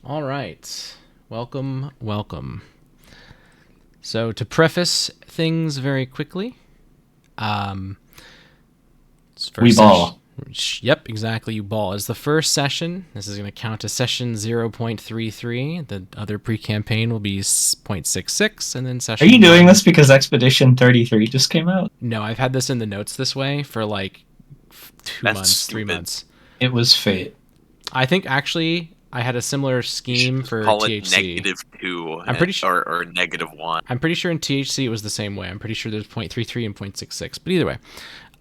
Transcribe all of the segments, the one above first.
All right. Welcome, welcome. So to preface things very quickly, um, We ball. Yep, exactly. You ball is the first session. This is going to count as session 0.33. The other pre-campaign will be 0.66, and then Are you session doing one. this because Expedition 33 just came out? No, I've had this in the notes this way for like two That's months, three stupid. months. It was fate. I think actually I had a similar You should scheme just for call it THC. -2 I'm pretty sure. or -1. I'm pretty sure in THC it was the same way. I'm pretty sure there's 0.33 and 0.66. But either way,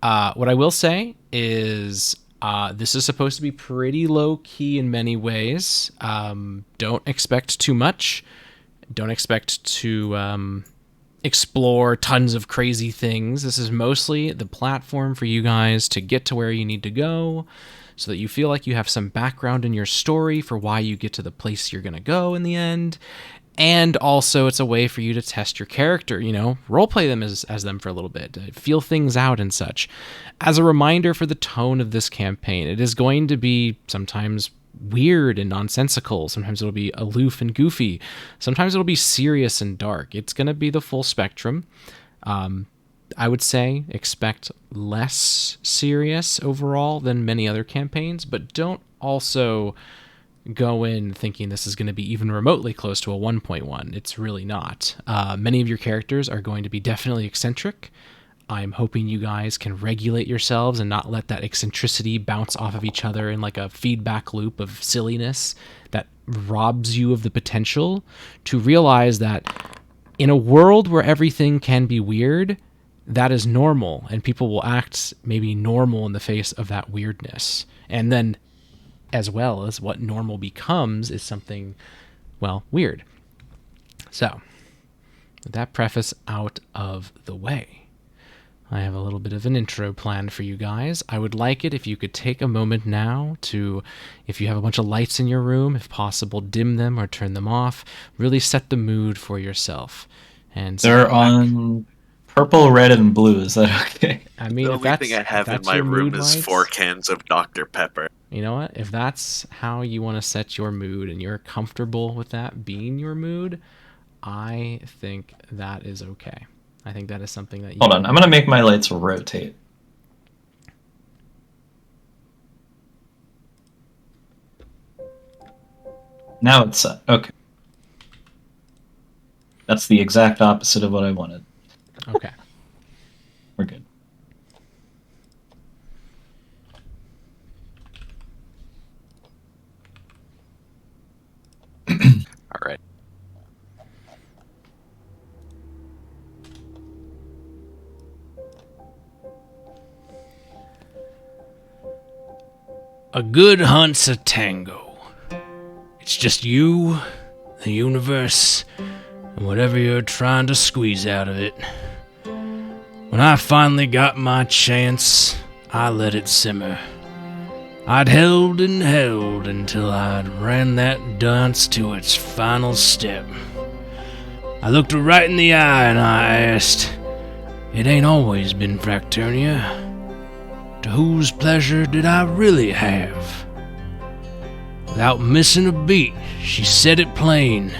what I will say is this is supposed to be pretty low key in many ways. Don't expect too much. Don't expect to explore tons of crazy things. This is mostly the platform for you guys to get to where you need to go so that you feel like you have some background in your story for why you get to the place you're going to go in the end. And also, it's a way for you to test your character, roleplay them as them for a little bit, feel things out and such. As a reminder for the tone of this campaign, it is going to be sometimes weird and nonsensical. Sometimes it'll be aloof and goofy. Sometimes it'll be serious and dark. It's going to be the full spectrum. I would say expect less serious overall than many other campaigns, but don't also go in thinking this is going to be even remotely close to a 1.1. It's really not. Many of your characters are going to be definitely eccentric. I'm hoping you guys can regulate yourselves and not let that eccentricity bounce off of each other in like a feedback loop of silliness that robs you of the potential to realize that in a world where everything can be weird, that is normal, and people will act maybe normal in the face of that weirdness. And then, as well as what normal becomes, is something, well, weird. So, with that preface out of the way, I have a little bit of an intro planned for you guys. I would like it if you could take a moment now to, if you have a bunch of lights in your room, if possible, dim them or turn them off. Really set the mood for yourself. And They're on purple, red, and blue. Is that okay? I mean, The if only thing I if have in that's my your room mood is lights, 4 cans of Dr. Pepper. you know what? If that's how you want to set your mood and you're comfortable with that being your mood, I think that is okay. I think that is something that you Hold on. I'm going to make my lights rotate. Now it's set. Okay. That's the exact opposite of what I wanted. Okay. We're good. All right. A good hunt's a tango. It's just you, the universe, and whatever you're trying to squeeze out of it. When I finally got my chance, I let it simmer. I'd held and held until I'd ran that dance to its final step. I looked her right in the eye and I asked, "It ain't always been Fracturnia. To whose pleasure did I really have?" Without missing a beat, she said it plain.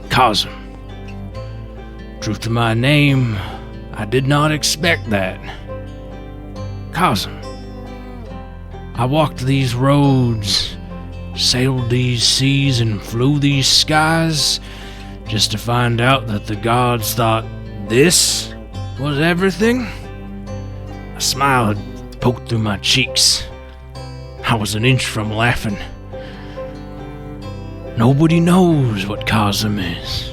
COSM. Truth to my name, I did not expect that. COSM. I walked these roads, sailed these seas, and flew these skies just to find out that the gods thought this was everything. A smile had poked through my cheeks. I was an inch from laughing. Nobody knows what COSM is.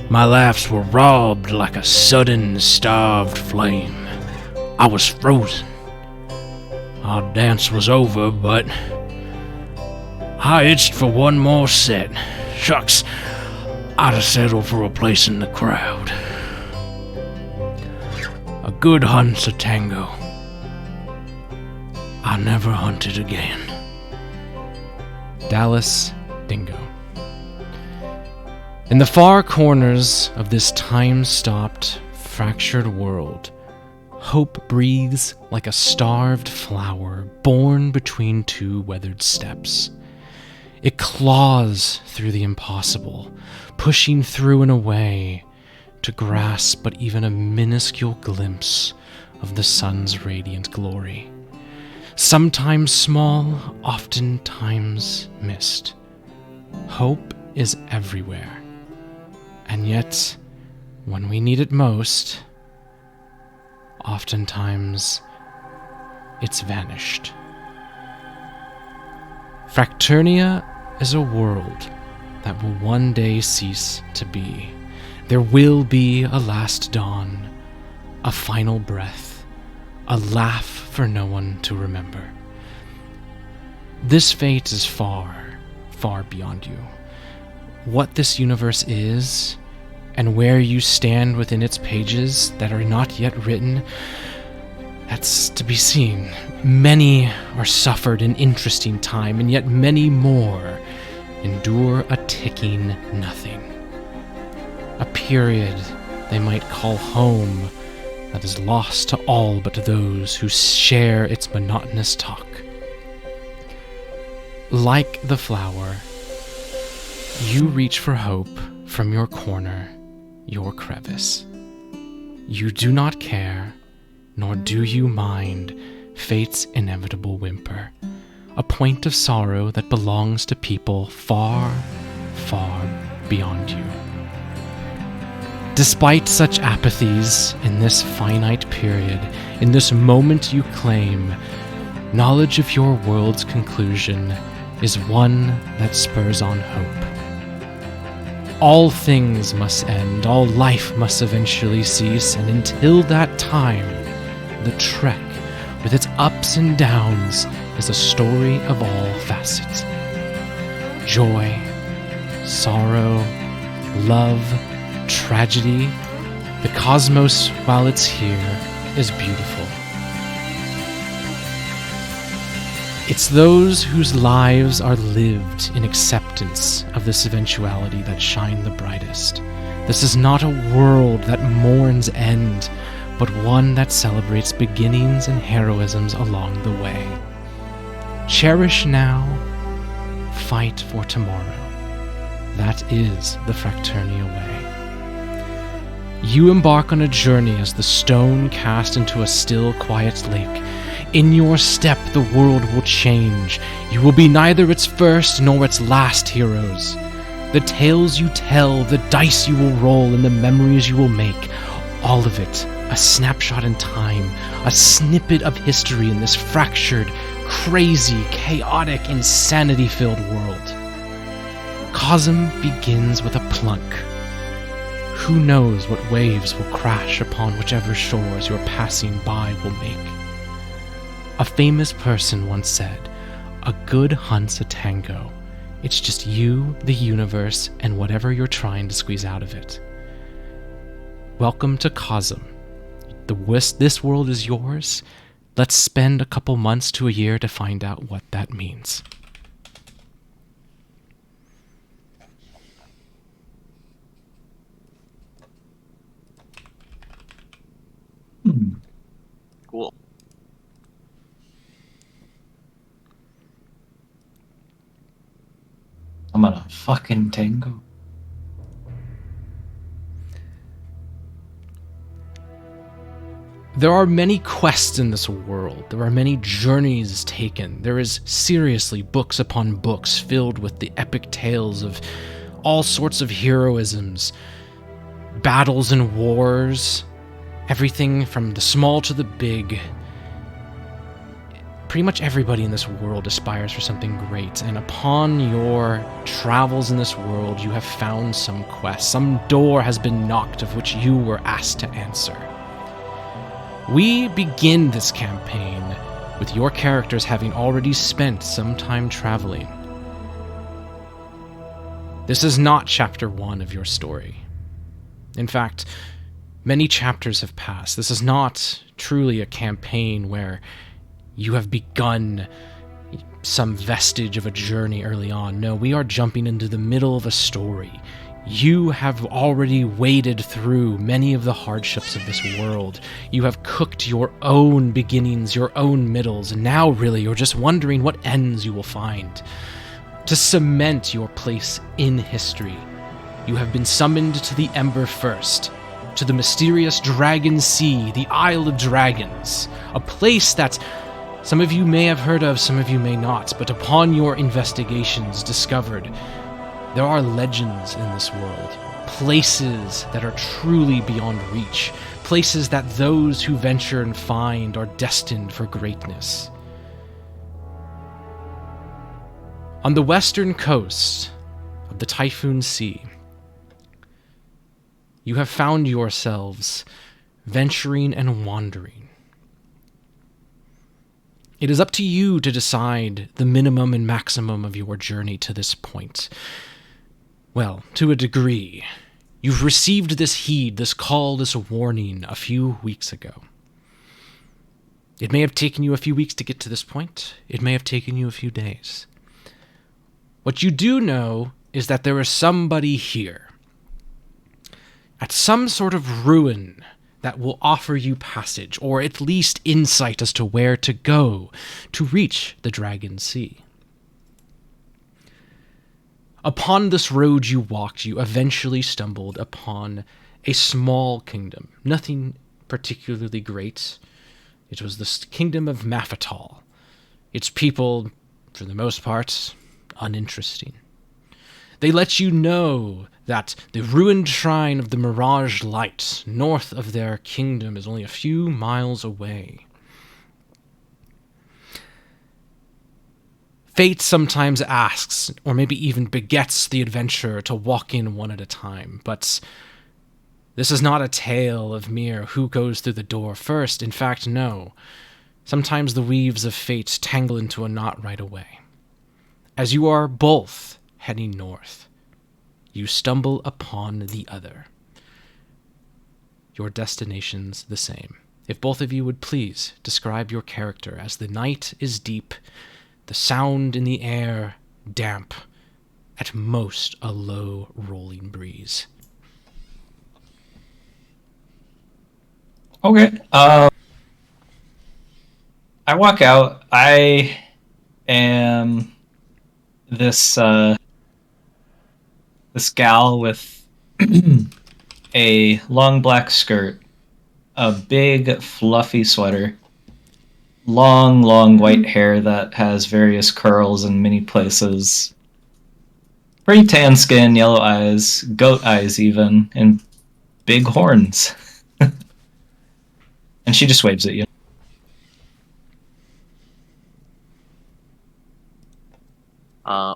My laughs were robbed like a sudden starved flame. I was frozen. Our dance was over, but I itched for one more set. Shucks, I'd have settled for a place in the crowd. A good hunt's a tango. I never hunted again. Dallas Dingo. In the far corners of this time-stopped, fractured world, hope breathes like a starved flower born between two weathered steps. It claws through the impossible, pushing through and away to grasp but even a minuscule glimpse of the sun's radiant glory. Sometimes small, oftentimes missed. Hope is everywhere. And yet, when we need it most, oftentimes it's vanished. Fracturnia is a world that will one day cease to be. There will be a last dawn, a final breath, a laugh for no one to remember. This fate is far, far beyond you. What this universe is, and where you stand within its pages that are not yet written, that's to be seen. Many are suffered an interesting time, and yet many more endure a ticking nothing. A period they might call home that is lost to all but those who share its monotonous talk. Like the flower, you reach for hope from your corner, your crevice. You do not care, nor do you mind fate's inevitable whimper, a point of sorrow that belongs to people far, far beyond you. Despite such apathies in this finite period, in this moment you claim, knowledge of your world's conclusion is one that spurs on hope. All things must end, all life must eventually cease, and until that time, the trek, with its ups and downs, is a story of all facets. Joy, sorrow, love, tragedy, the cosmos, while it's here, is beautiful. It's those whose lives are lived in acceptance of this eventuality that shine the brightest. This is not a world that mourns end, but one that celebrates beginnings and heroisms along the way. Cherish now, fight for tomorrow. That is the Fracturnia way. You embark on a journey as the stone cast into a still, quiet lake. In your step, the world will change. You will be neither its first nor its last heroes. The tales you tell, the dice you will roll, and the memories you will make, all of it, a snapshot in time, a snippet of history in this fractured, crazy, chaotic, insanity-filled world. COSM begins with a plunk. Who knows what waves will crash upon whichever shores your passing by will make. A famous person once said, "A good hunt's a tango. It's just you, the universe, and whatever you're trying to squeeze out of it." Welcome to COSM. This world is yours. Let's spend a couple months to a year to find out what that means. Cool. I'm on a fucking tango. There are many quests in this world. There are many journeys taken. There is seriously books upon books filled with the epic tales of all sorts of heroisms, battles and wars, everything from the small to the big. Pretty much everybody in this world aspires for something great, and upon your travels in this world, you have found some quest. Some door has been knocked of which you were asked to answer. We begin this campaign with your characters having already spent some time traveling. This is not chapter 1 of your story. In fact, many chapters have passed. This is not truly a campaign where you have begun some vestige of a journey early on. No, we are jumping into the middle of a story. You have already waded through many of the hardships of this world. You have cooked your own beginnings, your own middles, and now really you're just wondering what ends you will find. To cement your place in history, you have been summoned to the Ember First, to the mysterious Dragon Sea, the Isle of Dragons, a place that some of you may have heard of, some of you may not, but upon your investigations discovered there are legends in this world, places that are truly beyond reach, places that those who venture and find are destined for greatness. On the western coast of the Typhoon Sea, you have found yourselves venturing and wandering. It is up to you to decide the minimum and maximum of your journey to this point. Well, to a degree. You've received this heed, this call, this warning a few weeks ago. It may have taken you a few weeks to get to this point. It may have taken you a few days. What you do know is that there is somebody here, at some sort of ruin, that will offer you passage, or at least insight as to where to go to reach the Dragon Sea. Upon this road you walked, you eventually stumbled upon a small kingdom, nothing particularly great. It was the kingdom of Mafetal. Its people, for the most part, uninteresting. They let you know that the ruined shrine of the Mirage Light, north of their kingdom, is only a few miles away. Fate sometimes asks, or maybe even begets the adventurer to walk in one at a time, but this is not a tale of mere who goes through the door first. In fact, no. Sometimes the weaves of fate tangle into a knot right away. As you are both heading north, you stumble upon the other. Your destination's the same. If both of you would please describe your character, as the night is deep, the sound in the air damp, at most a low rolling breeze. Okay. I walk out. I am this gal with a long black skirt, a big fluffy sweater, long white hair that has various curls in many places, pretty tan skin, yellow eyes, goat eyes even, and big horns. And she just waves at you.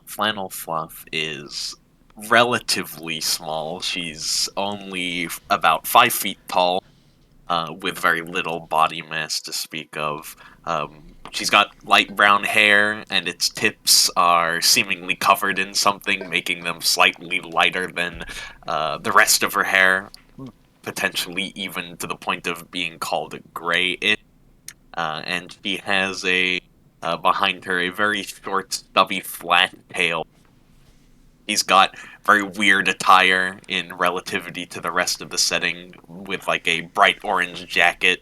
Flannel Fluff is relatively small. She's only about 5 feet tall, with very little body mass to speak of. She's got light brown hair, and its tips are seemingly covered in something, making them slightly lighter than the rest of her hair, potentially even to the point of being called gray-ish. And she has behind her a very short, stubby, flat tail. He's got very weird attire in relativity to the rest of the setting, with like a bright orange jacket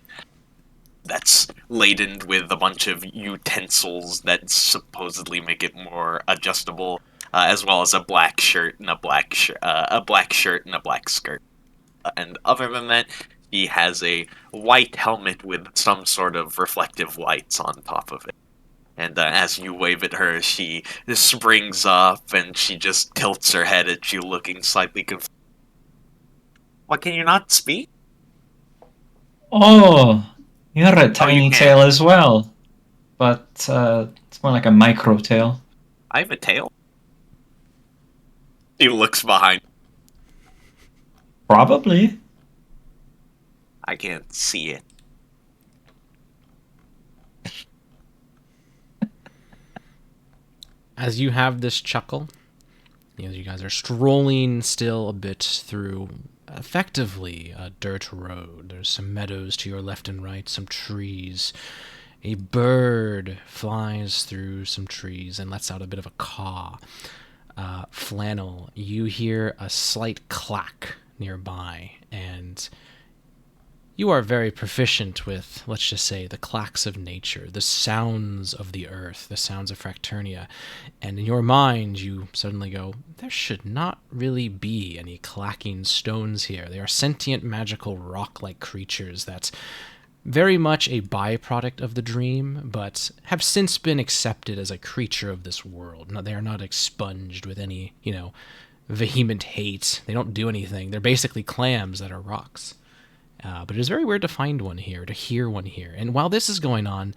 that's laden with a bunch of utensils that supposedly make it more adjustable, as well as a black shirt and a black shirt and a black skirt. And other than that, he has a white helmet with some sort of reflective lights on top of it. And as you wave at her, she springs up and she just tilts her head at you, looking slightly confused. What, can you not speak? Oh, you're a you tiny can. tail as well. But it's more like a micro tail. I have a tail. He looks behind. Probably. I can't see it. As you have this chuckle, you guys are strolling still a bit through effectively a dirt road. There's some meadows to your left and right, some trees. A bird flies through some trees and lets out a bit of a caw. Flannel, you hear a slight clack nearby, and You are very proficient with, let's just say, the clacks of nature, the sounds of the earth, the sounds of Fracturnia. And in your mind, you suddenly go, there should not really be any clacking stones here. They are sentient, magical, rock-like creatures that very much a byproduct of the dream, but have since been accepted as a creature of this world. No, they are not expunged with any, vehement hate. They don't do anything. They're basically clams that are rocks. But it is very weird to find one here, to hear one here. And while this is going on,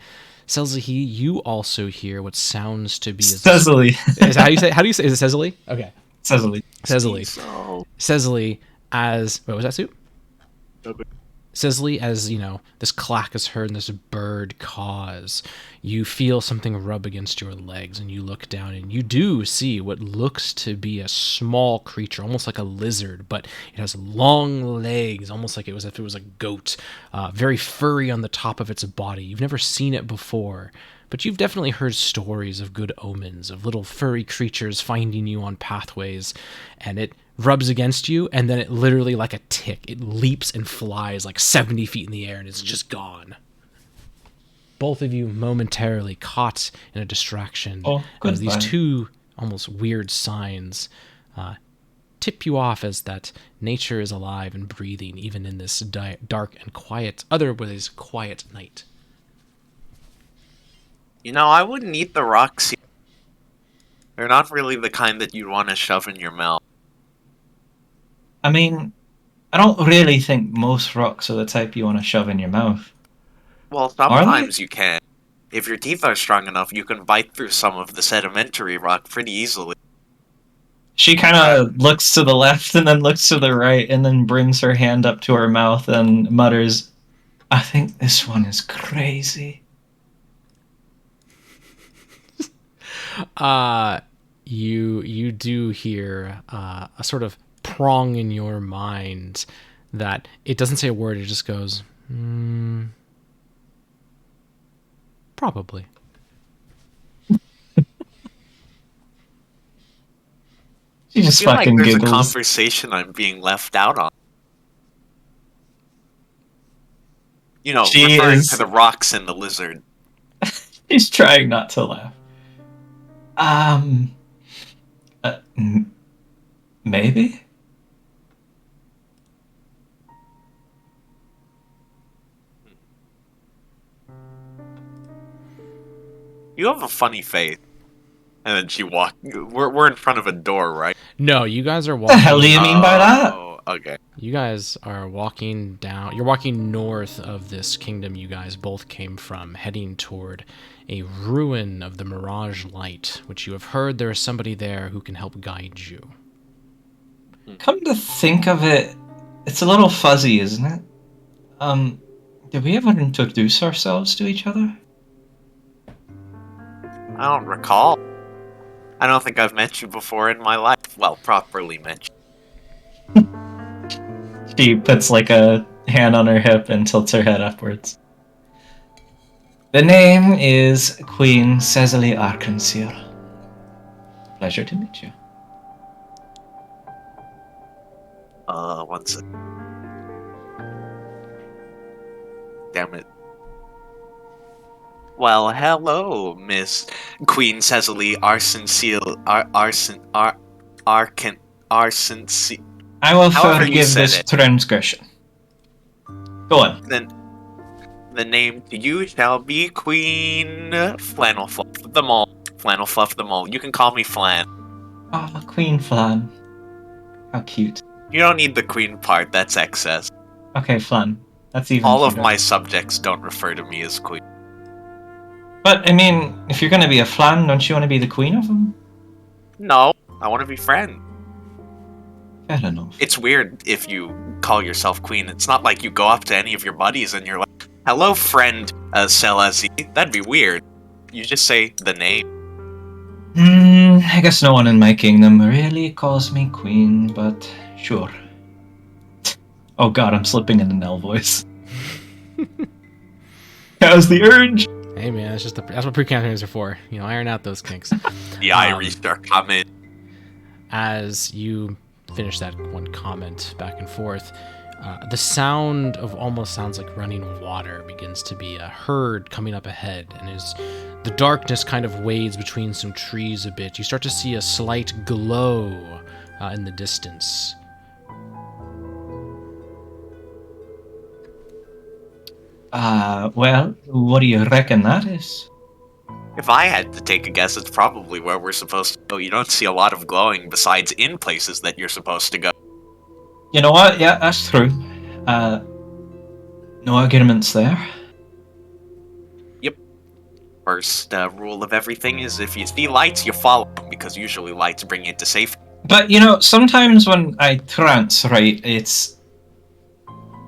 Selzahi, you also hear what sounds to be... Cecily. Is that how you say? How do you say? Is it Cecily? Okay. Cecily. Cecily. So, Cecily as... What was that, Sue? okay. Cecily, as this clack is heard and this bird caws, you feel something rub against your legs, and you look down and you do see what looks to be a small creature, almost like a lizard, but it has long legs, almost like if it was a goat, very furry on the top of its body. You've never seen it before, but you've definitely heard stories of good omens, of little furry creatures finding you on pathways, and it rubs against you, and then it literally, like a tick, it leaps and flies like 70 feet in the air, and it's just gone. Both of you momentarily caught in a distraction as these two almost weird signs tip you off as that nature is alive and breathing, even in this dark and quiet, otherwise quiet night. I wouldn't eat the rocks. They're not really the kind that you'd want to shove in your mouth. I mean, I don't really think most rocks are the type you want to shove in your mouth. Well, sometimes you can. If your teeth are strong enough, you can bite through some of the sedimentary rock pretty easily. She kind of looks to the left and then looks to the right and then brings her hand up to her mouth and mutters, I think this one is crazy. You do hear a sort of prong in your mind that it doesn't say a word, it just goes, probably. She just I feel fucking like there's giggles. a conversation I'm being left out on. She referring is- to the rocks and the lizard. She's trying not to laugh. Maybe? You have a funny face. And then she walked. We're in front of a door, right? No, you guys are What the walking. hell do you mean by that? Oh, okay. You guys are walking down. You're walking north of this kingdom you guys both came from, heading toward a ruin of the Mirage Light, which you have heard there is somebody there who can help guide you. Come to think of it, it's a little fuzzy, isn't it? Did we ever introduce ourselves to each other? I don't recall. I don't think I've met you before in my life. Well, properly met you. She puts like a hand on her hip and tilts her head upwards. The name is Queen Cecily Arkansir. Pleasure to meet you. One second. Damn it. Well, hello, Miss Queen Cecily Arkansir. I will However you forgive said this it. transgression. Go on. Then the name to you shall be Queen Flannel Fluff the Mole. Flannel Fluff the Mole. You can call me Flan. Ah, Queen Flan. How cute. You don't need the queen part, that's excess. Okay, Flan. That's even All of cuter. my subjects don't refer to me as queen. But, I mean, if you're gonna be a Flan, don't you want to be the queen of them? No, I want to be friend. Fair enough. It's weird if you call yourself queen. It's not like you go up to any of your buddies and you're like, hello, friend Selazi. That'd be weird. You just say the name. I guess no one in my kingdom really calls me queen, but sure. Oh god, I'm slipping in an L voice. How's the urge? Hey man, that's what pre-campaigns are for. Iron out those kinks. The Irish are coming. As you finish that one comment back and forth, The sound of almost sounds like running water begins to be heard coming up ahead, and as the darkness kind of wades between some trees a bit, you start to see a slight glow in the distance. Well, what do you reckon that is? If I had to take a guess, it's probably where we're supposed to go. You don't see a lot of glowing besides in places that you're supposed to go. You know what? Yeah, that's true. No arguments there. First rule of everything is if you see lights, you follow them, because usually lights bring you to safety. But, you know, sometimes when I trance, right,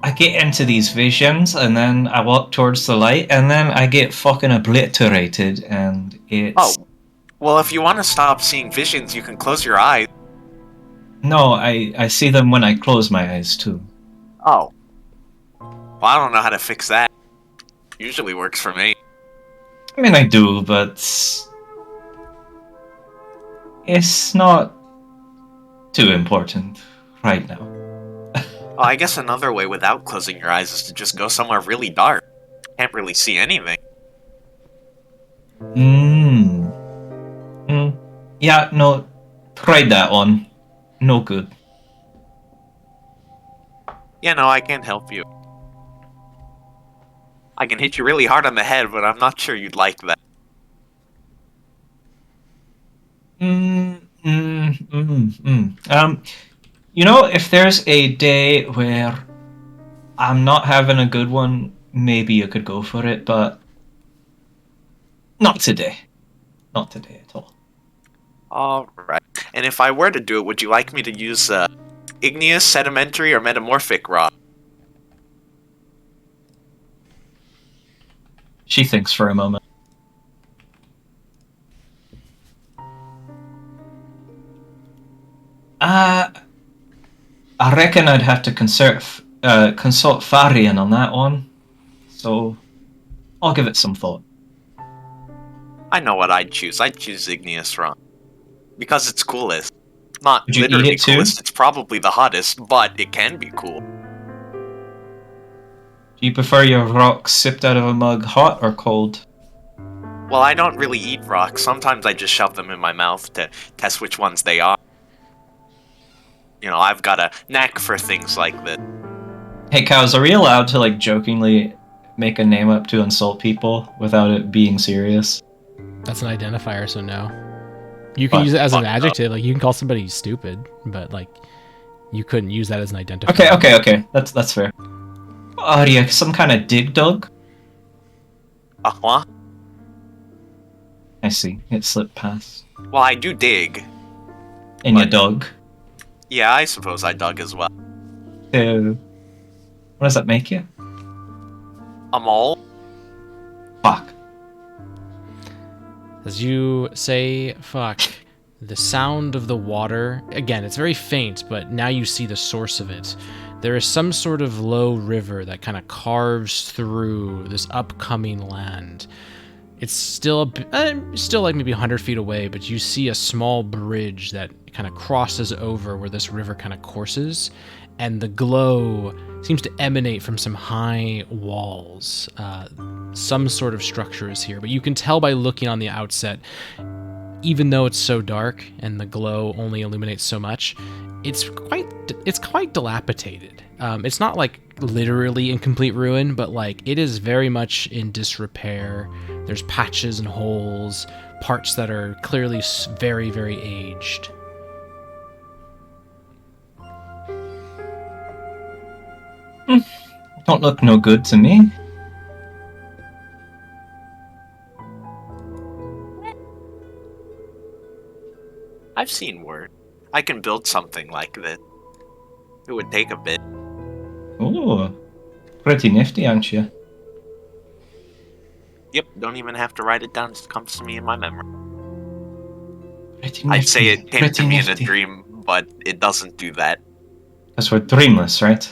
I get into these visions, and then I walk towards the light, and then I get fucking obliterated, and it's... Oh, well, if you want to stop seeing visions, you can close your eyes. No, I see them when I close my eyes, too. Oh. Well, I don't know how to fix that. Usually works for me. I mean, I do, but... it's not too important right now. Well, I guess another way without closing your eyes is to just go somewhere really dark. Can't really see anything. Yeah, no, tried that one. No good. Yeah, no, I can't help you. I can hit you really hard on the head, but I'm not sure you'd like that. You know, if there's a day where I'm not having a good one, maybe you could go for it, but not today. Not today at all. Alright. And if I were to do it, would you like me to use igneous, sedimentary, or metamorphic rock? She thinks for a moment. I reckon I'd have to consult Farian on that one, so I'll give it some thought. I know what I'd choose. I'd choose igneous rock. Because it's coolest. Not Would you eat literally it too? coolest, it's probably the hottest, but it can be cool. Do you prefer your rocks sipped out of a mug hot or cold? Well, I don't really eat rocks. Sometimes I just shove them in my mouth to test which ones they are. You know, I've got a knack for things like this. Hey, Cows, are we allowed to, like, jokingly make a name up to insult people without it being serious? That's an identifier, so no. You can use it as an adjective, like you can call somebody stupid, but like you couldn't use that as an identifier. Okay. That's fair. Are you some kind of dig dog? Uh-huh. I see. It slipped past. Well, I do dig. And your dog. Yeah, I suppose I dug as well. What does that make you? A mole? Fuck. As you say fuck, the sound of the water, again, it's very faint, but now you see the source of it. There is some sort of low river that kind of carves through this upcoming land. It's still like maybe 100 feet away, but you see a small bridge that kind of crosses over where this river kind of courses, and the glow seems to emanate from some high walls. Some sort of structure is here, but you can tell by looking on the outset, even though it's so dark and the glow only illuminates so much, it's quite dilapidated. It's not like literally in complete ruin, but like it is very much in disrepair. There's patches and holes, parts that are clearly very, very aged. Don't look no good to me. I've seen worse. I can build something like this. It would take a bit. Oh, pretty nifty, aren't you? Yep, don't even have to write it down, it just comes to me in my memory. Pretty nifty. I'd say it came to me in a nifty. dream, but it doesn't do that. Because we're dreamless, right?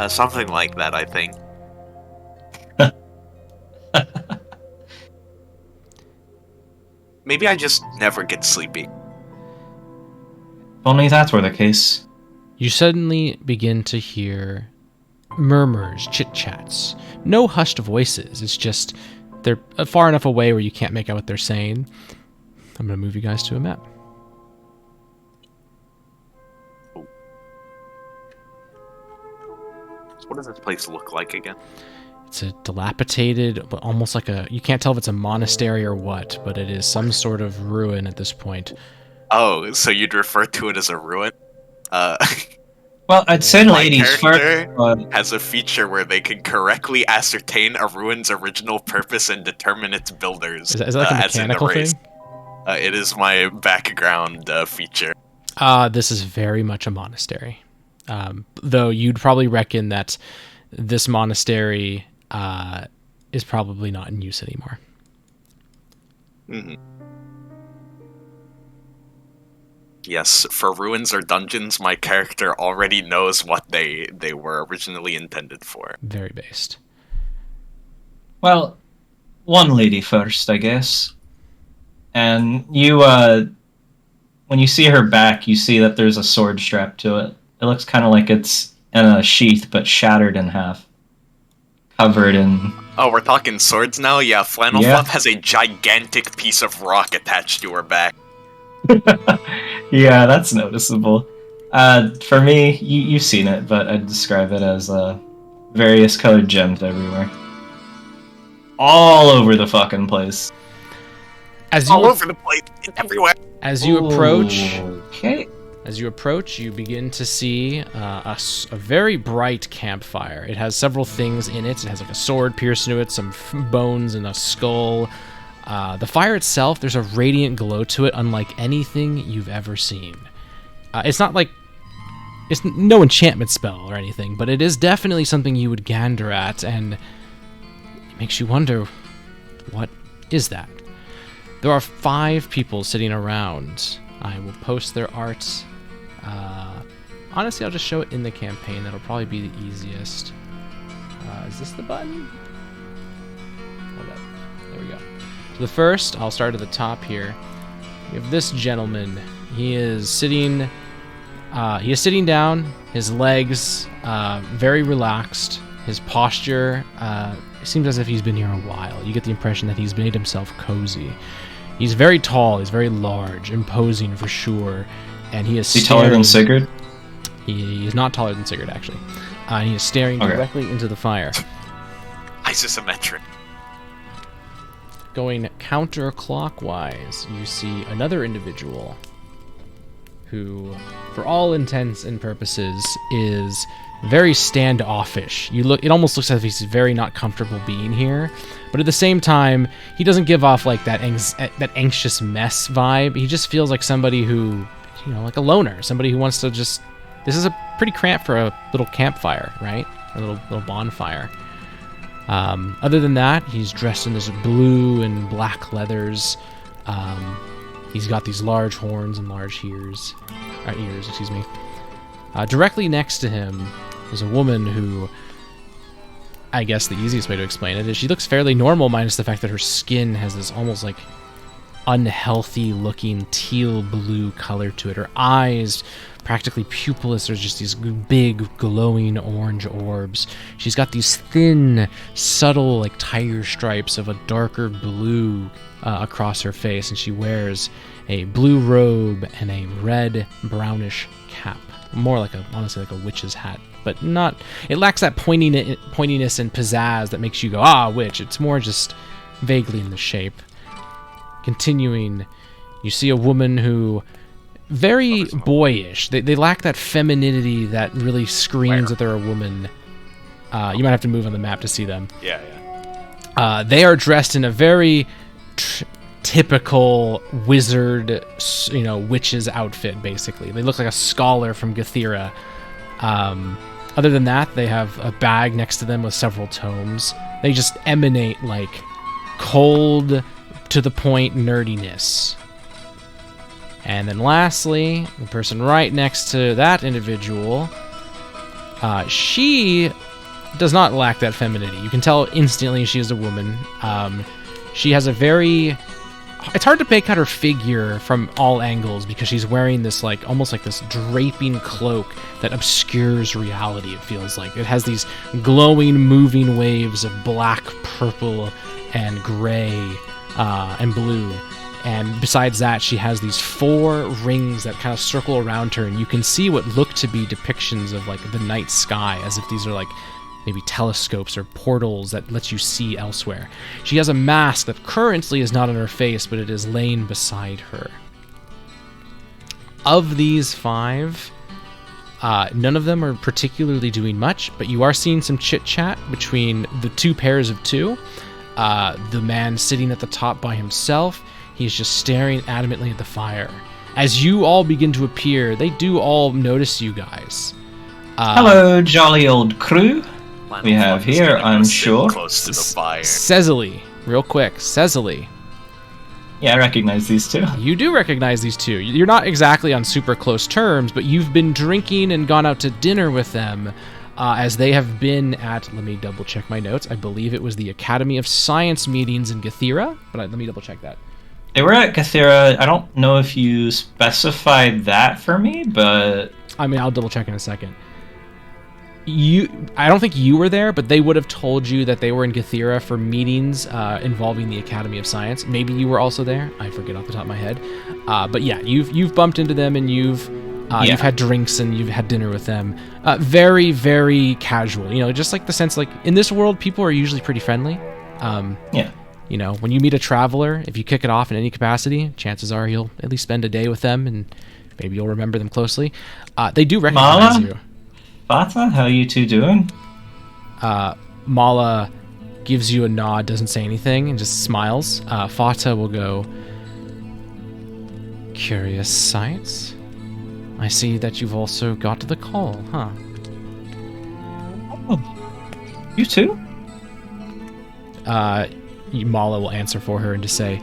Something like that, I think. Maybe I just never get sleepy. If only that were the case. You suddenly begin to hear murmurs, chit-chats. No hushed voices. It's just they're far enough away where you can't make out what they're saying. I'm going to move you guys to a map. So what does this place look like again? It's a dilapidated, but almost like a... You can't tell if it's a monastery or what, but it is some sort of ruin at this point. Oh, so you'd refer to it as a ruin? Well, I'd say My ladies character first, but has a feature where they can correctly ascertain a ruin's original purpose and determine its builders. Is that like a as in the mechanical race. thing? It is my background feature. This is very much a monastery. Though you'd probably reckon that this monastery is probably not in use anymore. Mhm. Yes, for ruins or dungeons, my character already knows what they were originally intended for. Very based. well, one lady first, I guess. And you, when you see her back, you see that there's a sword strapped to it. It looks kind of like it's in a sheath, but shattered in half, covered in. Oh, we're talking swords now? Yeah, Flannel Yeah. Fluff has a gigantic piece of rock attached to her back. Yeah, that's noticeable. For me, you've seen it, but I'd describe it as various colored gems everywhere. All over the fucking place. As All you over the place, everywhere. as you approach, Okay. As you approach, you begin to see a very bright campfire. It has several things in it. It has like a sword pierced into it, some bones, and a skull. The fire itself, there's a radiant glow to it, unlike anything you've ever seen. It's not like... It's no enchantment spell or anything, but it is definitely something you would gander at, and it makes you wonder, what is that? There are 5 people sitting around. I will post their art. Honestly, I'll just show it in the campaign. That'll probably be the easiest. Is this the button? Hold up. There we go. So the first, I'll start at the top here. We have this gentleman. He is sitting down. His legs very relaxed. His posture seems as if he's been here a while. You get the impression that he's made himself cozy. He's very tall. He's very large, imposing for sure. And he is Is he taller than Sigurd? He is not taller than Sigurd, actually. And he is staring Okay. directly into the fire. Isometric. Going counterclockwise, you see another individual who, for all intents and purposes, is very standoffish. It almost looks as if he's very not comfortable being here, but at the same time, he doesn't give off like that anxious mess vibe. He just feels like somebody who, like a loner, somebody who wants to just... This is a pretty cramped for a little campfire, right? A little bonfire. Other than that, he's dressed in this blue and black leathers. He's got these large horns and large ears. Directly next to him is a woman who, I guess the easiest way to explain it is she looks fairly normal, minus the fact that her skin has this almost like unhealthy looking teal blue color to it. Her eyes practically pupilless. There's just these big glowing orange orbs. She's got these thin, subtle like tiger stripes of a darker blue across her face, and she wears a blue robe and a red brownish cap. More like honestly like a witch's hat, but not. It lacks that pointiness and pizzazz that makes you go, ah, witch. It's more just vaguely in the shape. Continuing, you see a woman who very boyish. They lack that femininity that really screams that they're a woman. You might have to move on the map to see them. Yeah. They are dressed in a very typical wizard, witch's outfit, basically. They look like a scholar from Gathira. Other than that, they have a bag next to them with several tomes. They just emanate like cold, to the point nerdiness. And then lastly, the person right next to that individual, she does not lack that femininity. You can tell instantly she is a woman. She has a very it's hard to make out her figure from all angles because she's wearing this like almost like this draping cloak that obscures reality. It feels like it has these glowing, moving waves of black, purple, and gray and blue. And besides that, she has these 4 rings that kind of circle around her, and you can see what look to be depictions of like the night sky, as if these are like maybe telescopes or portals that let you see elsewhere. She has a mask that currently is not on her face, but it is laying beside her. Of these 5, none of them are particularly doing much, but you are seeing some chit-chat between the 2 pairs of 2. The man sitting at the top by himself, he's just staring adamantly at the fire. As you all begin to appear, they do all notice you guys. Hello, jolly old crew. Lionel We have Fluff is here, gonna go I'm sit sure. close to the fire. Cecily, real quick, Cecily. Yeah, I recognize these 2. You do recognize these 2. You're not exactly on super close terms, but you've been drinking and gone out to dinner with them, as they have been at, let me double check my notes, I believe it was the Academy of Science meetings in Gathira, but let me double check that. They were at Gathira. I don't know if you specified that for me, but I mean, I'll double check in a second. I don't think you were there, but they would have told you that they were in Gathira for meetings involving the Academy of Science. Maybe you were also there. I forget off the top of my head. But yeah, you've bumped into them and you've had drinks and you've had dinner with them. Very, very casual. You know, just like the sense like in this world, people are usually pretty friendly. yeah. You know, when you meet a traveler, if you kick it off in any capacity, chances are you'll at least spend a day with them and maybe you'll remember them closely. They do recognize you. Fata, how you 2 doing? Mala gives you a nod, doesn't say anything, and just smiles. Fata will go, curious sights. I see that you've also got the call, huh? Oh, you too? Mala will answer for her and just say,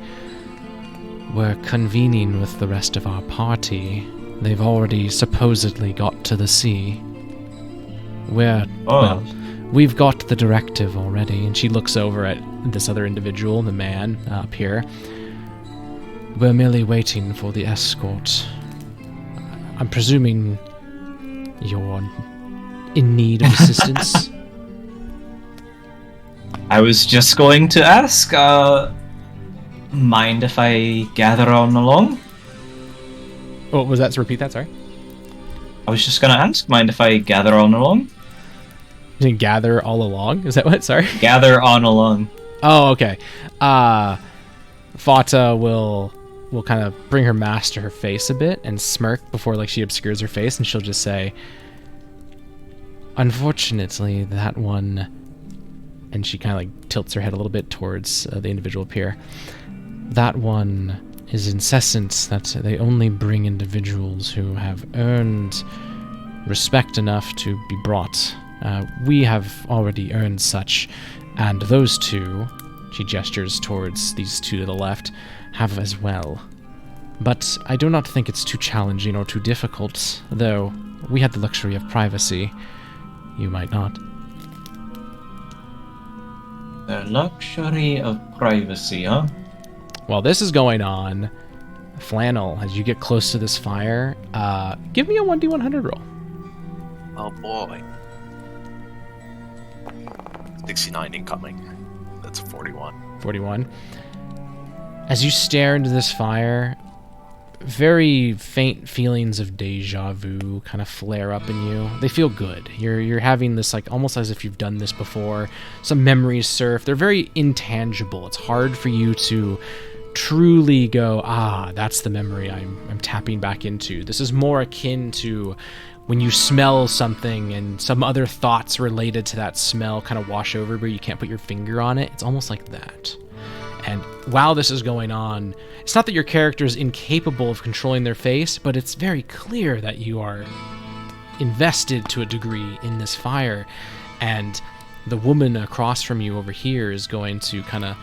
we're convening with the rest of our party. They've already supposedly got to the sea. Well, we've got the directive already. And she looks over at this other individual, the man up here. We're merely waiting for the escort. I'm presuming you're in need of assistance. I was just going to ask, mind if I gather on along? Oh, was that to repeat that? Sorry. I was just going to ask, mind if I gather on along? You didn't gather all along? Is that what? Sorry. Gather on along. Oh, okay. Fata will kind of bring her mask to her face a bit and smirk before like she obscures her face, and she'll just say, unfortunately, that one... And she kind of like tilts her head a little bit towards the individual up here. That one is incessant that they only bring individuals who have earned respect enough to be brought. We have already earned such, and those 2, she gestures towards these 2 to the left, have as well. But I do not think it's too challenging or too difficult, though we had the luxury of privacy. You might not. The luxury of privacy, huh? While this is going on, Flannel, as you get close to this fire, give me a 1d100 roll. Oh boy. 69 incoming. That's a 41. 41. As you stare into this fire, very faint feelings of deja vu kind of flare up in you. They feel good. You're having this like almost as if you've done this before. Some memories surf. They're very intangible. It's hard for you to truly go, that's the memory I'm tapping back into. This is more akin to when you smell something and some other thoughts related to that smell kind of wash over where you can't put your finger on it. It's almost like that. And while this is going on, it's not that your character is incapable of controlling their face, but it's very clear that you are invested to a degree in this fire. And the woman across from you over here is going to kind of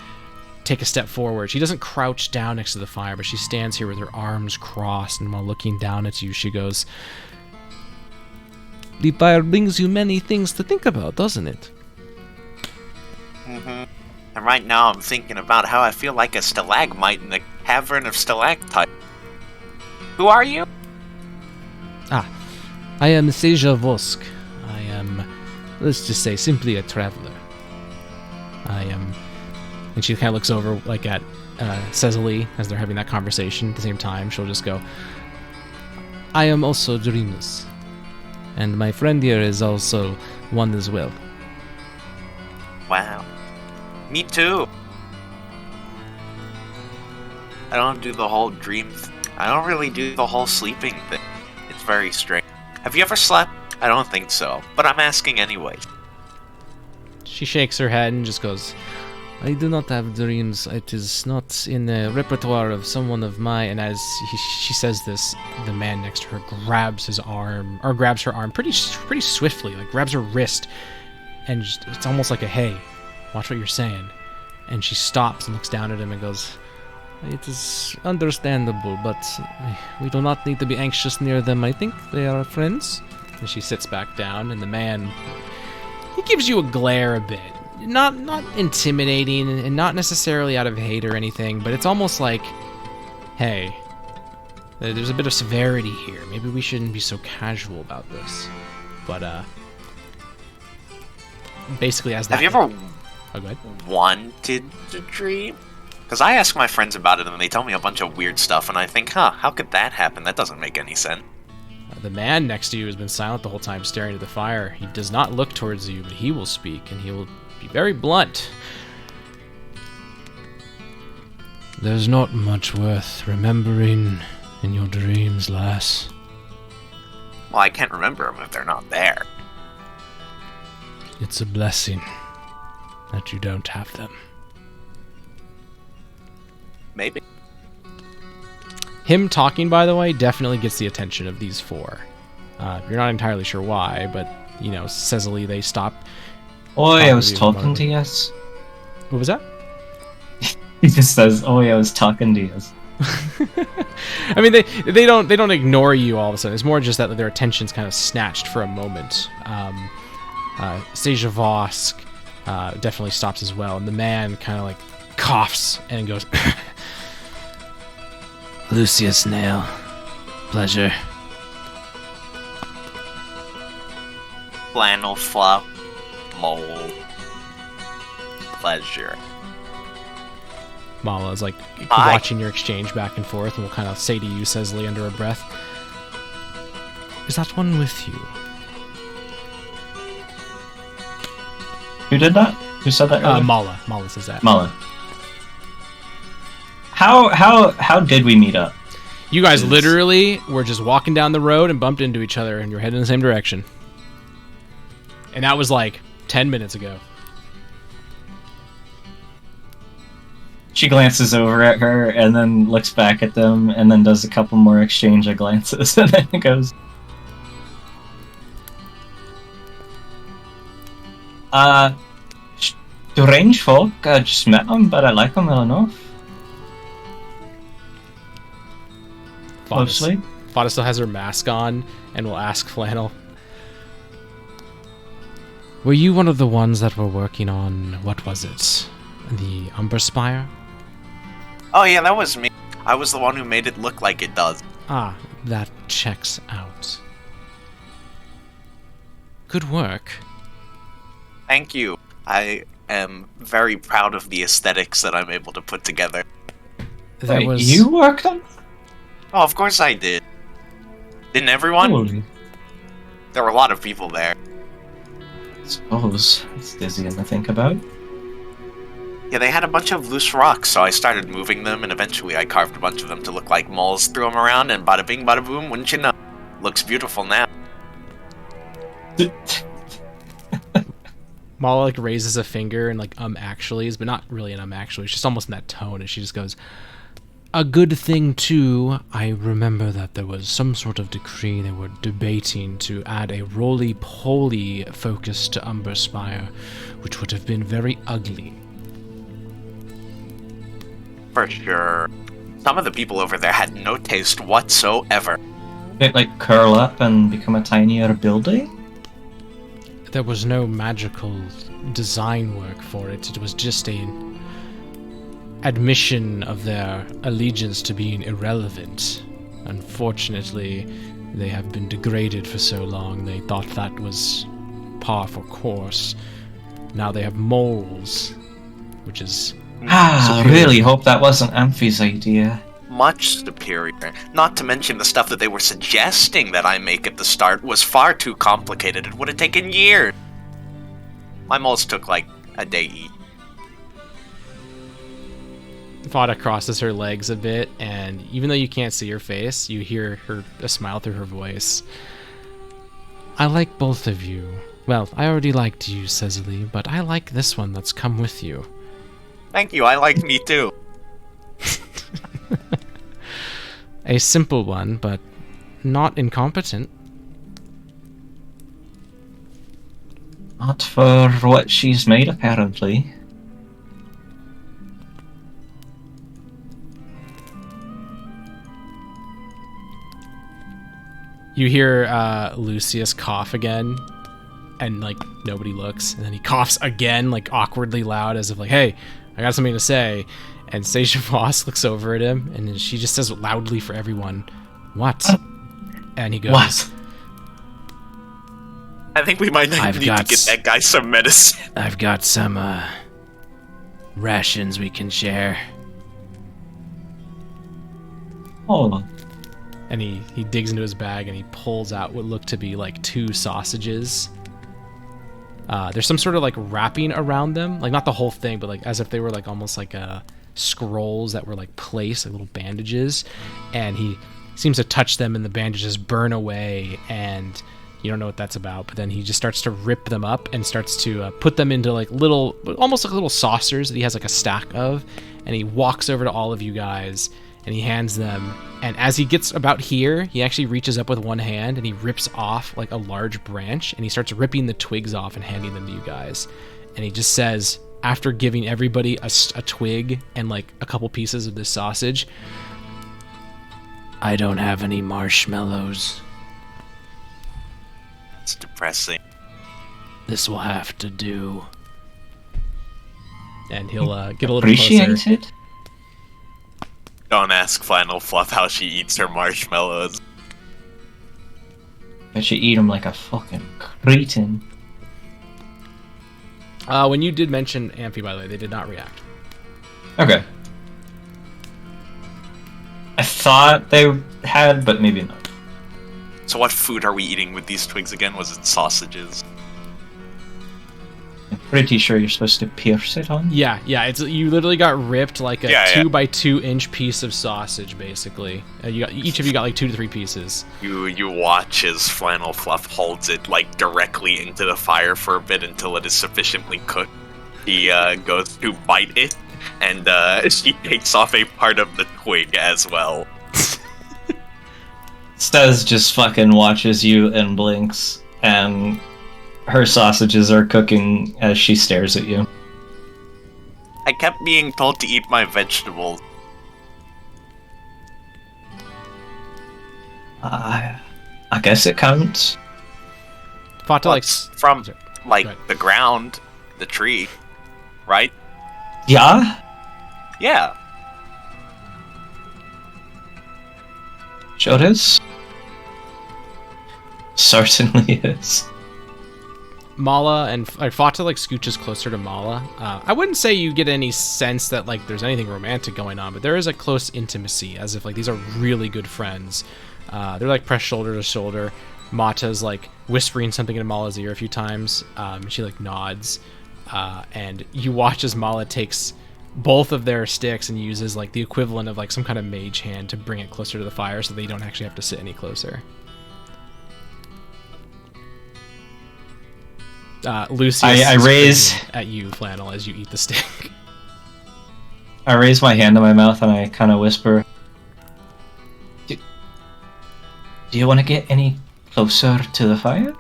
take a step forward. She doesn't crouch down next to the fire, but she stands here with her arms crossed, and while looking down at you, she goes, "The fire brings you many things to think about, doesn't it?" Mm-hmm. And right now I'm thinking about how I feel like a stalagmite in the cavern of stalactite. Who are you? Ah, I am Seja Vosk. I am, let's just say, simply a traveler. I am... And she kind of looks over, like, at Cecily as they're having that conversation at the same time. She'll just go, I am also dreamless. And my friend here is also one as well. Wow. Me too. I don't do the whole dream thing. I don't really do the whole sleeping thing. It's very strange. Have you ever slept? I don't think so, but I'm asking anyway. She shakes her head and just goes, I do not have dreams. It is not in the repertoire of someone of my... And as she says this, the man next to her grabs his arm, or grabs her arm pretty swiftly, like grabs her wrist, and just, it's almost like a, hey, watch what you're saying. And she stops and looks down at him and goes, it is understandable, but we do not need to be anxious near them. I think they are friends. And she sits back down, and the man, he gives you a glare a bit. Not intimidating, and not necessarily out of hate or anything, but it's almost like, hey, there's a bit of severity here. Maybe we shouldn't be so casual about this. But, basically as that... Have you ever go ahead. wanted to dream? Because I ask my friends about it and they tell me a bunch of weird stuff, and I think, how could that happen? That doesn't make any sense. The man next to you has been silent the whole time, staring at the fire. He does not look towards you, but he will speak, and he will be very blunt. There's not much worth remembering in your dreams, lass. Well, I can't remember them if they're not there. It's a blessing that you don't have them. Maybe. Him talking, by the way, definitely gets the attention of these four. You're not entirely sure why, but, you know, Cecily, they stop. Oi, I was talking to you. What was that? He just says, oi, I was talking to you. I mean, they don't ignore you all of a sudden. It's more just that their attention's kind of snatched for a moment. Seja Vosk definitely stops as well, and the man kind of like coughs and goes, Lucius Nail, pleasure. Flannel flop, mole, pleasure. Mala is like Hi. watching your exchange back and forth, and will kind of say to you, Cecily, under her breath, is that one with you? Who did that? Who said that earlier? Mala. Mala says that. Mala. How did we meet up? You guys literally were just walking down the road and bumped into each other, and you're heading in the same direction. And that was like 10 minutes ago. She glances over at her and then looks back at them and then does a couple more exchange of glances and then goes, strange folk, I just met them, but I like them well enough. Closely. Fada still has her mask on and will ask Flannel, were you one of the ones that were working on, what was it, the Umber Spire? Oh yeah, that was me. I was the one who made it look like it does. Ah, that checks out. Good work. Thank you. I am very proud of the aesthetics that I'm able to put together. That Wait, was... you worked on? Oh, of course I did. Didn't everyone? Holy. There were a lot of people there. Suppose it's dizzying to think about. Yeah, they had a bunch of loose rocks, so I started moving them, and eventually I carved a bunch of them to look like moles, threw them around, and bada bing, bada boom, wouldn't you know? Looks beautiful now. Mala like raises a finger and like actuallys, but not really an actually. It's just almost in that tone, and she just goes, a good thing too, I remember that there was some sort of decree they were debating to add a roly-poly focus to Umber Spire, which would have been very ugly. For sure. Some of the people over there had no taste whatsoever. It like curl up and become a tinier building? There was no magical design work for it. It was just a admission of their allegiance to being irrelevant. Unfortunately, they have been degraded for so long, they thought that was par for course. Now they have moles, which is I superior. really hope that wasn't Amphi's idea. Much superior. Not to mention the stuff that they were suggesting that I make at the start was far too complicated. It would have taken years. My moles took like a day each. Vada crosses her legs a bit, and even though you can't see her face, you hear a smile through her voice. I like both of you. Well, I already liked you, Cecily, but I like this one that's come with you. Thank you, I like me too. A simple one, but not incompetent. Not for what she's made, apparently. You hear Lucius cough again, and like nobody looks, and then he coughs again, like awkwardly loud, as if like, "Hey, I got something to say." And Seja Voss looks over at him, and then she just says loudly for everyone, "What?" And he goes, What? I think we might need to get that guy some medicine. "I've got some rations we can share." Oh, And he digs into his bag and he pulls out what look to be like 2 sausages. There's some sort of like wrapping around them, like not the whole thing, but like as if they were like almost like scrolls that were like placed, like little bandages. And he seems to touch them and the bandages burn away, and you don't know what that's about. But then he just starts to rip them up and starts to put them into like little, almost like little saucers that he has like a stack of. And he walks over to all of you guys and he hands them. And as he gets about here, he actually reaches up with one hand and he rips off like a large branch and he starts ripping the twigs off and handing them to you guys. And he just says, after giving everybody a twig and like a couple pieces of this sausage, "I don't have any marshmallows. It's depressing. This will have to do." And he'll get a little appreciate closer. it. Don't ask Flannel Fluff how she eats her marshmallows. Bet you eat them like a fucking cretin. When you did mention Amphi, by the way, they did not react. Okay. I thought they had, but maybe not. So what food are we eating with these twigs again? Was it sausages? I'm pretty sure you're supposed to pierce it on. Yeah, it's you literally got ripped like a Yeah, 2 by 2 inch piece of sausage, basically. Each of you got like 2 to 3 pieces. You watch as Flannel Fluff holds it like directly into the fire for a bit until it is sufficiently cooked. He goes to bite it, and she takes off a part of the twig as well. Stez just fucking watches you and blinks, and her sausages are cooking as she stares at you. I kept being told to eat my vegetables. I guess it counts. Fata like From Sorry. like Go ahead. the ground, the tree, right? Yeah? Yeah. Sure is. Certainly is. Mala and Fata like scooches closer to Mala. I wouldn't say you get any sense that like there's anything romantic going on, but there is a close intimacy, as if like these are really good friends. They're like pressed shoulder to shoulder. Mata's like whispering something in Mala's ear a few times. She like nods, and you watch as Mala takes both of their sticks and uses like the equivalent of like some kind of mage hand to bring it closer to the fire, so they don't actually have to sit any closer. Lucius I is raise- grinning at you, Flannel, as you eat the stick. I raise my hand to my mouth and I kind of whisper, Do you want to get any closer to the fire?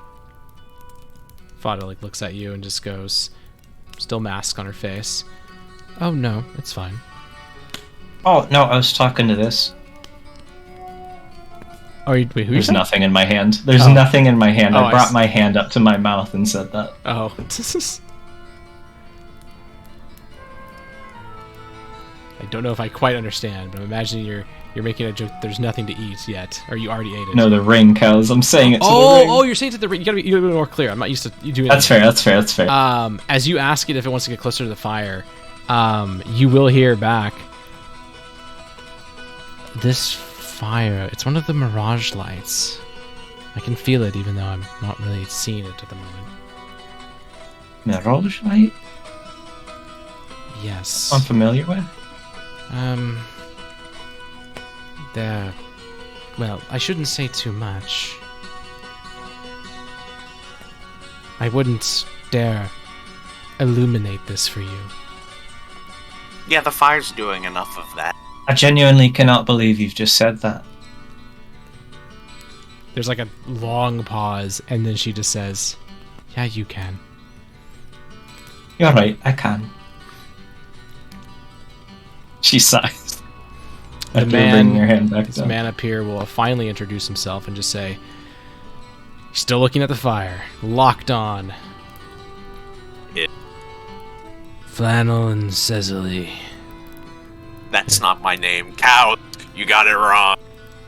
Fada like looks at you and just goes, still mask on her face, "Oh no, it's fine." Oh, no, I was talking to this. Oh, wait, who you There's said? nothing in my hand. There's Oh. nothing in my hand. Oh, I I brought see. my hand up to my mouth and said that. Oh, I don't know if I quite understand, but I'm imagining you're making a joke. There's nothing to eat yet, or you already ate it. No, the ring, cows. I'm saying it to the ring. Oh, you're saying to the ring. You gotta be more clear. I'm not used to you doing That's that. fair. That's fair. As you ask it if it wants to get closer to the fire, you will hear back. This fire, it's one of the mirage lights. I can feel it even though I'm not really seeing it at the moment. Mirage light? Yes. I'm familiar with. There. Well, I shouldn't say too much. I wouldn't dare illuminate this for you. Yeah, the fire's doing enough of that. I genuinely cannot believe you've just said that. There's like a long pause, and then she just says, "Yeah, you can." You're right, I can. She sighs. The After bringing her hand back this down. man up here will finally introduce himself and just say, still looking at the fire, locked on. Yeah. Flannel and Cecily. That's not my name. Cow, you got it wrong.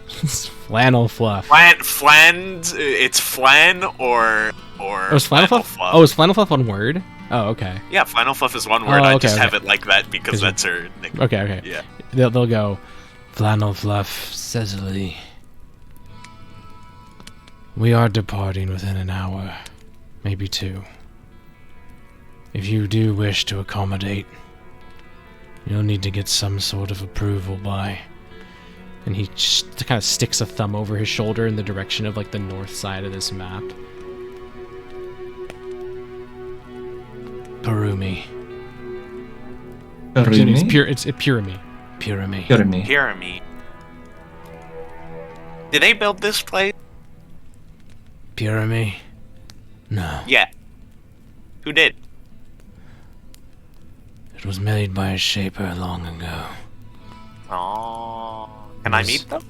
Flannel Fluff. It's Flan or Oh, is Flannel Fluff? Fluff. Oh, is Flannel Fluff one word? Oh, okay. Yeah, Flannel Fluff is one word. Oh, I okay, just okay. have it like that because 'Cause that's her nickname. Okay. Yeah. They'll go, Flannel Fluff, Cecily. We are departing within an hour, maybe 2. If you do wish to accommodate, you'll need to get some sort of approval by... And he just kind of sticks a thumb over his shoulder in the direction of, like, the north side of this map. Perumi. It's Purimi. Purimi. Pyramid. Did they build this place? Purimi? No. Yeah. Who did? It was made by a shaper long ago. Oh. Can I meet them?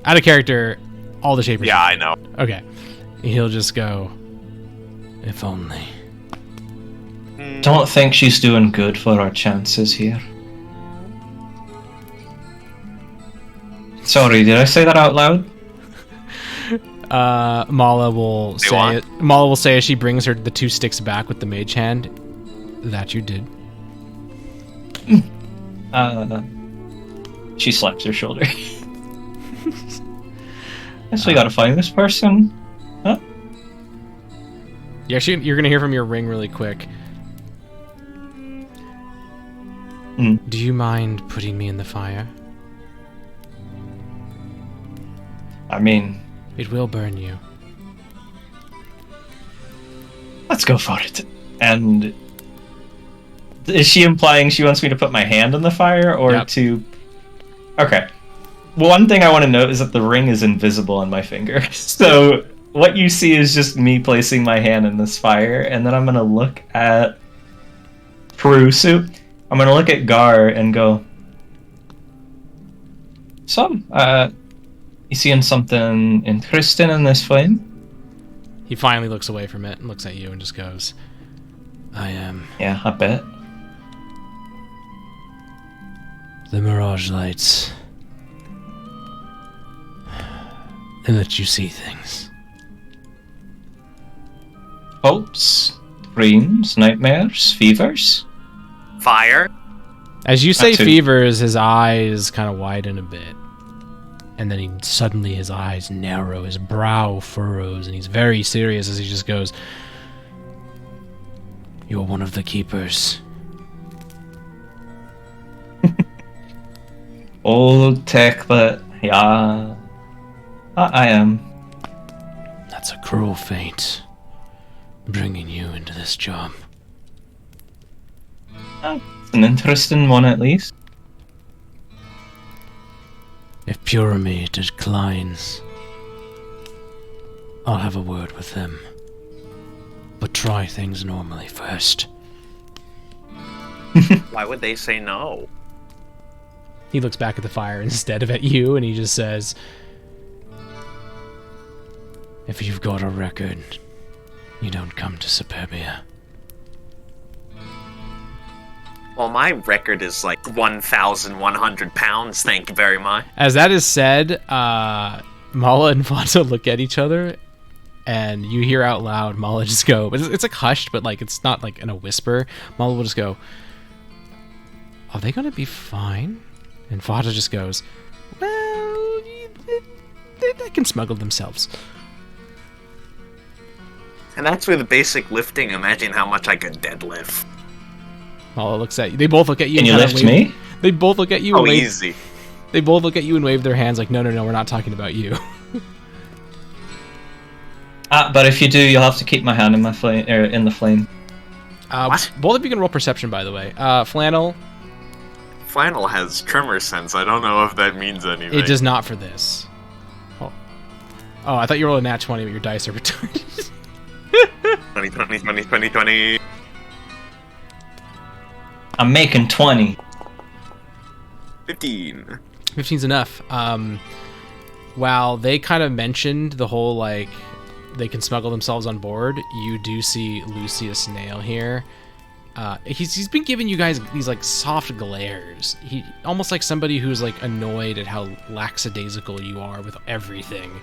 Out of character, all the shapers. Yeah, I know. Okay. He'll just go, if only. Don't think she's doing good for our chances here. Sorry, did I say that out loud? Mala will Say say what? it. Mala will say as she brings her the 2 sticks back with the mage hand. That you did. She slaps her shoulder. Guess we gotta find this person. Huh? You're gonna hear from your ring really quick. Do you mind putting me in the fire? I mean, It will burn you. let's go for it. And is she implying she wants me to put my hand in the fire or Yep. to... Okay. One thing I want to note is that the ring is invisible on my finger. So what you see is just me placing my hand in this fire, and then I'm going to look at Perusu. I'm going to look at Gar and go, so, you seeing something interesting in this flame? He finally looks away from it and looks at you and just goes, I am. Yeah, I bet. The mirage lights. They let you see things. Hopes, dreams, nightmares, fevers. Fire. As you say That too. fevers, his eyes kind of widen a bit. And then suddenly his eyes narrow, his brow furrows, and he's very serious as he just goes, You're one of the keepers. Old tech, but yeah, I am. That's a cruel fate, bringing you into this job. It's an interesting one, at least. If Purimi declines, I'll have a word with them. But try things normally first. Why would they say no? He looks back at the fire instead of at you, and he just says, If you've got a record, you don't come to Superbia. Well, my record is like 1,100 pounds. Thank you very much. As that is said, Mala and Fanta look at each other, and you hear out loud Mala just go, but it's like hushed, but like it's not like in a whisper. Mala will just go, "Are they gonna be fine?" And Fanta just goes, "Well, they can smuggle themselves." And that's with basic lifting. Imagine how much I could deadlift. Mala looks at you. They both look at you. Can you and kinda lift wave. me? They both look at you. Oh, and wave. easy. They both look at you and wave their hands like, no, we're not talking about you. But if you do, you'll have to keep my hand in my flame, in the flame. What? Both of you can roll perception, by the way. Flannel, Flannel has tremor sense. I don't know if that means anything. it does not for this. Oh, I thought you rolled a nat 20, but your dice are retarded. 20, 20, 20, 20, 20. I'm making 20. 15. 15's enough. While they kind of mentioned the whole, like, they can smuggle themselves on board, you do see Lucius Nail here. He's been giving you guys these, like, soft glares. He almost like somebody who's, like, annoyed at how lackadaisical you are with everything.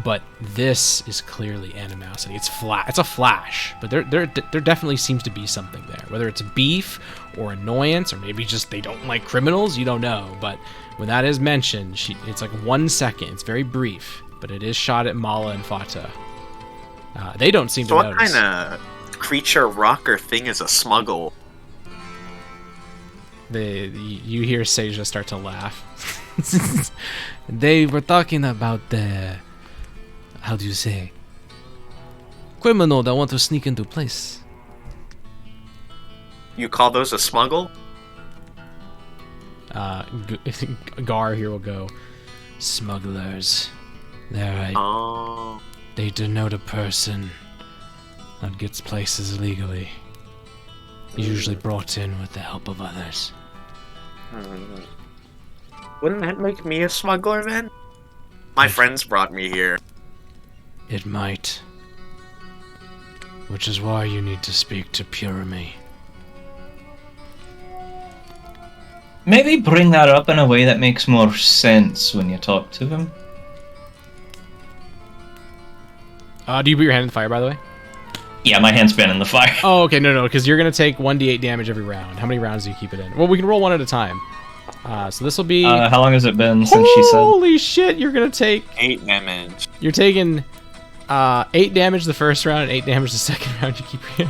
But this is clearly animosity. It's a flash, but there definitely seems to be something there. Whether it's beef or annoyance, or maybe just they don't like criminals, you don't know. But when that is mentioned, it's like 1 second. It's very brief, but it is shot at Mala and Fata. They don't seem to So notice. what kind of creature, rock, or thing is a smuggle? You hear Seja start to laugh. They were talking about the, how do you say, criminal that want to sneak into place. You call those a smuggle? Gar here will go, smugglers. They're right. Oh. They denote a person that gets places illegally, usually brought in with the help of others. Wouldn't that make me a smuggler then? My friends brought me here. It might. Which is why you need to speak to Puramy. Maybe bring that up in a way that makes more sense when you talk to him. Do you put your hand in the fire, by the way? Yeah, my hand's been in the fire. Oh, okay, no, because you're going to take 1d8 damage every round. How many rounds do you keep it in? Well, we can roll one at a time. So this will be... How long has it been since she said? Holy shit, you're going to take... 8 damage. You're taking 8 damage the first round and 8 damage the second round. You keep your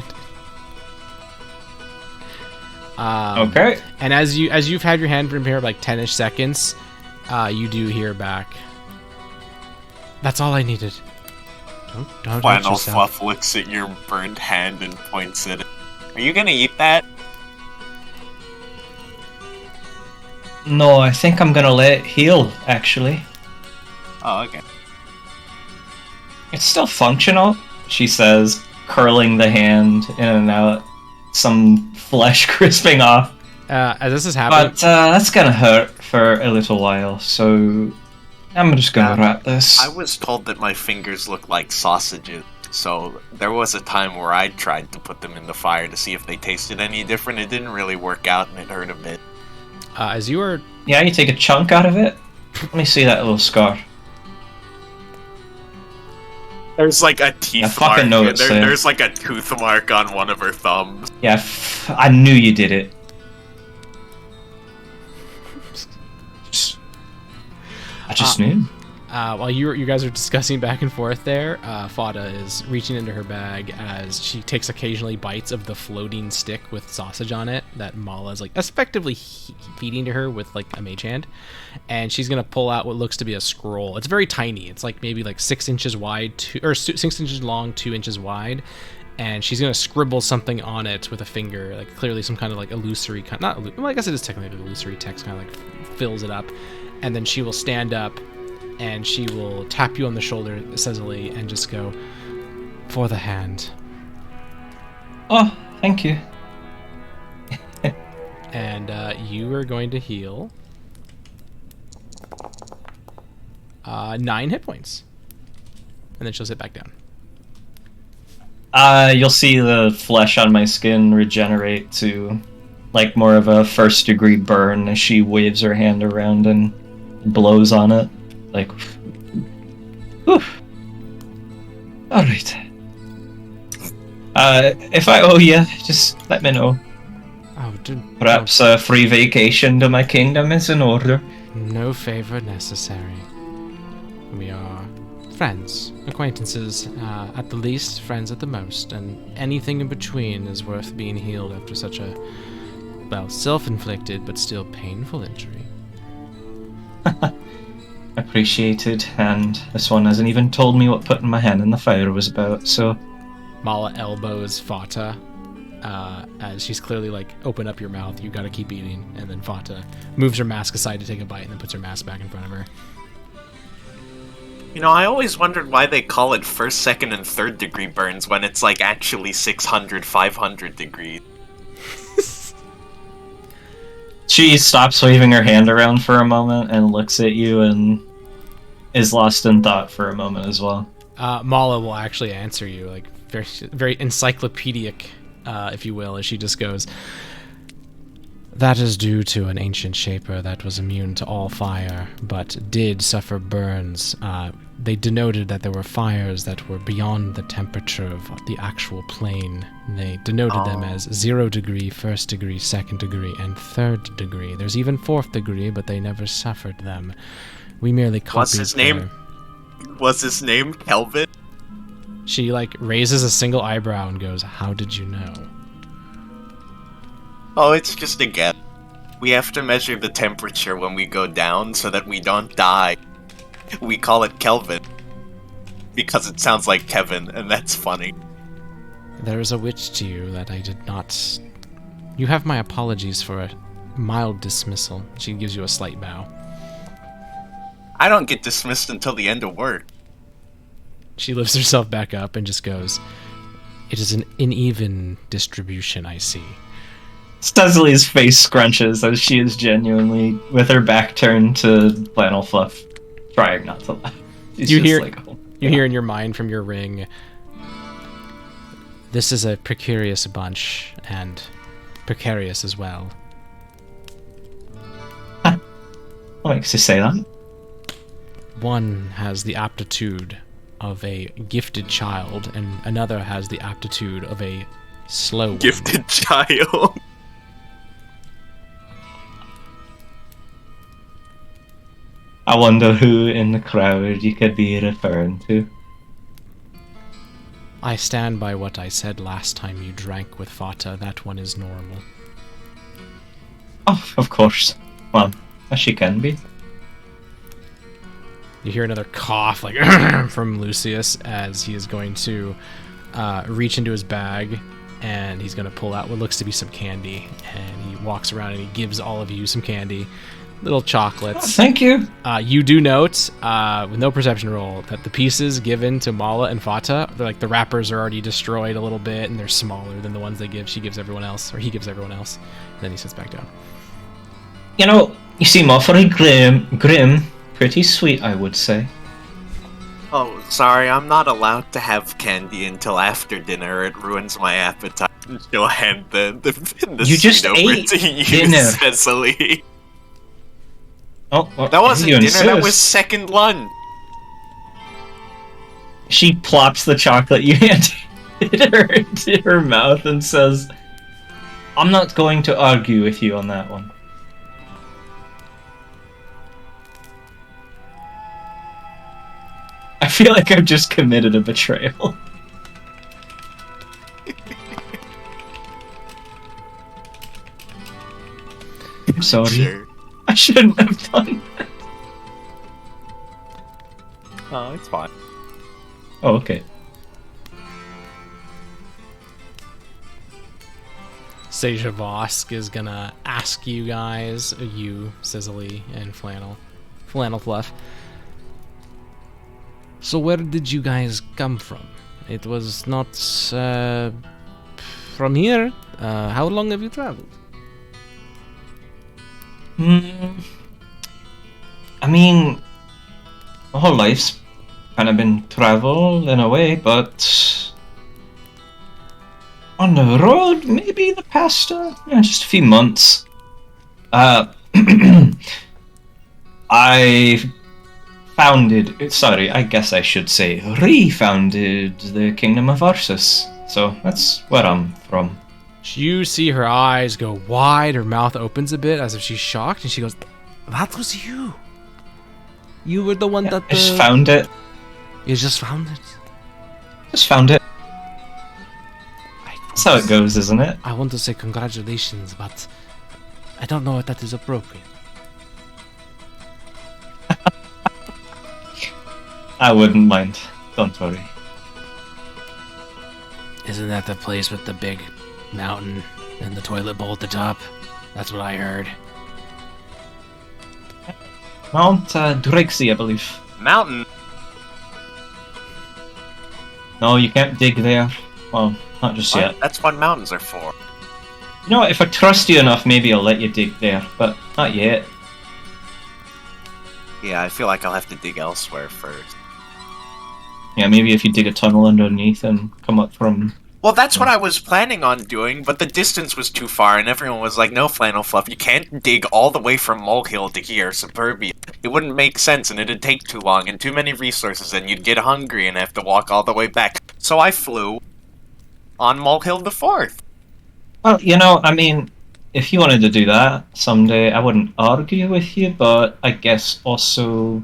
hand. Okay. And as you've had your hand for like 10-ish seconds, you do hear back. That's all I needed. Don't hurt Flannel yourself. Fluff looks at your burned hand and points at it. Are you gonna eat that? No, I think I'm gonna let it heal, actually. Oh, okay. It's still functional, she says, curling the hand in and out, some flesh crisping off. As this is happening... But that's gonna hurt for a little while, so I'm just gonna wrap this. I was told that my fingers look like sausages, so there was a time where I tried to put them in the fire to see if they tasted any different. It didn't really work out, and it hurt a bit. as you are... Yeah, you take a chunk out of it. Let me see that little scar. There's like a teeth I fucking mark. know it's there. There's like a tooth mark on one of her thumbs. Yeah, I knew you did it. I just knew. While you guys are discussing back and forth there, Fada is reaching into her bag as she takes occasionally bites of the floating stick with sausage on it that Mala is like effectively feeding to her with like a mage hand, and she's gonna pull out what looks to be a scroll. It's very tiny. It's like maybe like 6 inches wide, 6 inches long, 2 inches wide, and she's gonna scribble something on it with a finger, like clearly some kind of like illusory kind. Well, I guess it is technically illusory text, kind of like fills it up, and then she will stand up. And she will tap you on the shoulder, Cecily, and just go, for the hand. Oh, thank you. And you are going to heal 9 hit points. And then she'll sit back down. You'll see the flesh on my skin regenerate to like more of a first-degree burn as she waves her hand around and blows on it. Like, whew. All right. If I owe you, just let me know. Oh, Perhaps a free vacation to my kingdom is in order. no favor necessary. We are friends, acquaintances at the least, friends at the most, and anything in between is worth being healed after such a, well, self-inflicted but still painful injury. Appreciated, and this one hasn't even told me what putting my hand in the fire was about, so... Mala elbows Fata, as she's clearly like, open up your mouth, you gotta keep eating, and then Fata moves her mask aside to take a bite and then puts her mask back in front of her. You know, I always wondered why they call it first, second, and third degree burns when it's like actually 600, 500 degrees. She stops waving her hand around for a moment and looks at you and is lost in thought for a moment as well. Mala will actually answer you, like, very, very encyclopedic, if you will, as she just goes, "That is due to an ancient shaper that was immune to all fire, but did suffer burns. They denoted that there were fires that were beyond the temperature of the actual plane. They denoted them as 0 degree, 1st degree, 2nd degree, and 3rd degree. There's even 4th degree, but they never suffered them. We merely copied What's his name? Was his name Kelvin? She, like, raises a single eyebrow and goes, "How did you know?" Oh, it's just a guess. We have to measure the temperature when we go down so that we don't die. We call it Kelvin. Because it sounds like Kevin, and that's funny. There is a witch to you that I did not... You have my apologies for a mild dismissal. She gives you a slight bow. I don't get dismissed until the end of work. She lifts herself back up and just goes, "It is an uneven distribution, I see." Cecily's face scrunches as she is genuinely, with her back turned to Flannel Fluff, trying not to laugh. She's You just hear- like, oh, You hear in your mind from your ring, "This is a precarious bunch, and precarious as well." what makes you say that? One has the aptitude of a gifted child, and another has the aptitude of a slow one. Gifted child. I wonder who in the crowd you could be referring to. I stand by what I said last time you drank with Fata. That one is normal. Oh, of course. Well, as she can be. You hear another cough, like, from Lucius, as he is going to reach into his bag, and he's going to pull out what looks to be some candy, and he walks around and he gives all of you some candy, little chocolates. Thank you. You do note, with no perception roll, that the pieces given to Mala and Fata, they're like, the wrappers are already destroyed a little bit, and they're smaller than the ones she gives everyone else, or he gives everyone else. And then he sits back down. You know, you seem awfully grim. Pretty sweet, I would say. Oh, sorry, I'm not allowed to have candy until after dinner. It ruins my appetite. She'll hand the You just sweet over ate to you, dinner. Cecily. Oh, well, That wasn't you dinner, that was insist. second lunch. She plops the chocolate you handed her into her mouth and says, "I'm not going to argue with you on that one." I feel like I've just committed a betrayal. I'm sorry. Sure. I shouldn't have done that. Oh, it's fine. Oh, okay. Seja Vosk is gonna ask you guys, you, Cicely, and Flannel Fluff. So where did you guys come from? It was not, from here? How long have you traveled? I mean, my whole life's kind of been travel in a way, but On the road, maybe the past, just a few months. Uh, I I guess I should say, refounded the Kingdom of Arsus. So that's where I'm from. You see her eyes go wide, her mouth opens a bit as if she's shocked, and she goes, "That was you. You were the one that I just found it. You just found it. Just found it. That's how it goes, isn't it? I want to say congratulations, but I don't know if that is appropriate. I wouldn't mind. Don't worry. Isn't that the place with the big mountain and the toilet bowl at the top? That's what I heard. Mount Drixie, I believe. Mountain. No, you can't dig there. Well, not just yet. That's what mountains are for. You know what, if I trust you enough, maybe I'll let you dig there, but not yet. Yeah, I feel like I'll have to dig elsewhere first. Yeah, maybe if you dig a tunnel underneath and come up from... Well, that's what I was planning on doing, but the distance was too far, and everyone was like, no, Flannel Fluff, you can't dig all the way from Molehill to here, Suburbia. It wouldn't make sense, and it'd take too long, and too many resources, and you'd get hungry and have to walk all the way back. So I flew on Molehill the 4th. Well, you know, I mean, if you wanted to do that someday, I wouldn't argue with you, but I guess also...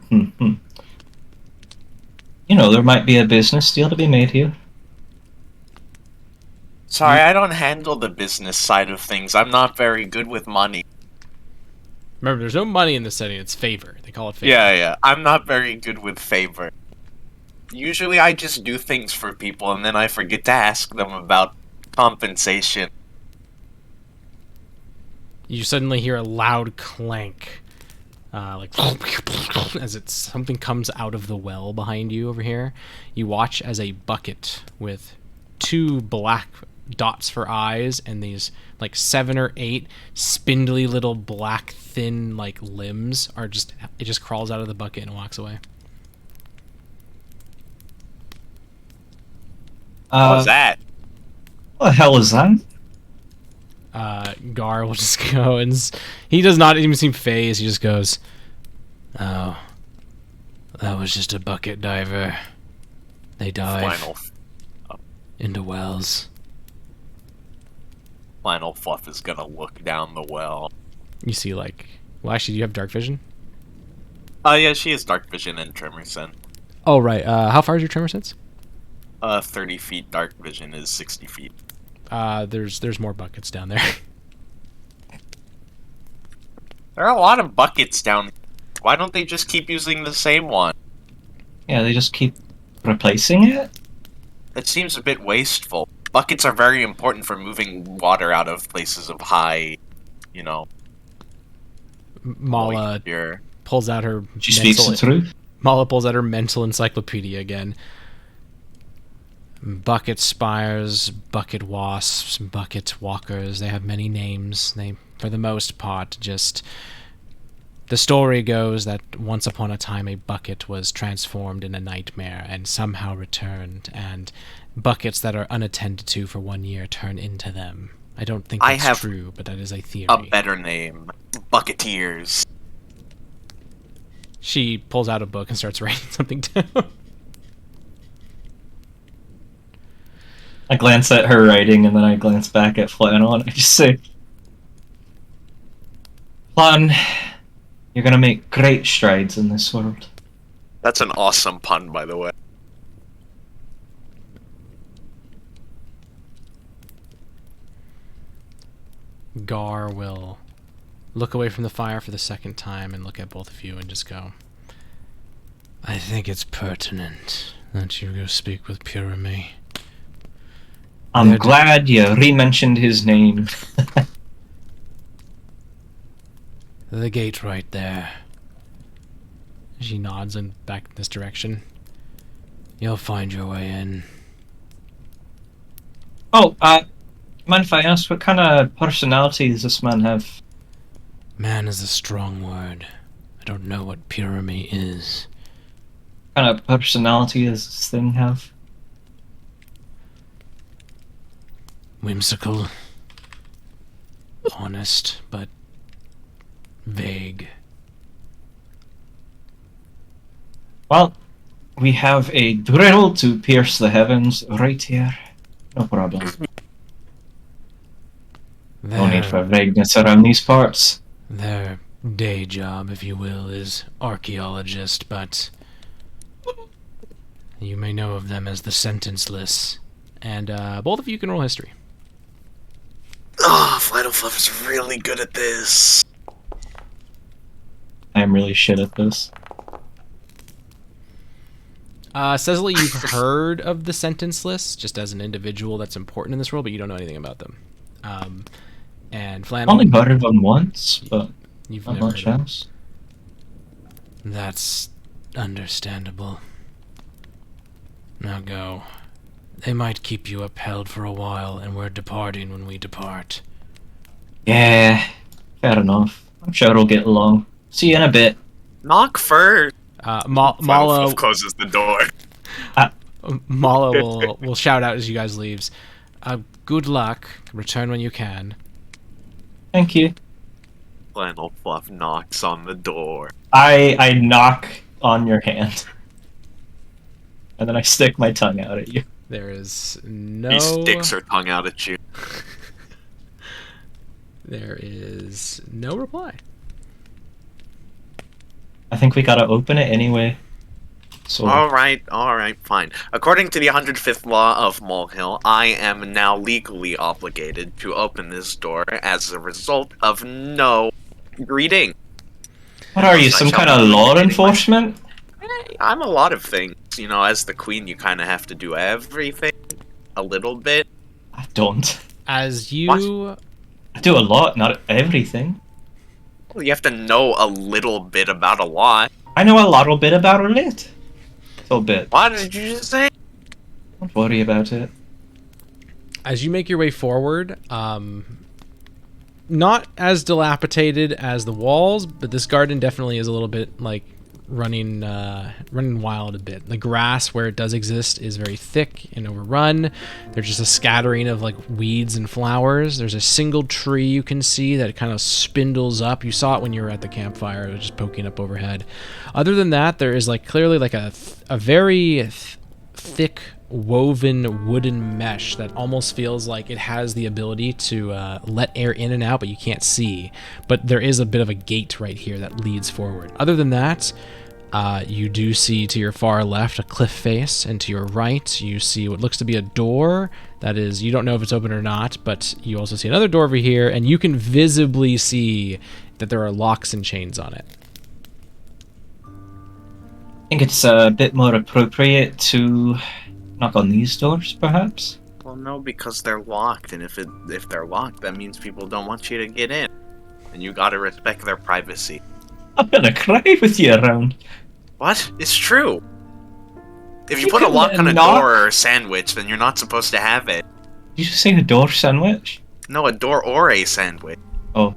You know, there might be a business deal to be made here. Sorry, I don't handle the business side of things. I'm not very good with money. Remember, there's no money in this setting. It's favor. They call it favor. Yeah. I'm not very good with favor. Usually I just do things for people and then I forget to ask them about compensation. You suddenly hear a loud clank. Like as something comes out of the well behind you over here. You watch as a bucket with 2 black dots for eyes and these like 7 or 8 spindly little black thin like limbs are just crawls out of the bucket and walks away. What was that? What the hell is that? Gar will just go and he does not even seem phased. He just goes, "Oh, that was just a bucket diver. They dive into wells." Flannel Fluff is gonna look down the well. You see, like, well, actually, do you have dark vision? Oh yeah, she has dark vision and tremor sense. Oh right. How far is your tremor sense? 30 feet. Dark vision is 60 feet. There's more buckets down there. There are a lot of buckets down. Why don't they just keep using the same one? Yeah, they just keep replacing it? It seems a bit wasteful. Buckets are very important for moving water out of places of high, you know. Mala moisture. pulls out her. She speaks the truth. Mala pulls out her mental encyclopedia again. Bucket spires, bucket wasps, bucket walkers. They have many names. They, for the most part, just... The story goes that once upon a time a bucket was transformed in a nightmare and somehow returned, and buckets that are unattended to for 1 year turn into them. I don't think that's true, but that is a theory. A better name. Bucketeers. She pulls out a book and starts writing something down. I glance at her writing and then I glance back at Flannel and I just say, Flan, you're gonna make great strides in this world. That's an awesome pun, by the way. Gar will look away from the fire for the second time and look at both of you and just go, I think it's pertinent that you go speak with Purame. I'm glad you re-mentioned his name. The gate right there. She nods and back in this direction. You'll find your way in. Oh, mind if I ask what kind of personality does this man have? Man is a strong word. I don't know what Purame is. What kind of personality does this thing have? whimsical, honest, but vague. Well, we have a drill to pierce the heavens right here. No problem. No need for vagueness around these parts. Their day job, if you will, is archaeologist, but you may know of them as the sentenceless. And both of you can roll history. Oh, Final Fluff is really good at this. I am really shit at this. Cecily, you've heard of the sentenceless just as an individual that's important in this world, but you don't know anything about them. And I've Flannel, only heard of them once, but you've not never much heard of them. else. That's understandable. Now go. They might keep you upheld for a while, and we're departing when we depart. Yeah, fair enough. I'm sure it'll get along. See you in a bit. Knock first. Final Mala Fluff closes the door. will shout out as you guys leaves. Good luck. Return when you can. Thank you. Flannel Fluff knocks on the door. I knock on your hand. And then I stick my tongue out at you. There is no. He sticks her tongue out at you. There is no reply. I think we gotta open it anyway. So Alright, fine. According to the 105th law of Molehill, I am now legally obligated to open this door as a result of no greeting. what are you, I some shall kind of not be law getting my- enforcement? I'm a lot of things. You know, as the queen, you kind of have to do everything a little bit. I don't. As you. I do a lot, not everything. You have to know a little bit about a lot. I know a little bit about it. A little bit. What did you just say? Don't worry about it. As you make your way forward, not as dilapidated as the walls, but this garden definitely is a little bit like running wild a bit. The grass where it does exist is very thick and overrun. There's just a scattering of like weeds and flowers. There's a single tree you can see that kind of spindles up. You saw it when you were at the campfire. It was just poking up overhead. Other than that, there is like clearly like a very thick woven wooden mesh that almost feels like it has the ability to let air in and out, but you can't see. But there is a bit of a gate right here that leads forward. Other than that, you do see to your far left a cliff face, and to your right you see what looks to be a door that is, you don't know if it's open or not, but you also see another door over here, and you can visibly see that there are locks and chains on it. I think it's a bit more appropriate to knock on these doors, perhaps? Well, no, because they're locked, and if they're locked, that means people don't want you to get in, and you gotta respect their privacy. I'm gonna cry with you around. What? It's true. If you You put a can lock on a knock- door or a sandwich, then you're not supposed to have it. Did you just say a door sandwich? No, a door or a sandwich. Oh.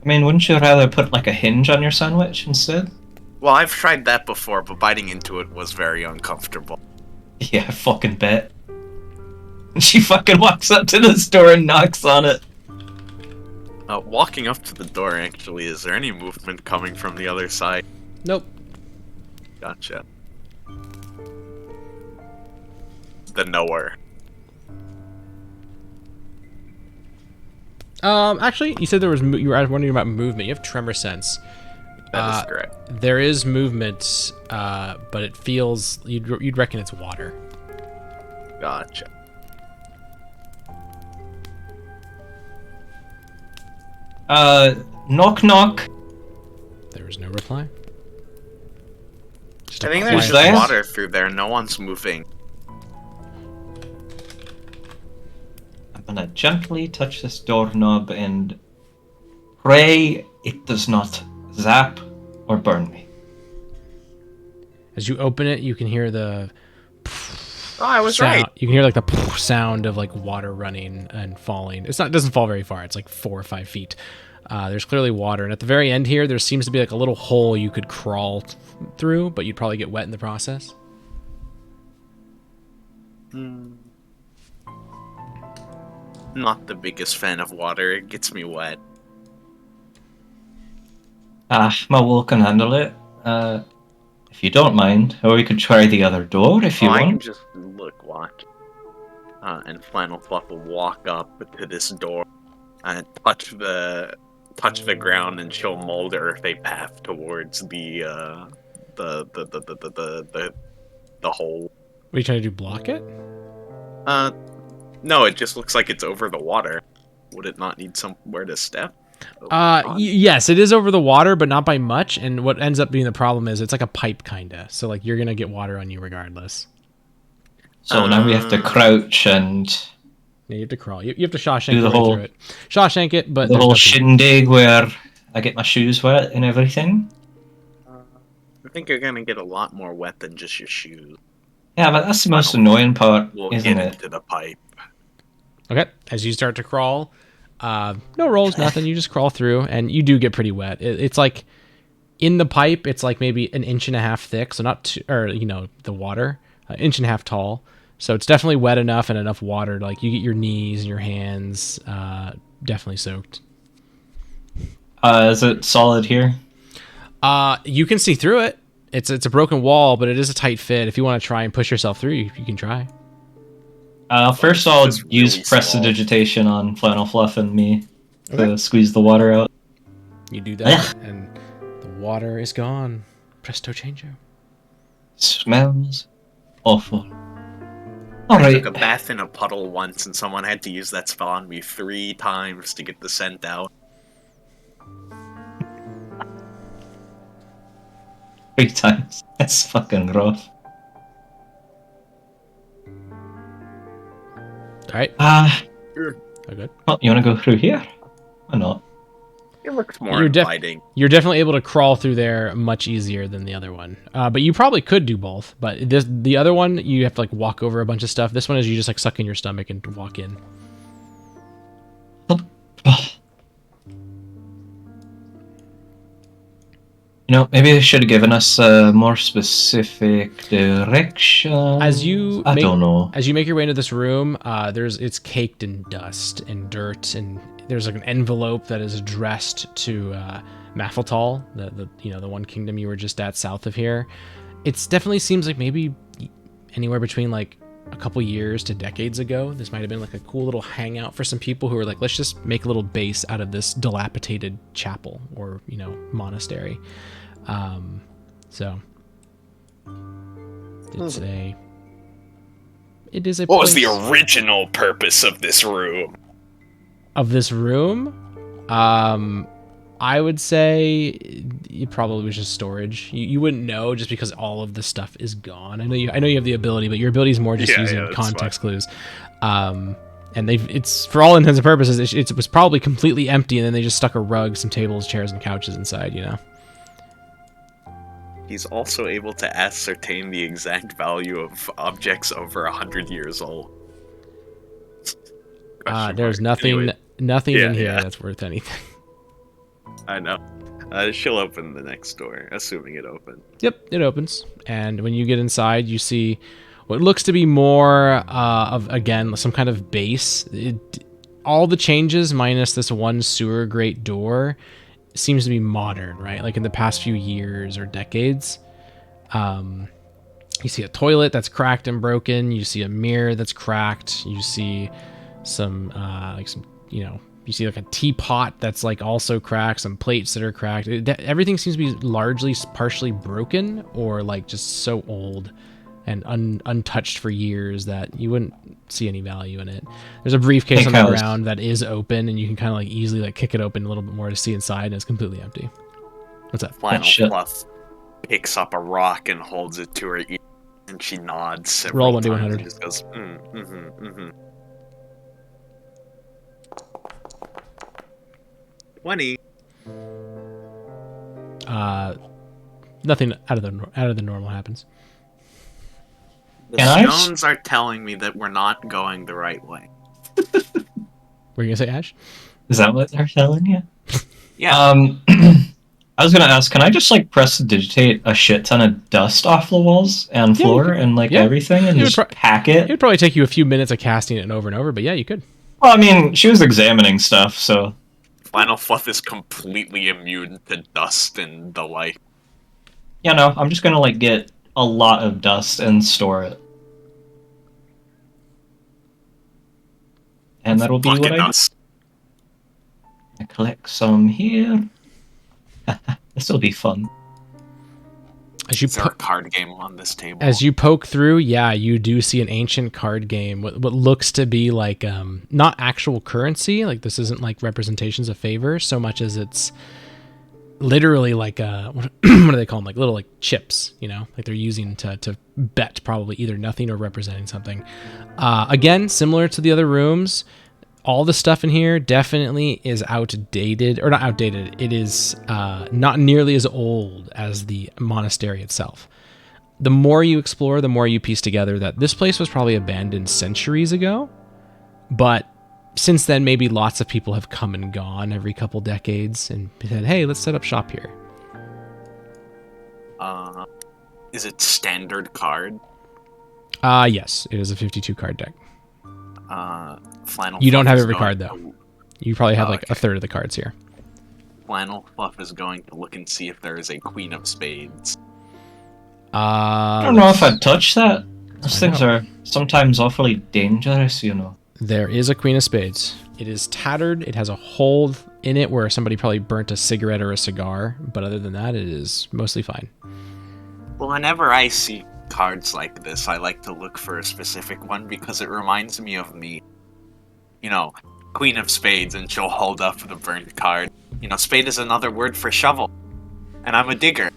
I mean, wouldn't you rather put like a hinge on your sandwich instead? Well, I've tried that before, but biting into it was very uncomfortable. Yeah, I fucking bet. And she fucking walks up to this door and knocks on it. Walking up to the door, actually, is there any movement coming from the other side? Nope. Gotcha. The knower. Actually, you said there was. You were wondering about movement. You have tremor sense. That is correct. There is movement, but it feels you'd reckon it's water. Gotcha. Knock knock. There was no reply. Just I a think quiet- there's Who's just there? water through there. No one's moving. I'm gonna gently touch this doorknob and pray it does not zap or burn me. As you open it, you can hear the Oh, I was sound. right. You can hear like the sound of like water running and falling. It doesn't fall very far. It's like 4 or 5 feet. There's clearly water, and at the very end here, there seems to be like a little hole you could crawl through, but you'd probably get wet in the process. not the biggest fan of water. It gets me wet. My wool can handle it. If you don't mind, or we could try the other door if you I can want. just watch. And Flannel Fluff will walk up to this door and touch the ground, and she'll mold earth a path towards the hole. What are you trying to do? Block it? No, it just looks like it's over the water. Would it not need somewhere to step? Oh, Yes, it is over the water, but not by much. And what ends up being the problem is it's like a pipe, kinda. So like you're gonna get water on you regardless. So now we have to crouch and Yeah, you have to crawl. You have to Shawshank do the your way whole through it. Shawshank it, but the there's whole nothing. shindig where I get my shoes wet and everything. I think you're gonna get a lot more wet than just your shoes. Yeah, but that's the most annoying part, We'll isn't get it? into the pipe. Okay, as you start to crawl, no rolls, nothing. You just crawl through, and you do get pretty wet. It's like in the pipe, it's like maybe an inch and a half thick, so not too, or the water, an inch and a half tall. So it's definitely wet enough and enough water. Like you get your knees and your hands definitely soaked. Is it solid here? You can see through it. It's a broken wall, but it is a tight fit. If you want to try and push yourself through, you can try. First I'll It's really use small. prestidigitation on Flannel Fluff and me to Okay. squeeze the water out. You do that, and the water is gone. Presto changeo. Smells awful. I Alright. took a bath in a puddle once, and someone had to use that spell on me 3 times to get the scent out. 3 times. That's fucking rough. All right. Sure. Oh, good. Well, you wanna go through here? Why not? It looks more You're inviting. You're definitely able to crawl through there much easier than the other one. But you probably could do both. But the other one, you have to like walk over a bunch of stuff. This one is you just like suck in your stomach and walk in. Maybe they should have given us a more specific direction. I don't know. As you make your way into this room, it's caked in dust and dirt, and there's like an envelope that is addressed to Mafaltal, the one kingdom you were just at south of here. It definitely seems like maybe anywhere between like a couple years to decades ago. This might have been like a cool little hangout for some people who were like, let's just make a little base out of this dilapidated chapel or monastery. So it is a What was the place original purpose of this room? of this room. I would say it probably was just storage. You wouldn't know just because all of the stuff is gone. I know you have the ability, but your ability is more just Yeah, using yeah, that's context clues. And it's for all intents and purposes, it was probably completely empty, and then they just stuck a rug, some tables, chairs, and couches inside. He's also able to ascertain the exact value of objects over 100 years old. Question There's mark. nothing Anyway, in here yeah. that's worth anything. I know. She'll open the next door, assuming it opens. Yep, it opens, and when you get inside, you see what looks to be more of, again, some kind of base. All the changes, minus this one sewer grate door, seems to be modern, right? Like in the past few years or decades. You see a toilet that's cracked and broken. You see a mirror that's cracked. You see you see like a teapot that's like also cracked, some plates that are cracked. Everything seems to be largely partially broken or like just so old and untouched for years that you wouldn't see any value in it. There's a briefcase on the ground that is open, and you can kind of like easily like kick it open a little bit more to see inside, and it's completely empty. What's that? Flannel Fluff picks up a rock and holds it to her ear, and she nods several Roll 1d100. times and just goes, 20. Nothing out of the normal happens. The stones are telling me that we're not going the right way. Were you gonna say Ash? Is that what they're telling you? Yeah. I was gonna ask, can I just like prestidigitate a shit ton of dust off the walls and floor and like everything and just pack it? It would probably take you a few minutes of casting it over and over, but yeah, you could. Well, I mean, she was examining stuff, so... Flannel Fluff is completely immune to dust and the like. You know, I'm just gonna, like, get a lot of dust and store it. And that'll be what Bucket I do. dust. I collect some here. This will be fun. Is there a card game on this table? As you poke through, yeah, you do see an ancient card game. What looks to be like not actual currency. Like this isn't like representations of favor so much as it's literally like what do they call them? Like little like chips. You know, like they're using to bet probably either nothing or representing something. Again, similar to the other rooms. All the stuff in here definitely is outdated, or not outdated. It is not nearly as old as the monastery itself. The more you explore, the more you piece together that this place was probably abandoned centuries ago. But since then, maybe lots of people have come and gone every couple decades and said, hey, let's set up shop here. Is it standard card? Yes, it is a 52 card deck. Flannel You don't Fluff have is every going card, though. to- You probably have like okay. a third of the cards here. Flannel Fluff is going to look and see if there is a Queen of Spades. I don't know if I'd touch that. Those things know. are sometimes awfully dangerous, you know. There is a Queen of Spades. It is tattered. It has a hole in it where somebody probably burnt a cigarette or a cigar. But other than that, it is mostly fine. Well, whenever I see cards like this, I like to look for a specific one because it reminds me of me. You know, Queen of Spades, and she'll hold up the burnt card. You know, spade is another word for shovel. And I'm a digger.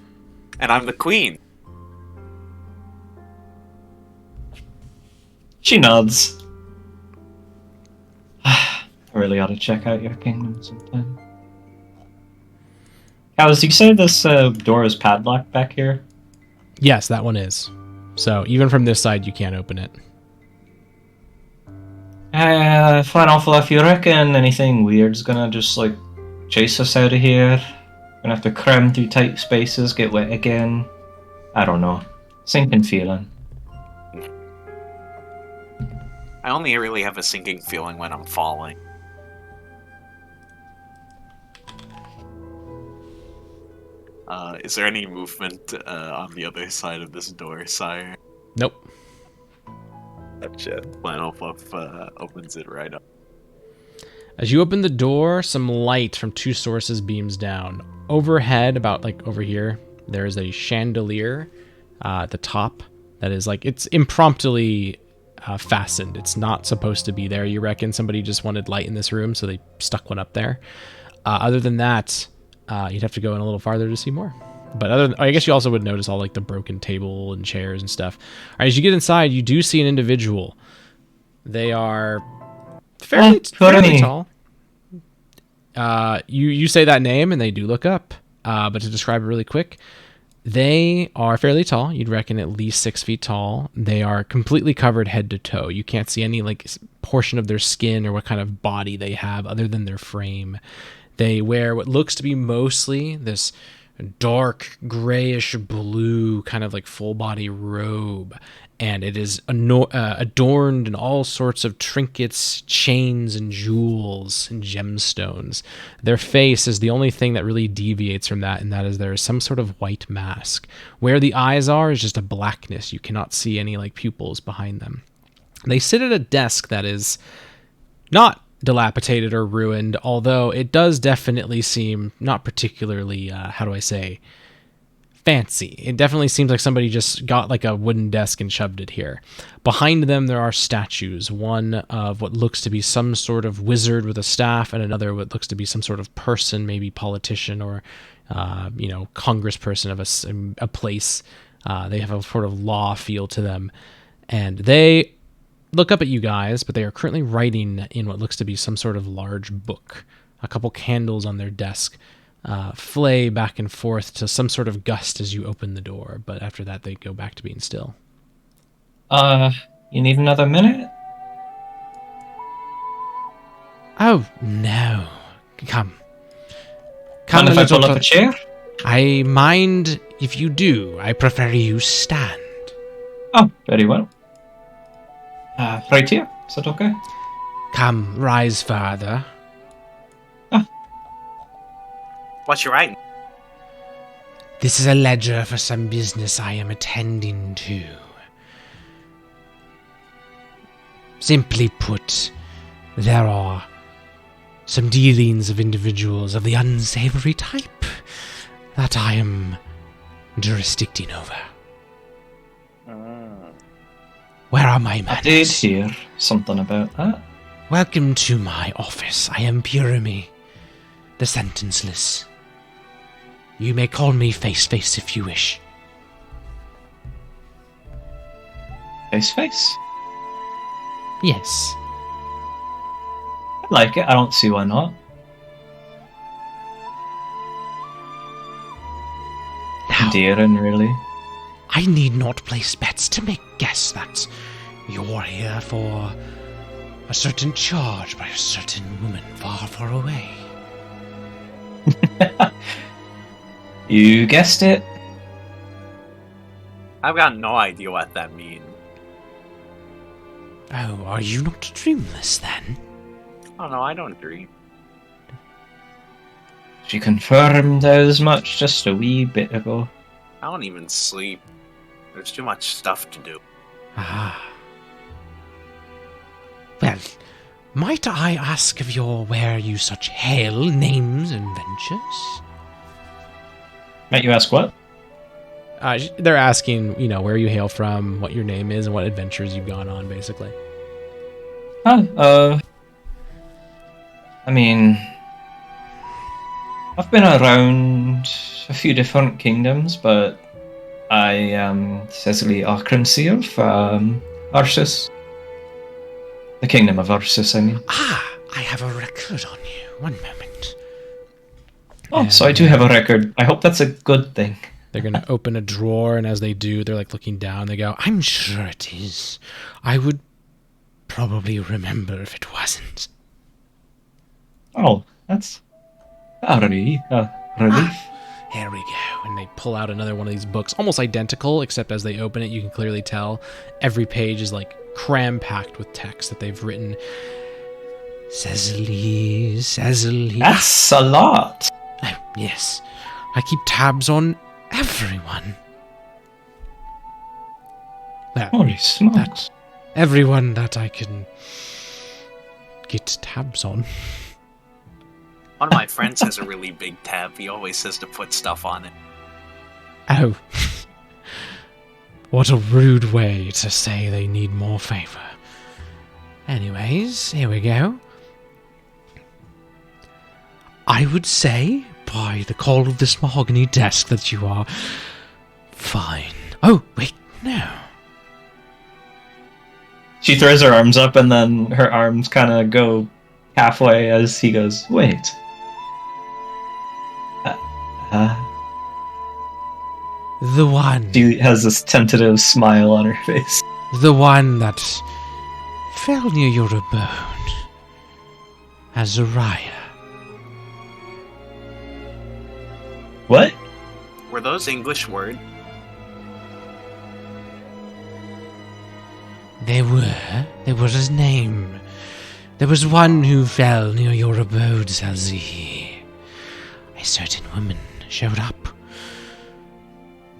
And I'm the queen. She nods. I really ought to check out your kingdom sometime. Cows, you say this door is padlocked back here? Yes, that one is. So even from this side, you can't open it. Flannel Fluff, you reckon anything weird's gonna just, like, chase us out of here? Gonna have to cram through tight spaces, get wet again? I don't know. Sinking feeling. I only really have a sinking feeling when I'm falling. Is there any movement on the other side of this door, sire? Nope. Gotcha. Flannel Fluff opens it right up. As you open the door, some light from two sources beams down. Overhead, about like over here, there is a chandelier at the top that is like, it's impromptuly fastened. It's not supposed to be there. You reckon somebody just wanted light in this room, so they stuck one up there. Other than that, you'd have to go in a little farther to see more. But I guess you also would notice all like the broken table and chairs and stuff. All right, as you get inside, you do see an individual. They are fairly tall. You say that name and they do look up. But to describe it really quick, they are fairly tall. You'd reckon at least 6 feet tall. They are completely covered head to toe. You can't see any like portion of their skin or what kind of body they have other than their frame. They wear what looks to be mostly this dark grayish blue kind of like full body robe, and it is adorned in all sorts of trinkets, chains, and jewels and gemstones. Their face is the only thing that really deviates from that, and that is there is some sort of white mask. Where the eyes are is just a blackness. You cannot see any like pupils behind them. They sit at a desk that is not dilapidated or ruined, although it does definitely seem not particularly, fancy. It definitely seems like somebody just got like a wooden desk and shoved it here. Behind them, there are statues, one of what looks to be some sort of wizard with a staff, and another what looks to be some sort of person, maybe politician or, congressperson of a place. They have a sort of law feel to them, and they look up at you guys, but they are currently writing in what looks to be some sort of large book. A couple candles on their desk flay back and forth to some sort of gust as you open the door, but after that they go back to being still. You need another minute? Oh, no. Come. Mind if I pull up a chair? I mind if you do. I prefer you stand. Oh, very well. Right here. Is that okay? Come, rise, father. What you writing? This is a ledger for some business I am attending to. Simply put, there are some dealings of individuals of the unsavory type that I am jurisdicting over. Where are my manners? I did hear something about that. Welcome to my office. I am Purimi, the sentenceless. You may call me Face if you wish. Face? Yes. I like it. I don't see why not. Now, Endearing, really. I need not place bets to make guess that you're here for a certain charge by a certain woman far away. You guessed it. I've got no idea what that means. Oh, are you not dreamless then? Oh no, I don't dream. She confirmed as much just a wee bit ago. I don't even sleep. There's too much stuff to do. Ah. Well, might I ask of your where you such hail names and ventures? Might you ask what? They're asking, where you hail from, what your name is, and what adventures you've gone on, basically. I mean, I've been around a few different kingdoms, but I am Cecily Arcrenseer from Ursus. The kingdom of Ursus, I mean. Ah, I have a record on you. One moment. Oh, so I do have a record. I hope that's a good thing. They're going to open a drawer, and as they do, they're like looking down. They go, I'm sure it is. I would probably remember if it wasn't. Oh, that's a relief. Here we go. And they pull out another one of these books, almost identical, except as they open it, you can clearly tell every page is like cram-packed with text that they've written. Cecily. That's a lot. Oh, yes. I keep tabs on everyone. Well, Holy smokes. everyone that I can get tabs on. One of my friends has a really big tab. He always says to put stuff on it. Oh. What a rude way to say they need more favor. Anyways, here we go. I would say, by the call of this mahogany desk, that you are fine. Oh, wait, no. She throws her arms up, and then her arms kind of go halfway as he goes, wait. The one. She has this tentative smile on her face. The one that fell near your abode. Azariah. What? Were those English words? They were. They were his name. There was one who fell near your abode, Salzi. A certain woman showed up.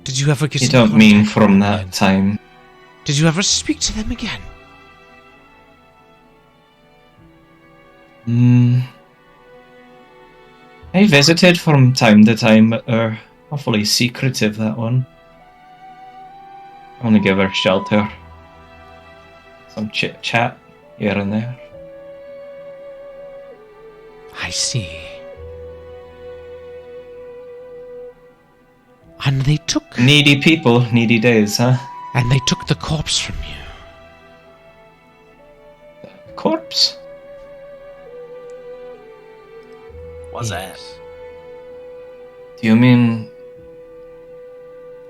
Did you ever get You in don't mean contact from with that them? time. Did you ever speak to them again? I visited from time to time, but they're awfully secretive, that one. I only give her shelter. Some chit-chat here and there. I see. And they took... Needy people, needy days, huh? And they took the corpse from you. Corpse? Was that? Yes. Do you mean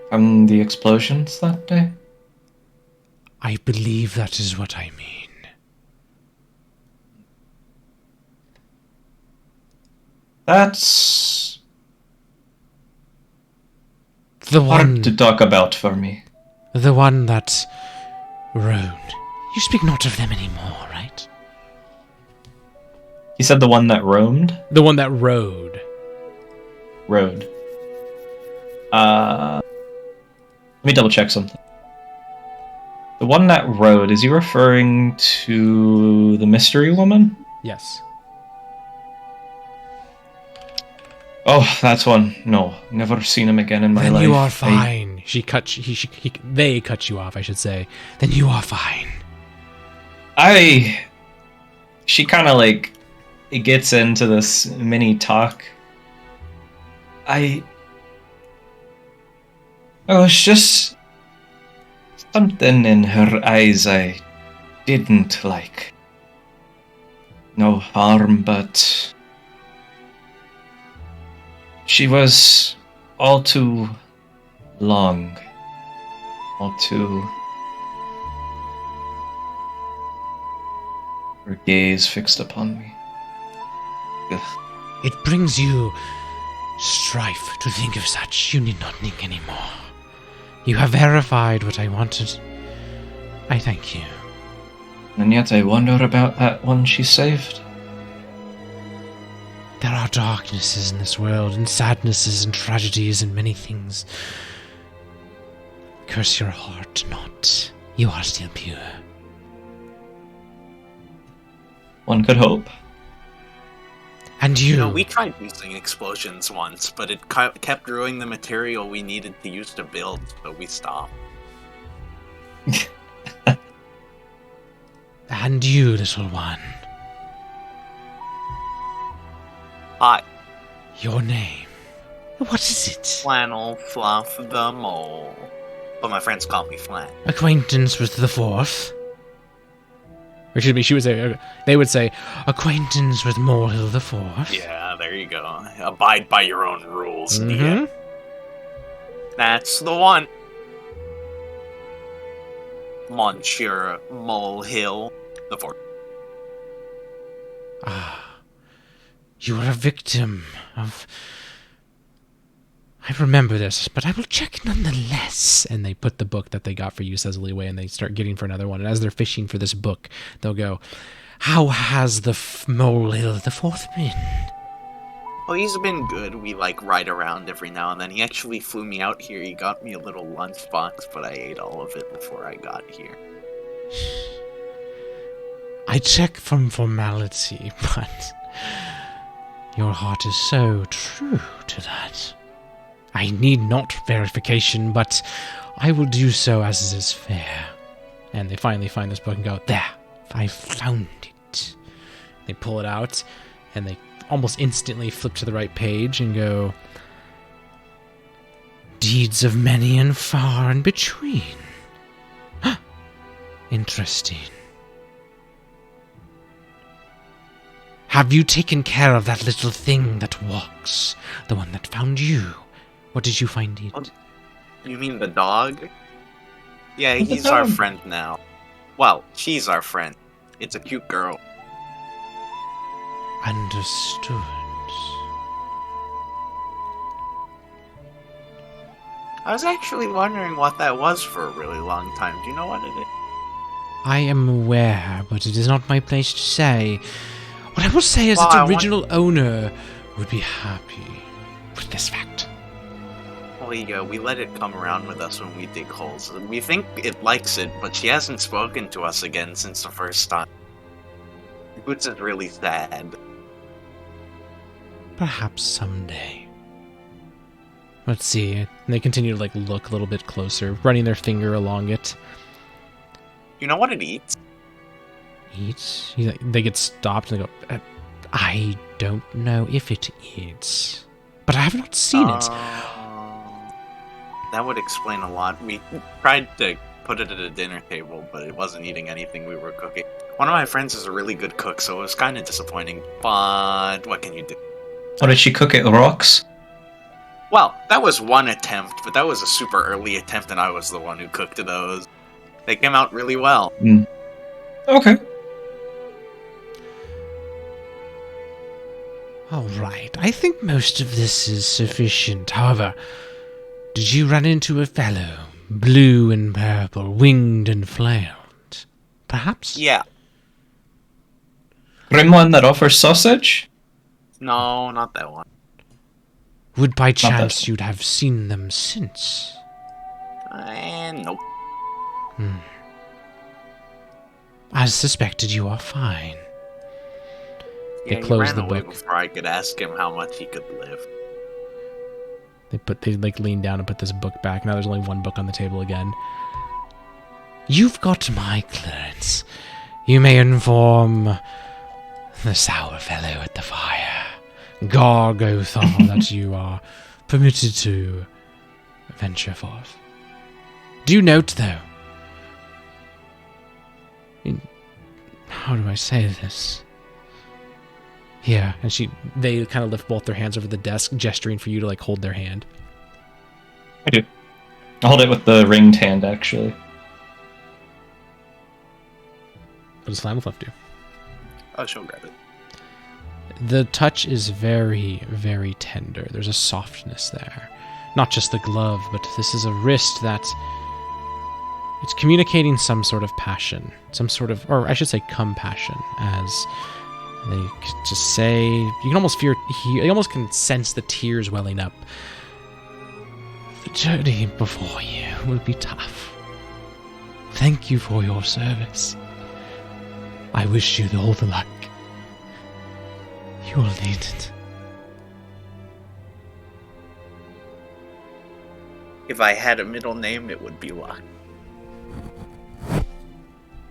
from the explosions that day? I believe that is what I mean. That's The one... hard to talk about for me. The one that rode. You speak not of them anymore, right? You said the one that roamed? The one that rode. Rode. Let me double check something. The one that rode, is he referring to the mystery woman? Yes. Oh, that's one. No, never seen him again in my Then life. you are fine. They cut you off, I should say. Then you are fine. She kind of like, it gets into this mini talk. I was just something in her eyes I didn't like. No harm, but she was all too long, all too. Her gaze fixed upon me. Ugh. It brings you strife to think of such. You need not think anymore. You have verified what I wanted. I thank you. And yet I wonder about that one she saved. There are darknesses in this world, and sadnesses, and tragedies, and many things. Curse your heart not. You are still pure. One could hope. And you... You know, we tried using explosions once, but it kept ruining the material we needed to use to build, so we stopped. And you, little one. Hi, Your name. What is it? Flannel Fluff the Mole. But my friends call me Flan. Acquaintance with the fourth? Or excuse me, they would say, acquaintance with Molehill the Fourth? Yeah, there you go. Abide by your own rules. Mm-hmm. Yeah. That's the one. Monsieur Molehill the Fourth. Ah. You are a victim of... I remember this, but I will check nonetheless. And they put the book that they got for you, Cecily, away, and they start getting for another one. And as they're fishing for this book, they'll go, how has the Molehill the Fourth been? Well, he's been good. We, ride around every now and then. He actually flew me out here. He got me a little lunchbox, but I ate all of it before I got here. I check from formality, but... your heart is so true to that. I need not verification, but I will do so as is fair. And they finally find this book and go, there, I found it. They pull it out, and they almost instantly flip to the right page and go, deeds of many and far in between. Interesting. Have you taken care of that little thing that walks? The one that found you? Or did you find it? You mean the dog? Yeah, What's the he's our dog? friend now. Well, she's our friend. It's a cute girl. Understood. I was actually wondering what that was for a really long time. Do you know what it is? I am aware, but it is not my place to say. What I will say is Well, its original owner would be happy with this fact. We let it come around with us when we dig holes. We think it likes it, but she hasn't spoken to us again since the first time. Which is really sad. Perhaps someday. Let's see. And they continue to look a little bit closer, running their finger along it. You know what it eats? Eats? They get stopped and they go, I don't know if it eats. But I have not seen it. That would explain a lot. We tried to put it at a dinner table, but it wasn't eating anything we were cooking. One of my friends is a really good cook, so it was kind of disappointing, but what can you do? What did she cook it? Rocks? Well, that was one attempt, but that was a super early attempt, and I was the one who cooked those. They came out really well. Okay. Alright, I think most of this is sufficient. However, did you run into a fellow, blue and purple, winged and flailed? Perhaps? Yeah. Grim one that offers sausage? No, not that one. Would by that chance one. you'd have seen them since? And nope. As suspected, you are fine. They Yeah, he close ran the away book. before I could ask him how much he could live. They like lean down and put this book back. Now there's only one book on the table again. You've got my clearance. You may inform the sour fellow at the fire, Gargothar, that you are permitted to venture forth. Do note, though, how do I say this? Here, and they kind of lift both their hands over the desk, gesturing for you to like hold their hand. I do. I hold it with the ringed hand, actually. What does Slamifluff do? Oh, she'll grab it. The touch is very, very tender. There's a softness there. Not just the glove, but this is a wrist that it's communicating some sort of passion, some sort of, or I should say compassion, as they just say, you can almost you almost can sense the tears welling up. The journey before you will be tough. Thank you for your service. I wish you all the luck. You will need it. If I had a middle name, it would be Luck.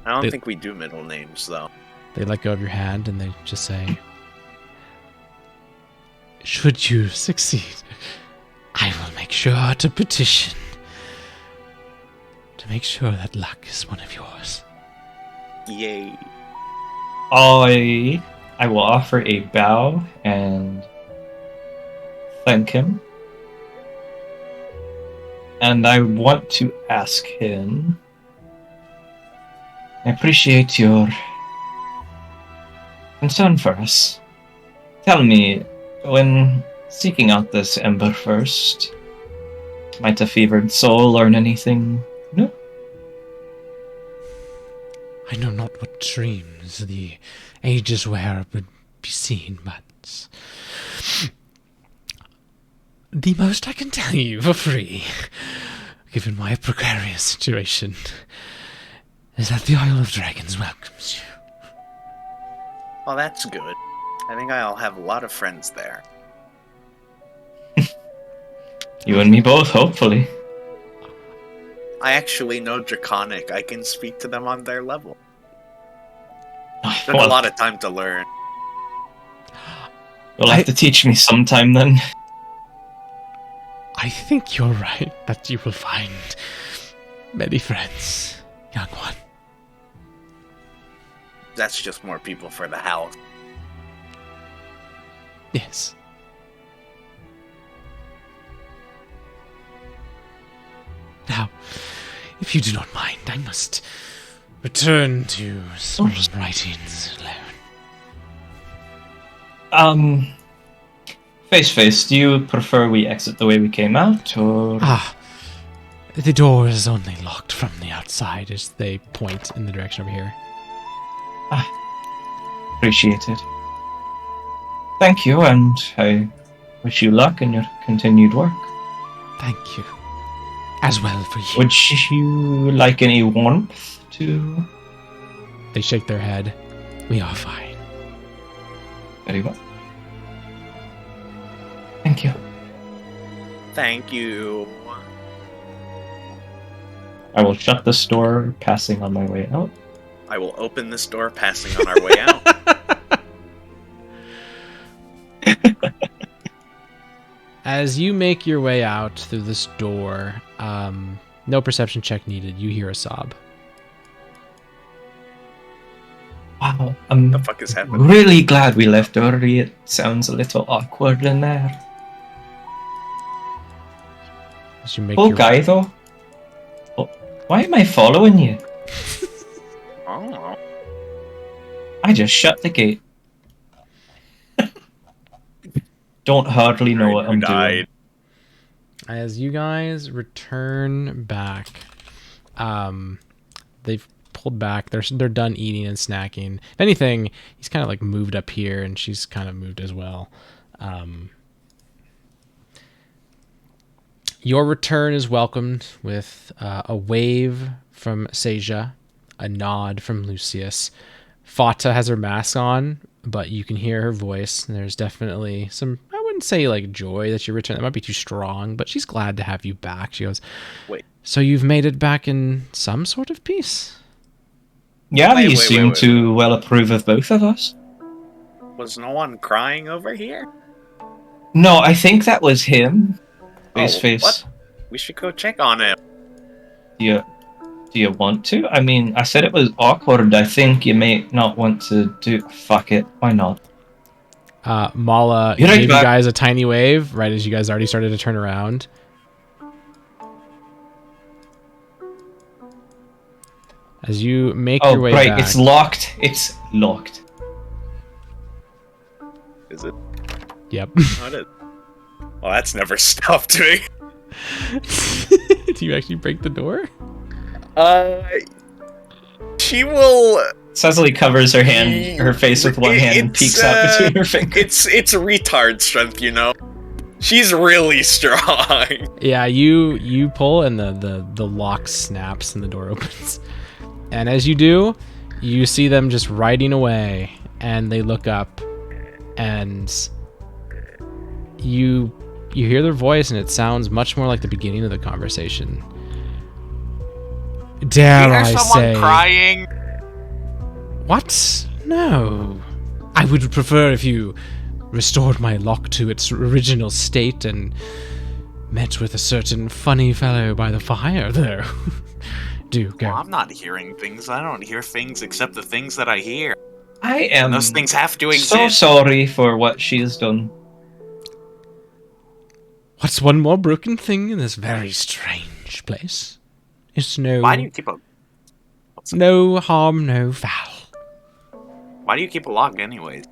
I don't think we do middle names, though. They let go of your hand and they just say, should you succeed, I will make sure to petition to make sure that Luck is one of yours. Yay. I will offer a bow and thank him. And I want to ask him, I appreciate your concern for us. Tell me, when seeking out this Ember first, might a fevered soul learn anything new? I know not what dreams the ages where would be seen, but the most I can tell you for free, given my precarious situation, is that the Isle of Dragons welcomes you. Well, that's good. I think I'll have a lot of friends there. You and me both, hopefully. I actually know Draconic. I can speak to them on their level. Took Well, a lot of time to learn. you'll have to teach me sometime then. I think you're right that you will find many friends, young one. That's just more people for the house. Yes. Now, if you do not mind, I must return to some writings alone. Face, do you prefer we exit the way we came out, or... The door is only locked from the outside as they point in the direction over here. Appreciate it. Thank you, and I wish you luck in your continued work. Thank you. As well for you. Would you like any warmth to... They shake their head. We are fine. Very well. Thank you. Thank you. I will shut this door, passing on my way out. I will open this door, passing on our way out. As you make your way out through this door, no perception check needed. You hear a sob. Wow, The fuck is happening? really glad we left early. It sounds a little awkward in there. As you make Cool your guy, though. Oh, why am I following you? Oh. I just shut the gate. Don't hardly know what I'm doing. As you guys return back, they've pulled back. They're done eating and snacking. If anything, he's kind of like moved up here, and she's kind of moved as well. Your return is welcomed with a wave from Seja, a nod from Lucius. Fata has her mask on, but you can hear her voice. And there's definitely some, I wouldn't say like joy that you return. That might be too strong, but she's glad to have you back. She goes, Wait. So you've made it back in some sort of peace? Yeah, Wait, you wait, seem wait, to well approve of both of us. Was no one crying over here? No, I think that was him. Face. What? We should go check on him. Do you want to? I mean, I said it was awkward. I think you may not want to do. Fuck it. Why not? Mala You're right gave you back. guys a tiny wave right as you guys already started to turn around. As you make Oh, your way right. back. It's locked. It's locked. Is it? Yep. What is? Well, that's never stopped me. Do you actually break the door? She will. Cecily covers her face with one hand and peeks out between her fingers. It's retard strength, you know. She's really strong. Yeah, you pull and the lock snaps and the door opens. And as you do, you see them just riding away, and they look up, and you hear their voice, and it sounds much more like the beginning of the conversation. Dare I someone say? crying? What? No. I would prefer if you restored my lock to its original state and met with a certain funny fellow by the fire there. Do go. Well, I'm not hearing things. I don't hear things except the things that I hear. I am And those things have to exist. so sorry for what she has done. What's one more broken thing in this very strange place? It's no Why do you keep a no harm, no foul. Why do you keep a lock, anyways?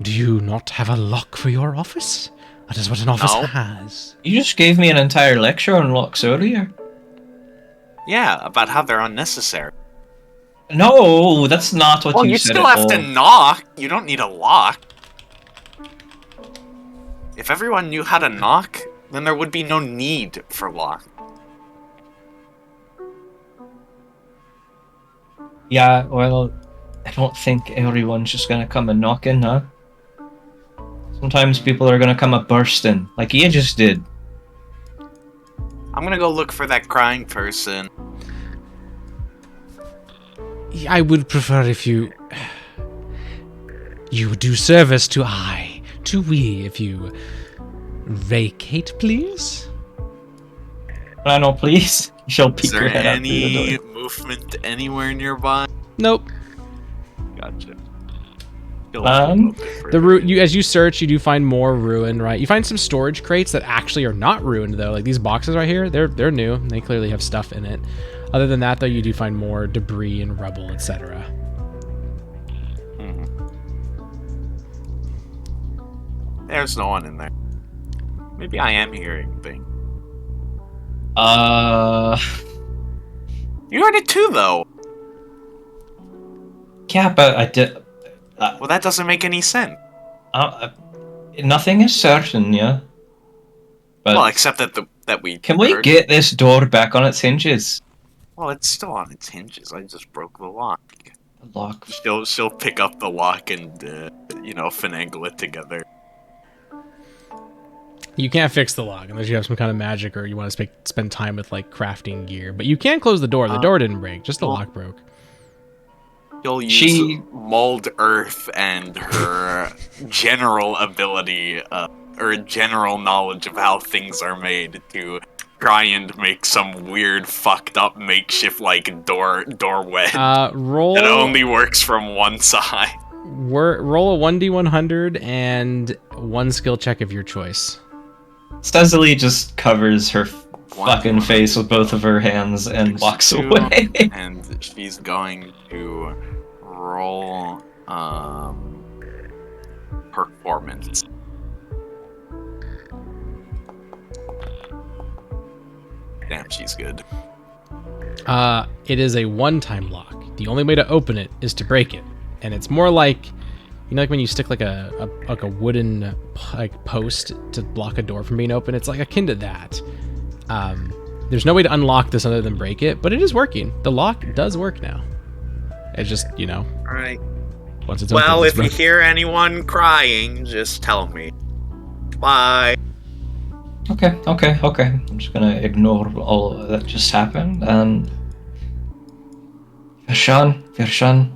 Do you not have a lock for your office? That is what an office No. has. You just gave me an entire lecture on locks earlier. Yeah, about how they're unnecessary. No, that's not what Well, you you said still at have all. to knock. You don't need a lock. If everyone knew how to knock, then there would be no need for lock. Yeah, well, I don't think everyone's just gonna come a knocking, huh? Sometimes people are gonna come a bursting, like you just did. I'm gonna go look for that crying person. I would prefer if you would do service to we, if you vacate, please. I know, please. She'll Is peek there her head out through the any door. movement anywhere nearby? Nope. Gotcha. As you search, you do find more ruin, right? You find some storage crates that actually are not ruined though. Like these boxes right here, they're new. They clearly have stuff in it. Other than that though, you do find more debris and rubble, etc. There's no one in there. Maybe I am hearing things. You heard it too, though. Yeah, but I did. Well, that doesn't make any sense. Nothing is certain, yeah. But Well, except that we can we heard- get this door back on its hinges? Well, it's still on its hinges. I just broke the lock. The lock. She'll pick up the lock and finagle it together. You can't fix the lock unless you have some kind of magic or you want to spend time with like crafting gear. But you can close the door. The door didn't break, just the well- lock broke. She'll use mold earth and her general ability, or general knowledge of how things are made to try and make some weird, fucked up makeshift like doorway Roll. that only works from one side. Roll a 1d100 and one skill check of your choice. Cecily just covers her fucking 1d100. face with both of her hands and walks 2, away. And she's going to roll performance. Damn, she's good. It is a one-time lock. The only way to open it is to break it, and it's more like, you know, like when you stick like a wooden like post to block a door from being open. It's like akin to that. There's no way to unlock this other than break it, but it is working. The lock does work now. It's just, you know, All right. once it's Well, open, if you hear anyone crying, just tell me. Bye. Okay. I'm just gonna ignore all that just happened and. Vershan,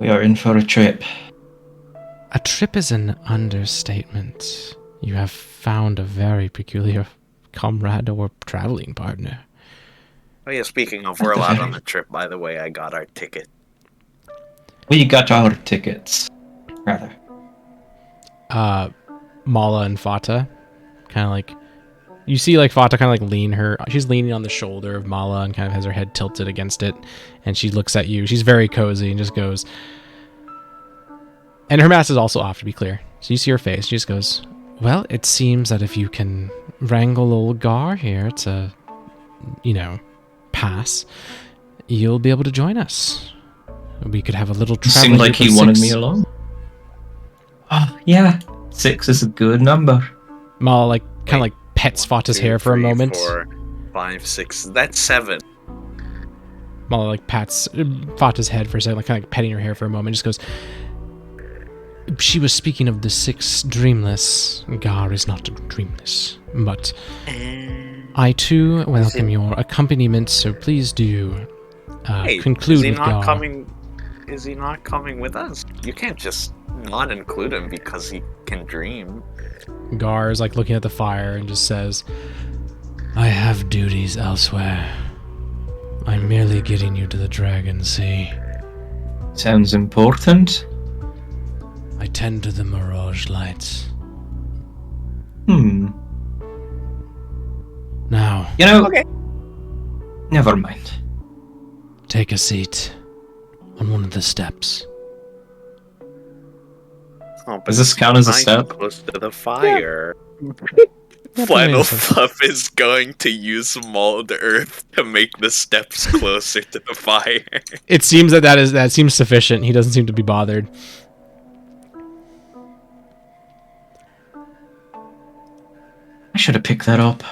we are in for a trip. A trip is an understatement. You have found a very peculiar comrade or traveling partner. Oh yeah, speaking of, we're allowed on the trip, by the way. I got our ticket. We got our tickets, rather. Mala and Fata kind of like, you see like Fata kind of like she's leaning on the shoulder of Mala and kind of has her head tilted against it, and she looks at you. She's very cozy and just goes, and her mask is also off, to be clear, so you see her face. She just goes, well, it seems that if you can wrangle old Gar here to, you know, pass, you'll be able to join us. We could have a little travel. Seemed like he wanted me along. Oh, yeah. 6 is a good number. Mala like kind of like pets Fata's hair for a moment. 4, 5, 6. That's 7. Mala like pats Fata's head for a second, like kind of like petting her hair for a moment. Just goes, she was speaking of the 6 dreamless. Gar is not dreamless, but I too welcome your accompaniment. So please do conclude with Gar. Is he not coming with us? You can't just not include him because he can dream. Gar is like looking at the fire and just says, I have duties elsewhere. I'm merely getting you to the Dragon Sea. Sounds important. I tend to the Mirage Lights. Now, you know, Okay. Never mind. Take a seat on one of the steps. Oh, but Does this count as a nice step? close to the fire. Yeah, Flannel makes sense. Fluff is going to use mold earth to make the steps closer to the fire. It seems that seems sufficient. He doesn't seem to be bothered. I should have picked that up.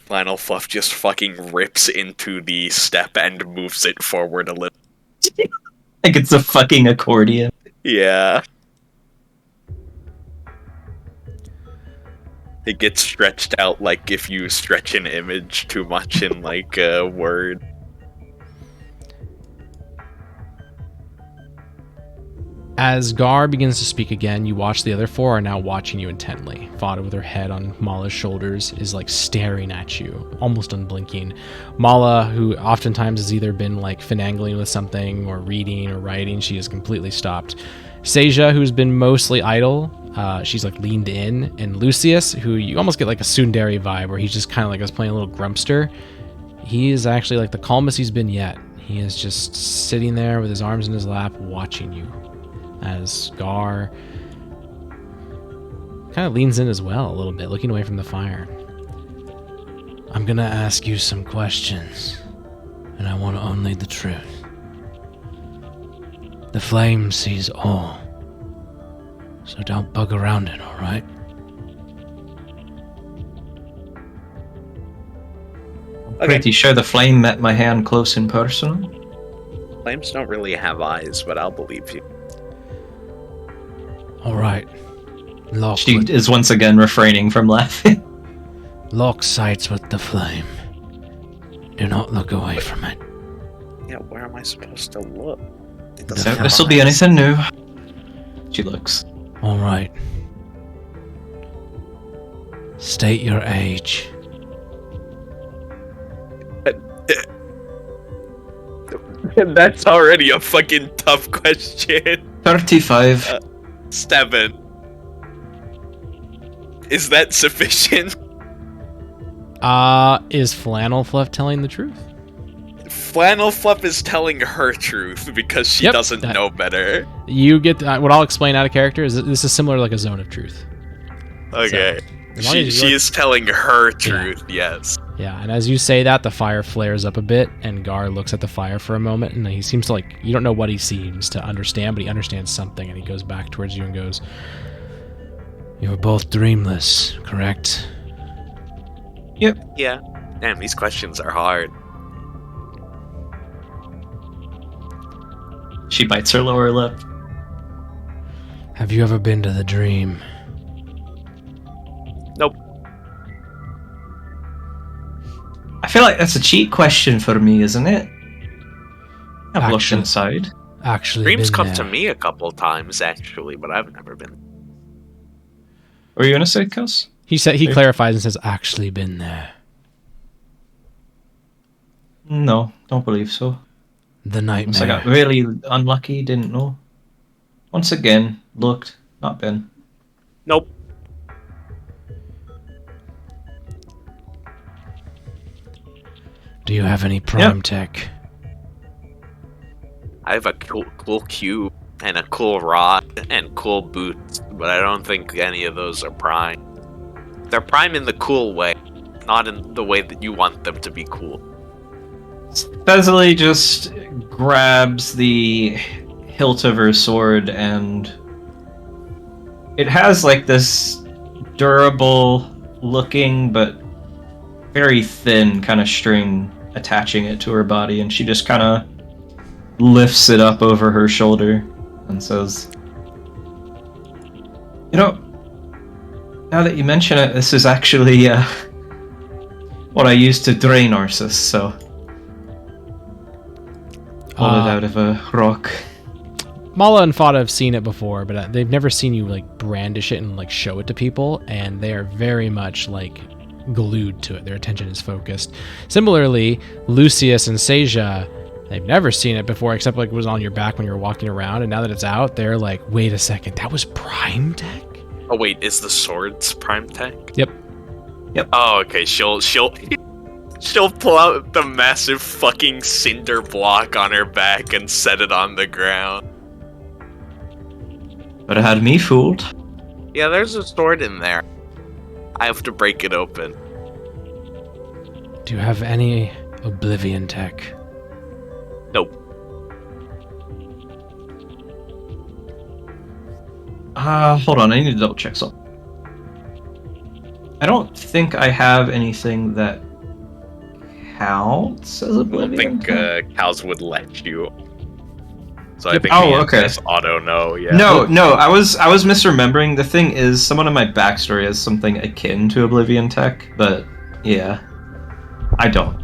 Flannel Fluff just fucking rips into the step and moves it forward a little. Like it's a fucking accordion. Yeah. It gets stretched out like if you stretch an image too much in like a word. As Gar begins to speak again, you watch the other 4 are now watching you intently. Fata, with her head on Mala's shoulders, is like staring at you, almost unblinking. Mala, who oftentimes has either been like finagling with something or reading or writing, she has completely stopped. Seja, who's been mostly idle, she's like leaned in. And Lucius, who you almost get like a tsundere vibe, where he's just kind of like us playing a little grumpster. He is actually like the calmest he's been yet. He is just sitting there with his arms in his lap, watching you. As Gar kind of leans in as well a little bit, looking away from the fire. I'm gonna ask you some questions, and I want only the truth. The flame sees all, so don't bug around it, alright? Pretty sure the flame met my hand close and personal. Flames don't really have eyes, but I'll believe you. Alright. Lock, She is once again refraining from laughing. lock sights with the flame. Do not look away from it. Yeah, where am I supposed to look? It doesn't So have this will be eyes. anything new. She looks. Alright. State your age. That's already a fucking tough question. 35. 7. Is that sufficient? Is Flannel Fluff telling the truth? Flannel Fluff is telling her truth because she Yep, doesn't that- know better. You get what I'll explain out of character is that this is similar to like a zone of truth. Okay. As long as She you're- is telling her truth, yes. Yeah, and as you say that, the fire flares up a bit, and Gar looks at the fire for a moment, and he seems to you don't know what he seems to understand, but he understands something, and he goes back towards you and goes, "You were both dreamless, correct?" Yeah. Damn, these questions are hard. She bites her lower lip. Have you ever been to the dream? Nope. I feel like that's a cheat question for me, isn't it? I've looked Actually- inside. Actually, Dreams been come there. to me a couple times, actually, but I've never been. What were you gonna say, Kels? He clarifies and says, "Actually, been there." No, don't believe so. The Unless I nightmare. got really unlucky, didn't know. Once again, looked, not been. Nope. Do you have any prime tech? I have a cool cube and a cool rod and cool boots, but I don't think any of those are prime. They're prime in the cool way, not in the way that you want them to be cool. Cecily just grabs the hilt of her sword, and it has like this durable looking but very thin kind of string attaching it to her body, and she just kind of lifts it up over her shoulder and says, "You know, now that you mention it, this is actually what I used to drain Ursus, so pull it out of a rock." Mala and Fada have seen it before, but they've never seen you like brandish it and like show it to people, and they are very much like glued to it. Their attention is focused. Similarly, Lucius and Seja, they've never seen it before except like it was on your back when you were walking around, and now that it's out, they're like, "Wait a second, that was prime tech?" Oh wait, is the sword's prime tech? Yep. Oh, okay. She'll pull out the massive fucking cinder block on her back and set it on the ground. But it had me fooled. Yeah, there's a sword in there. I have to break it open. Do you have any Oblivion tech? Nope. Hold on, I need to double check something. I don't think I have anything that counts as I don't Oblivion. think cows would let you. So I Yep. think Oh, the okay. answer is auto no. Yeah. No, I was misremembering. The thing is, someone in my backstory has something akin to Oblivion tech, but yeah, I don't.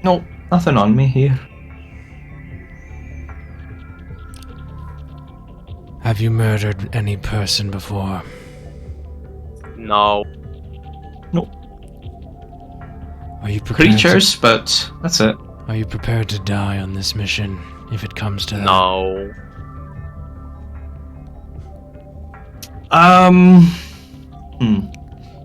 Nope, nothing on me here. Have you murdered any person before? No. Are you prepared Creatures, but that's it. Are you prepared to die on this mission if it comes to that? No.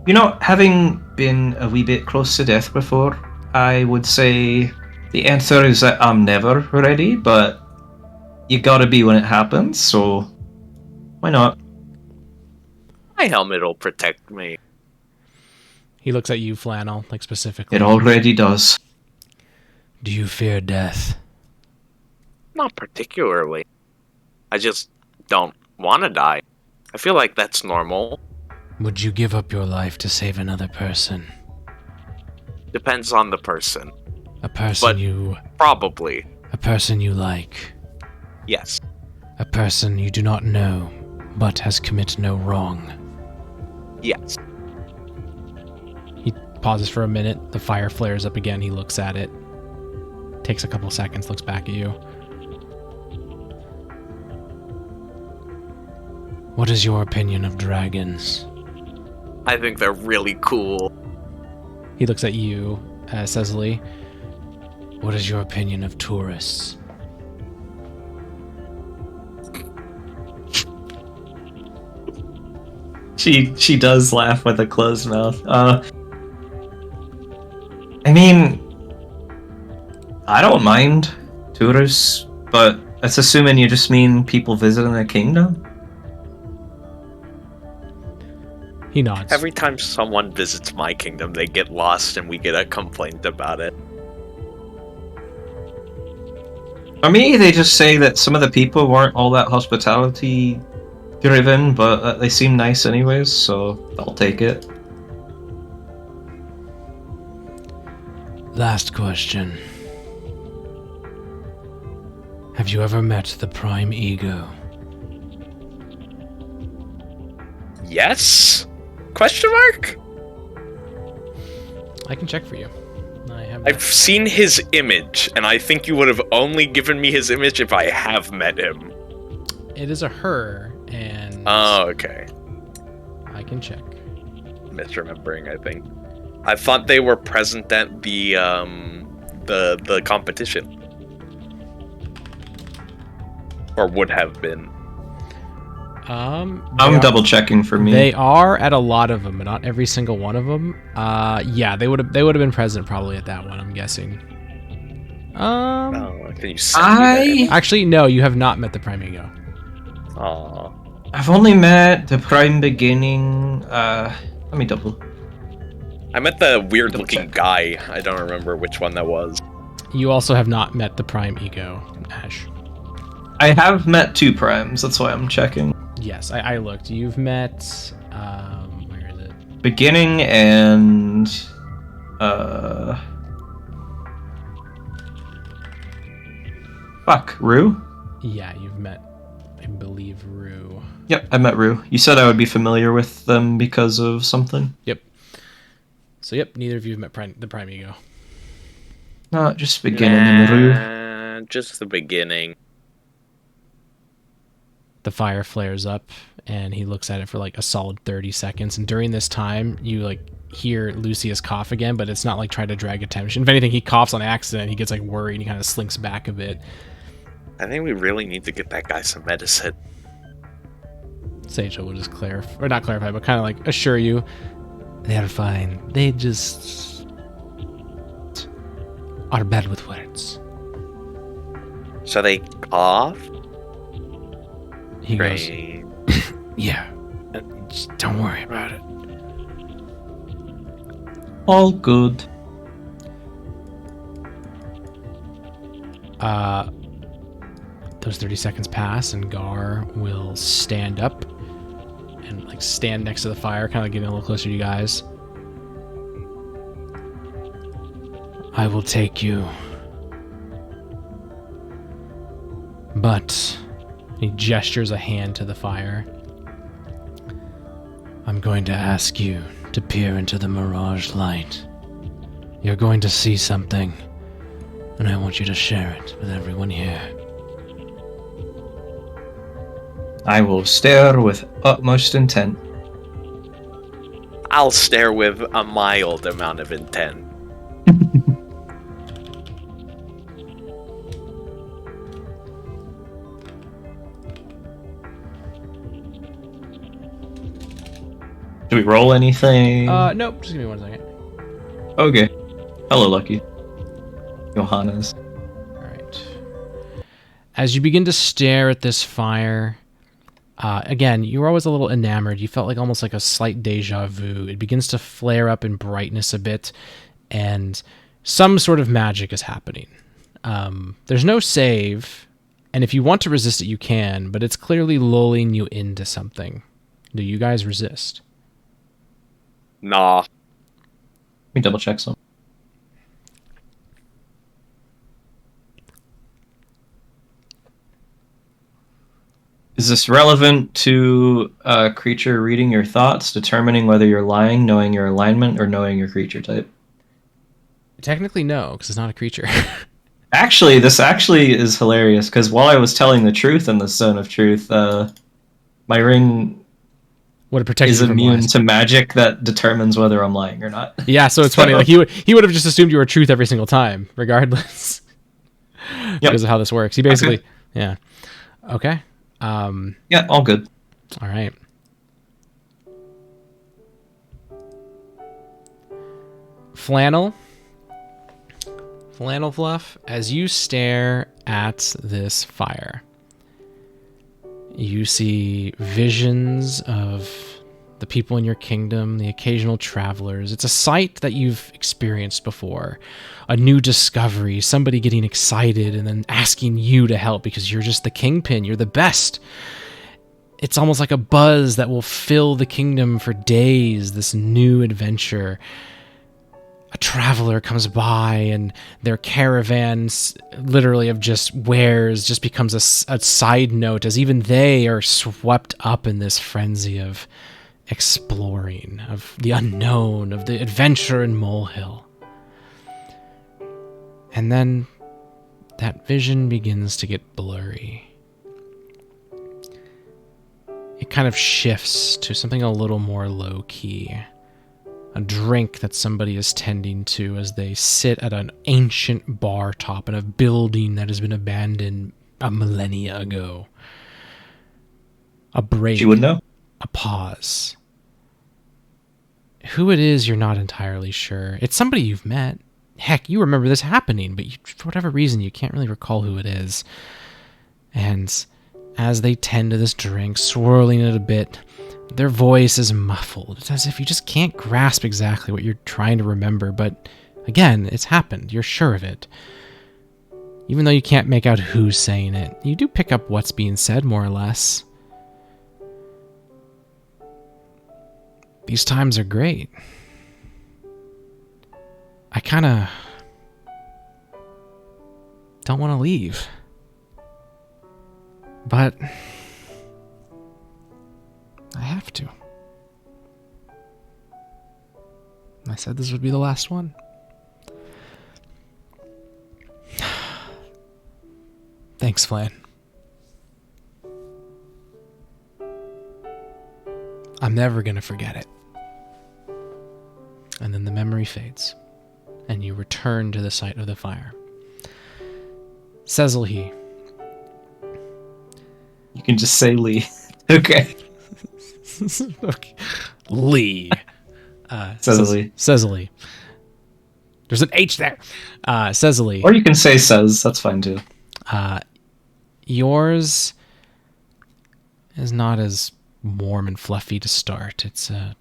You know, having been a wee bit close to death before, I would say the answer is that I'm never ready, but you gotta be when it happens, so why not? My helmet will protect me. He looks at you, Flannel, like specifically. It already does. Do you fear death? Not particularly. I just don't want to die. I feel like that's normal. Would you give up your life to save another person? Depends on the person. A person But- you... Probably. A person you like. Yes. A person you do not know, but has committed no wrong. Yes. He pauses for a minute. The fire flares up again. He looks at it. Takes a couple seconds, looks back at you. What is your opinion of dragons? I think they're really cool. He looks at you, Cecily. What is your opinion of tourists? She does laugh with a closed mouth. I mean, I don't mind tourists, but that's assuming you just mean people visiting the kingdom. He nods. Every time someone visits my kingdom, they get lost and we get a complaint about it. For me, they just say that some of the people weren't all that hospitality driven, but they seem nice anyways, so I'll take it. Last question. Have you ever met the Prime Ego? Yes? Question mark? I can check for you. I've seen his image, and I think you would have only given me his image if I have met him. It is a her, and... Oh, okay. I can check. Misremembering, I think. I thought they were present at the competition. Or would have been. I'm double checking for me. They are at a lot of them, but not every single one of them. Yeah, they would have been present probably at that one, I'm guessing. Can you see Actually, no, you have not met the Prime Ego. Aww. I've only met the Prime Beginning. Let me double. I met the weird-looking guy. I don't remember which one that was. You also have not met the Prime Ego, Ash. I have met 2 primes, that's why I'm checking. Yes, I looked. You've met... where is it? Beginning and... Fuck, Rue? Yeah, you've met, I believe, Rue. Yep, I met Rue. You said I would be familiar with them because of something? Yep. So, yep, neither of you have met the Prime Ego. No, just Beginning and Rue. Just the beginning. The fire flares up, and he looks at it for like a solid 30 seconds. And during this time, you like hear Lucius cough again, but it's not like trying to drag attention. If anything, he coughs on accident. He gets like worried, and he kind of slinks back a bit. I think we really need to get that guy some medicine. Seicho will just clarify, or not clarify, but kind of like assure you, they're fine. They just are bad with words. So they cough? He goes, yeah, just don't worry about it. All good. Those 30 seconds pass, and Gar will stand up and like stand next to the fire, kind of getting a little closer to you guys. I will take you, but he gestures a hand to the fire. I'm going to ask you to peer into the mirage light. You're going to see something, and I want you to share it with everyone here. I will stare with utmost intent. I'll stare with a mild amount of intent. Do we roll anything? Nope, just give me 1 second. Okay. Hello, Lucky. Johannes. Alright. As you begin to stare at this fire, again, you were always a little enamored. You felt like almost like a slight deja vu. It begins to flare up in brightness a bit, and some sort of magic is happening. There's no save, and if you want to resist it, you can, but it's clearly lulling you into something. Do you guys resist? Nah. Let me double check some. Is this relevant to a creature reading your thoughts, determining whether you're lying, knowing your alignment, or knowing your creature type? Technically, no, because it's not a creature. Actually, this actually is hilarious, because while I was telling the truth in the Zone of Truth, my ring What it protects is you from immune lies. to magic that determines whether I'm lying or not. Yeah, so it's funny. Like he would have just assumed you were truth every single time, regardless, because of how this works. He basically, yeah. Okay. Yeah, all good. All right. Flannel Fluff, as you stare at this fire, you see visions of the people in your kingdom, the occasional travelers. It's a sight that you've experienced before. A new discovery, somebody getting excited and then asking you to help because you're just the kingpin, you're the best. It's almost like a buzz that will fill the kingdom for days, this new adventure. A traveler comes by and their caravans literally of just wares just becomes a side note as even they are swept up in this frenzy of exploring, of the unknown, of the adventure in Molehill. And then that vision begins to get blurry. It kind of shifts to something a little more low-key. A drink that somebody is tending to as they sit at an ancient bar top in a building that has been abandoned a millennia ago. A break. She would know. A pause. Who it is, you're not entirely sure. It's somebody you've met. Heck, you remember this happening, but for whatever reason, you can't really recall who it is. And as they tend to this drink, swirling it a bit, their voice is muffled. It's as if you just can't grasp exactly what you're trying to remember, but again, it's happened. You're sure of it. Even though you can't make out who's saying it, you do pick up what's being said, more or less. These times are great. I kind of don't want to leave. But I have to. I said this would be the last one. Thanks, Flan. I'm never gonna forget it. And then the memory fades, and you return to the site of the fire. Cecil he. You can just say Lee. Okay. Okay. Lee. Cecily. Cecily. There's an H there. Cecily. Or you can say says. That's fine too. Yours is not as warm and fluffy to start. It's No,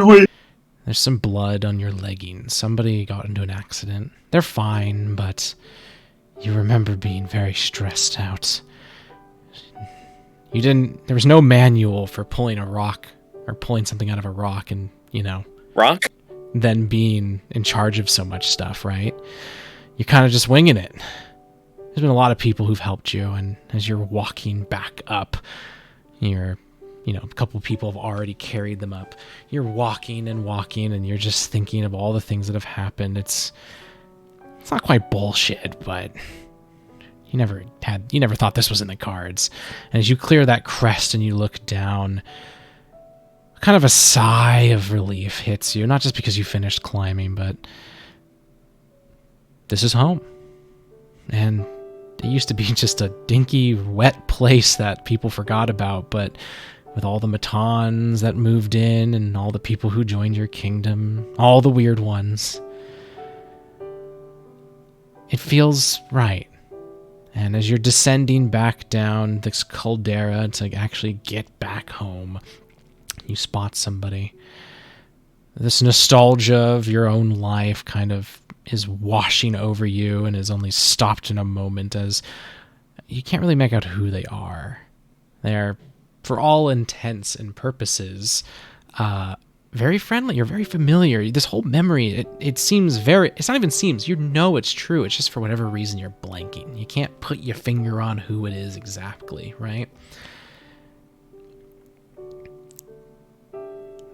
wait. there's some blood on your leggings. Somebody got into an accident. They're fine, but you remember being very stressed out. There was no manual for pulling a rock or pulling something out of a rock and, Rock? then being in charge of so much stuff, right? You're kind of just winging it. There's been a lot of people who've helped you, and as you're walking back up, a couple people have already carried them up. You're walking, and you're just thinking of all the things that have happened. It's not quite bullshit, but you never thought this was in the cards. And as you clear that crest and you look down, kind of a sigh of relief hits you, not just because you finished climbing, but this is home. And it used to be just a dinky, wet place that people forgot about, but with all the Matons that moved in and all the people who joined your kingdom, all the weird ones, it feels right. And as you're descending back down this caldera to actually get back home, you spot somebody. This nostalgia of your own life kind of is washing over you and is only stopped in a moment as you can't really make out who they are. They're, for all intents and purposes, very friendly. You're very familiar. This whole memory, it seems it's not even seems, it's true. It's just for whatever reason you're blanking. You can't put your finger on who it is exactly, right?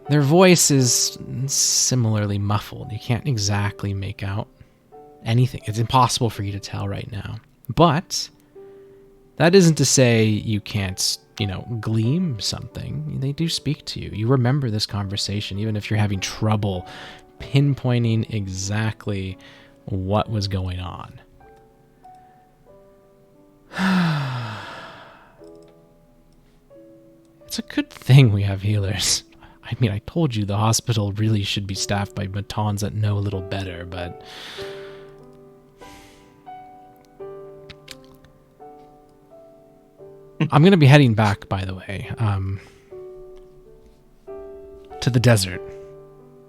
Their voice is similarly muffled. You can't exactly make out anything. It's impossible for you to tell right now. But that isn't to say you can't, glean something. They do speak to you. You remember this conversation, even if you're having trouble pinpointing exactly what was going on. It's a good thing we have healers. I mean, I told you the hospital really should be staffed by Matons that know a little better, but I'm going to be heading back, by the way. to the desert.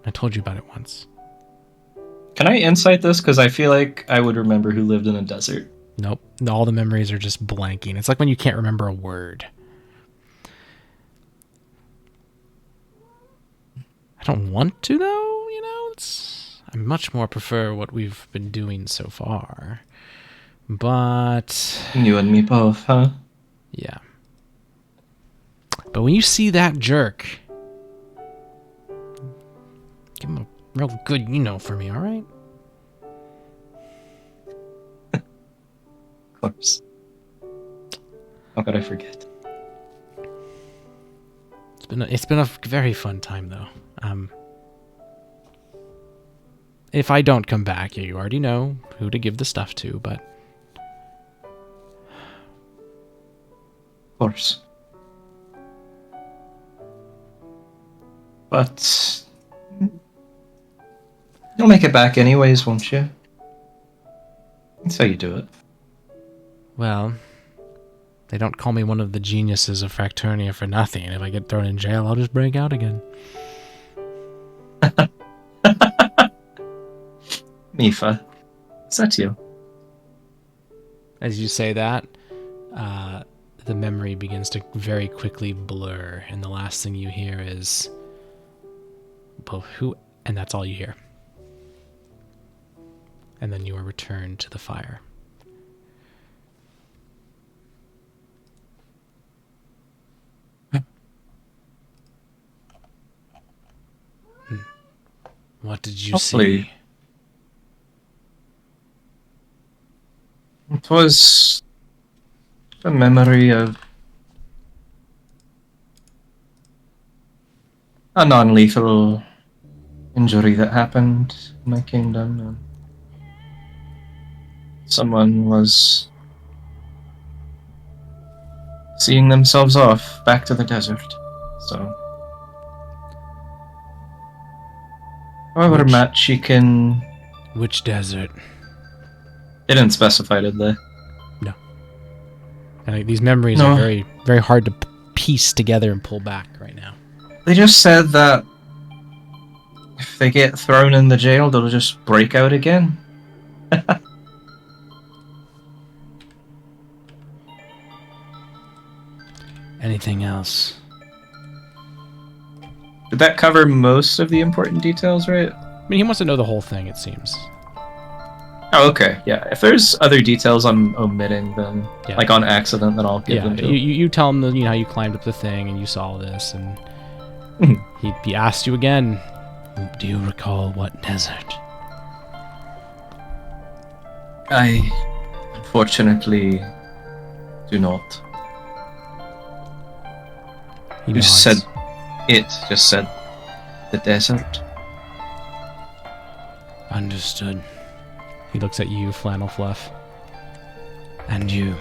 I told you about it once. Can I insight this? Because I feel like I would remember who lived in a desert. Nope. All the memories are just blanking. It's like when you can't remember a word. I don't want to, though, you know? I much more prefer what we've been doing so far. But... You and me both, huh? yeah. But when you see that jerk, give him a real good for me, all right? Of course. How could I forget? It's been a very fun time, though. If I don't come back, you already know who to give the stuff to, but... Of course. But... you'll make it back anyways, won't you? That's how you do it. Well, they don't call me one of the geniuses of Fracturnia for nothing. If I get thrown in jail, I'll just break out again. Mifa, is that you? As you say that, the memory begins to very quickly blur, and the last thing you hear is, well, who? And that's all you hear. And then you are returned to the fire. What did you Hopefully. see? It was a memory of a non-lethal injury that happened in my kingdom. Someone was seeing themselves off back to the desert. So, however much you can... Which desert? They didn't specify, did they? No. And these memories No. are very, very hard to piece together and pull back right now. They just said that if they get thrown in the jail, they'll just break out again. Anything else? Did that cover most of the important details, right? I mean, he wants to know the whole thing, it seems. Oh, okay. Yeah. If there's other details I'm omitting, then Yeah. like on accident, then I'll give them to him. You tell him how you climbed up the thing and you saw this, and Mhm. he asked you again, do you recall what desert? I unfortunately do not. He You nods. said just said the desert. Understood. He looks at you, Flannel Fluff. And you,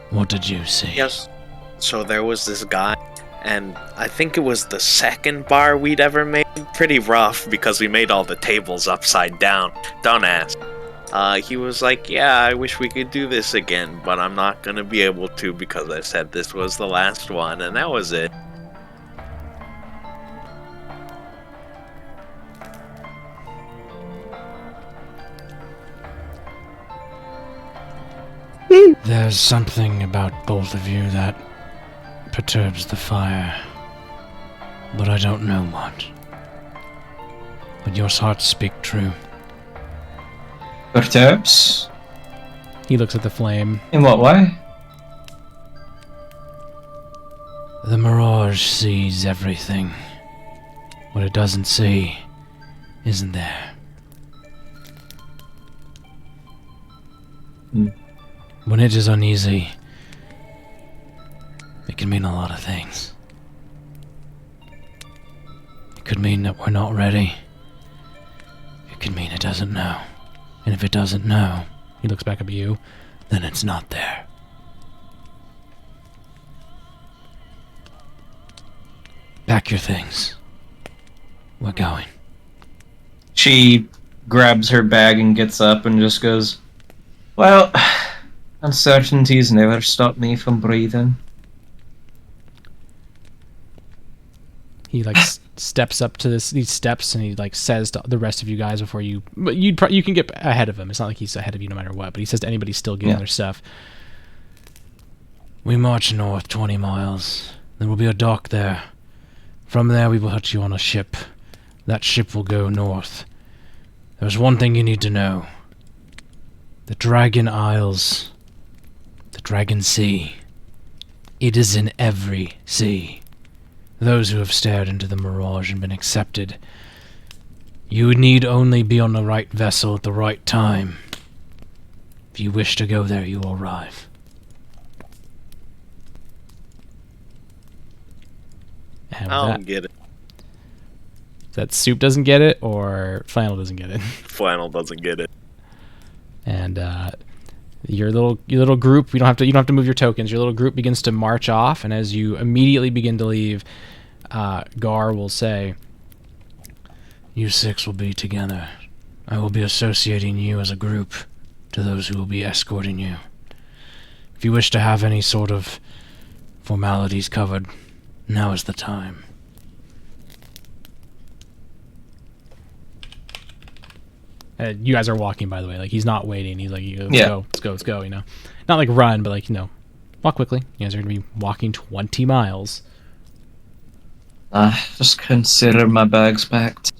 what did you see? Yes. So there was this guy, and I think it was the second bar we'd ever made. Pretty rough because we made all the tables upside down. Don't ask. He was like, yeah, I wish we could do this again, but I'm not gonna be able to because I said this was the last one, and that was it. There's something about both of you that perturbs the fire, but I don't know what. But your hearts speak true. Perturbs? He looks at the flame. In what way? The mirage sees everything. What it doesn't see isn't there. Hmm. When it is uneasy, it can mean a lot of things. It could mean that we're not ready. It could mean it doesn't know. And if it doesn't know, he looks back at you, then it's not there. Pack your things. We're going. She grabs her bag and gets up and just goes, well, uncertainties never stop me from breathing. He steps up to these steps, and he like says to the rest of you guys before you, but you can get ahead of him. It's not like he's ahead of you no matter what, but he says to anybody still getting their stuff. We march north 20 miles. There will be a dock there. From there, we will put you on a ship. That ship will go north. There's one thing you need to know. The Dragon Isles. The Dragon Sea. It is in every sea. Those who have stared into the mirage and been accepted. You need only be on the right vessel at the right time. If you wish to go there, you will arrive. And I don't get it. That Soup doesn't get it, or Flannel doesn't get it. Flannel doesn't get it. And your little group, you don't have to move your tokens. Your little group begins to march off, and as you immediately begin to leave, Gar will say, "You six will be together. I will be associating you as a group to those who will be escorting you. If you wish to have any sort of formalities covered, now is the time." You guys are walking, by the way. Like, he's not waiting. He's like, let's go, you know. Not like run, but like, you know, walk quickly. You guys are going to be walking 20 miles. Just consider my bags packed.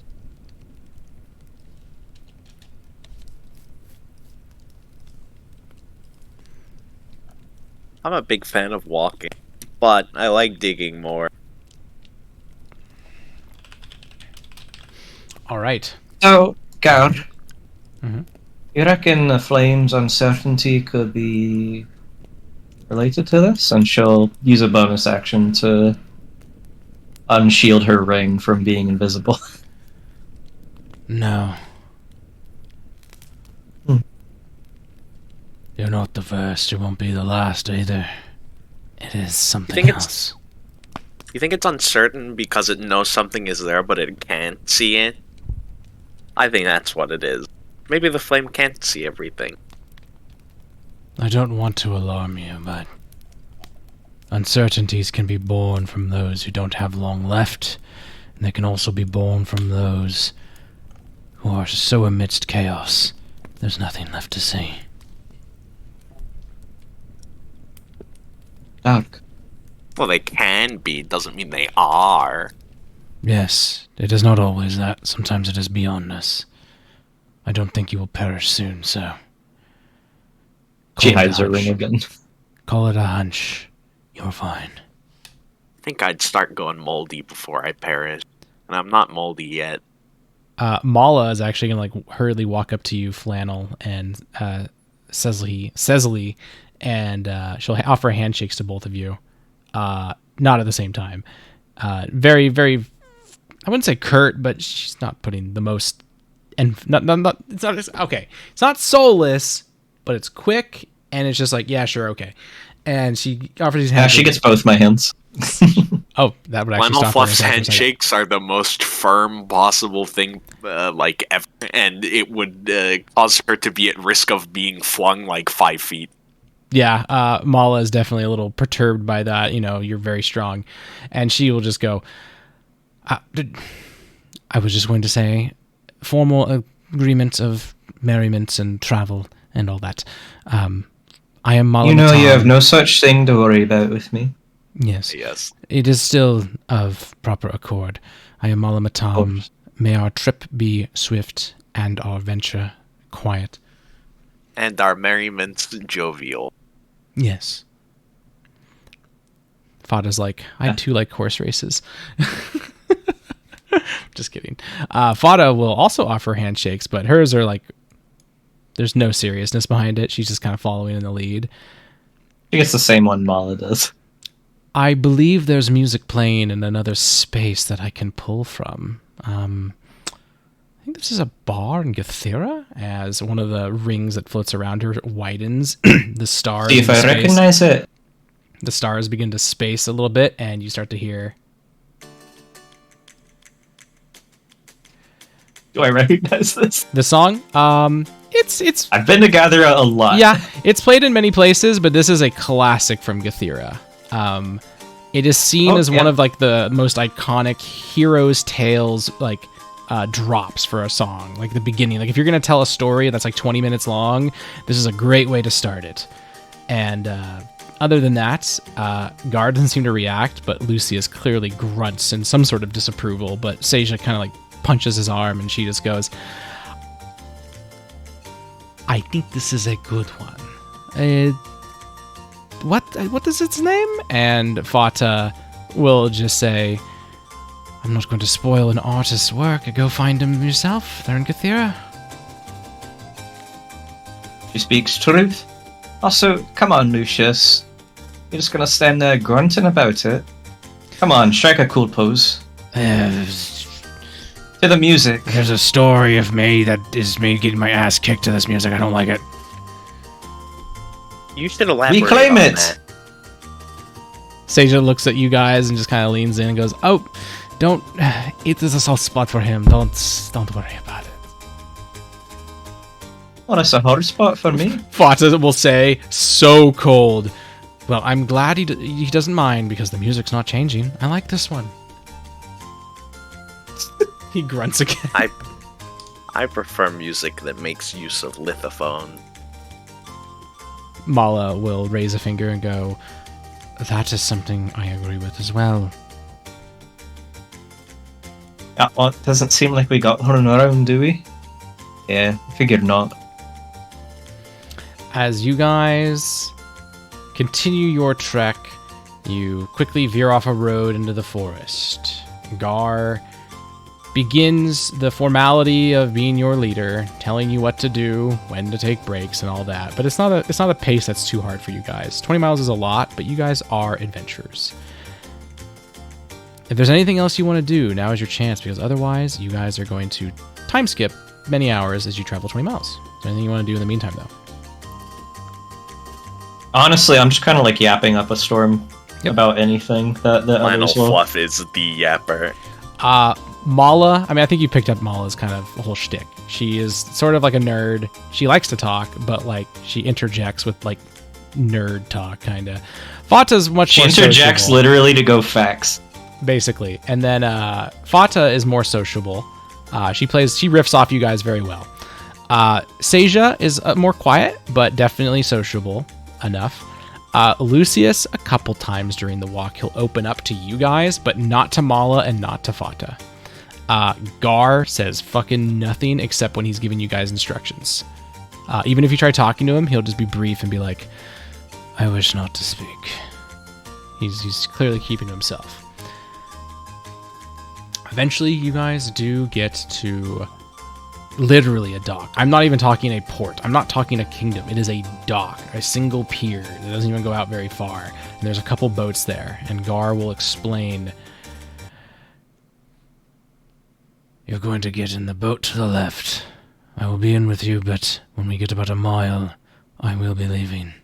I'm a big fan of walking, but I like digging more. All right. So, Gar, Mhm. you reckon the Flame's uncertainty could be related to this? And she'll use a bonus action to unshield her ring from being invisible. No. You're not the first. You won't be the last either. It is something else. You think it's uncertain because it knows something is there, but it can't see it? I think that's what it is. Maybe the Flame can't see everything. I don't want to alarm you, but uncertainties can be born from those who don't have long left, and they can also be born from those who are so amidst chaos, there's nothing left to see. Dark. Well, they can be, doesn't mean they are. Yes, it is not always that. Sometimes it is beyond us. I don't think you will perish soon, so... She hides her ring again. Call it a hunch. You're fine. I think I'd start going moldy before I perish. And I'm not moldy yet. Mala is actually going to like hurriedly walk up to you, Flannel, and Cecily, and she'll offer handshakes to both of you. Not at the same time. Very, very... I wouldn't say curt, but she's not putting the most... And not it's not just, okay. It's not soulless, but it's quick, and it's just like, yeah, sure, okay. And she offers these handshakes. She gets both my hands. Oh, that would actually Flannel stop Fluff's her in a second. handshakes are the most firm possible thing, like, ever, and it would cause her to be at risk of being flung like 5 feet. Yeah, Mala is definitely a little perturbed by that. You know, you're very strong. And she will just go, I was just going to say, formal agreement of merriment and travel and all that. I am Mala. You know, you have no such thing to worry about with me. Yes. Yes. It is still of proper accord. I am Mala Matam. May our trip be swift and our venture quiet. And our merriment jovial. Yes. Fada's like, I too like horse races. Just kidding. Fada will also offer handshakes, but hers are like, there's no seriousness behind it. She's just kind of following in the lead. She gets the same one Mala does. I believe there's music playing in another space that I can pull from. I think this is a bar in Gathera, as one of the rings that floats around her widens. The stars. See if I recognize it. The stars begin to space a little bit, and you start to hear. Do I recognize this? The song? It's. I've been to Gathera a lot. Yeah, it's played in many places, but this is a classic from Gathera. It is seen Oh, as yeah. one of like the most iconic heroes' tales, like drops for a song, like the beginning. Like if you're gonna tell a story that's like 20 minutes long, this is a great way to start it. And other than that, Gar doesn't seem to react, but Lucius clearly grunts in some sort of disapproval. But Seja kind of like punches his arm, and she just goes, "I think this is a good one. What is its name?" And Fata will just say, "I'm not going to spoil an artist's work. Go find him yourself. They're in Cathera." She speaks truth. Also, come on, Lucius. You're just gonna stand there grunting about it? Come on, strike a cool pose. To the music. There's a story of me that is me getting my ass kicked to this music. I don't like it. You should elaborate Reclaim on it! that. Seja looks at you guys and just kind of leans in and goes, "Oh, don't. It is a soft spot for him. Don't worry about it." Oh, that's a hard spot for me. Fata will say, so cold. "Well, I'm glad he doesn't mind because the music's not changing. I like this one." He grunts again. I prefer music that makes use of lithophone. Mala will raise a finger and go, "That is something I agree with as well." Well, it doesn't seem like we got her around, do we? Yeah, figured not. As you guys continue your trek, you quickly veer off a road into the forest. Gar begins the formality of being your leader, telling you what to do, when to take breaks, and all that. But it's not a pace that's too hard for you guys. 20 miles is a lot, but you guys are adventurers. If there's anything else you want to do, now is your chance, because otherwise you guys are going to time skip many hours as you travel 20 miles. Is there anything you want to do in the meantime, though? Honestly, I'm just kind of like yapping up a storm about anything that Lionel others will. Fluff is the yapper. Mala, I mean, I think you picked up Mala's kind of whole shtick. She is sort of like a nerd. She likes to talk, but like she interjects with like nerd talk, kind of. Fata's much She more interjects sociable, literally to go facts. basically. And then Fata is more sociable. She riffs off you guys very well. Seja is more quiet, but definitely sociable enough. Lucius, a couple times during the walk, he'll open up to you guys, but not to Mala and not to Fata. Gar says fucking nothing except when he's giving you guys instructions. Even if you try talking to him, he'll just be brief and be like, "I wish not to speak." He's clearly keeping to himself. Eventually, you guys do get to literally a dock. I'm not even talking a port. I'm not talking a kingdom. It is a dock, a single pier that doesn't even go out very far. And there's a couple boats there, and Gar will explain. "You're going to get in the boat to the left. I will be in with you, but when we get about a mile, I will be leaving.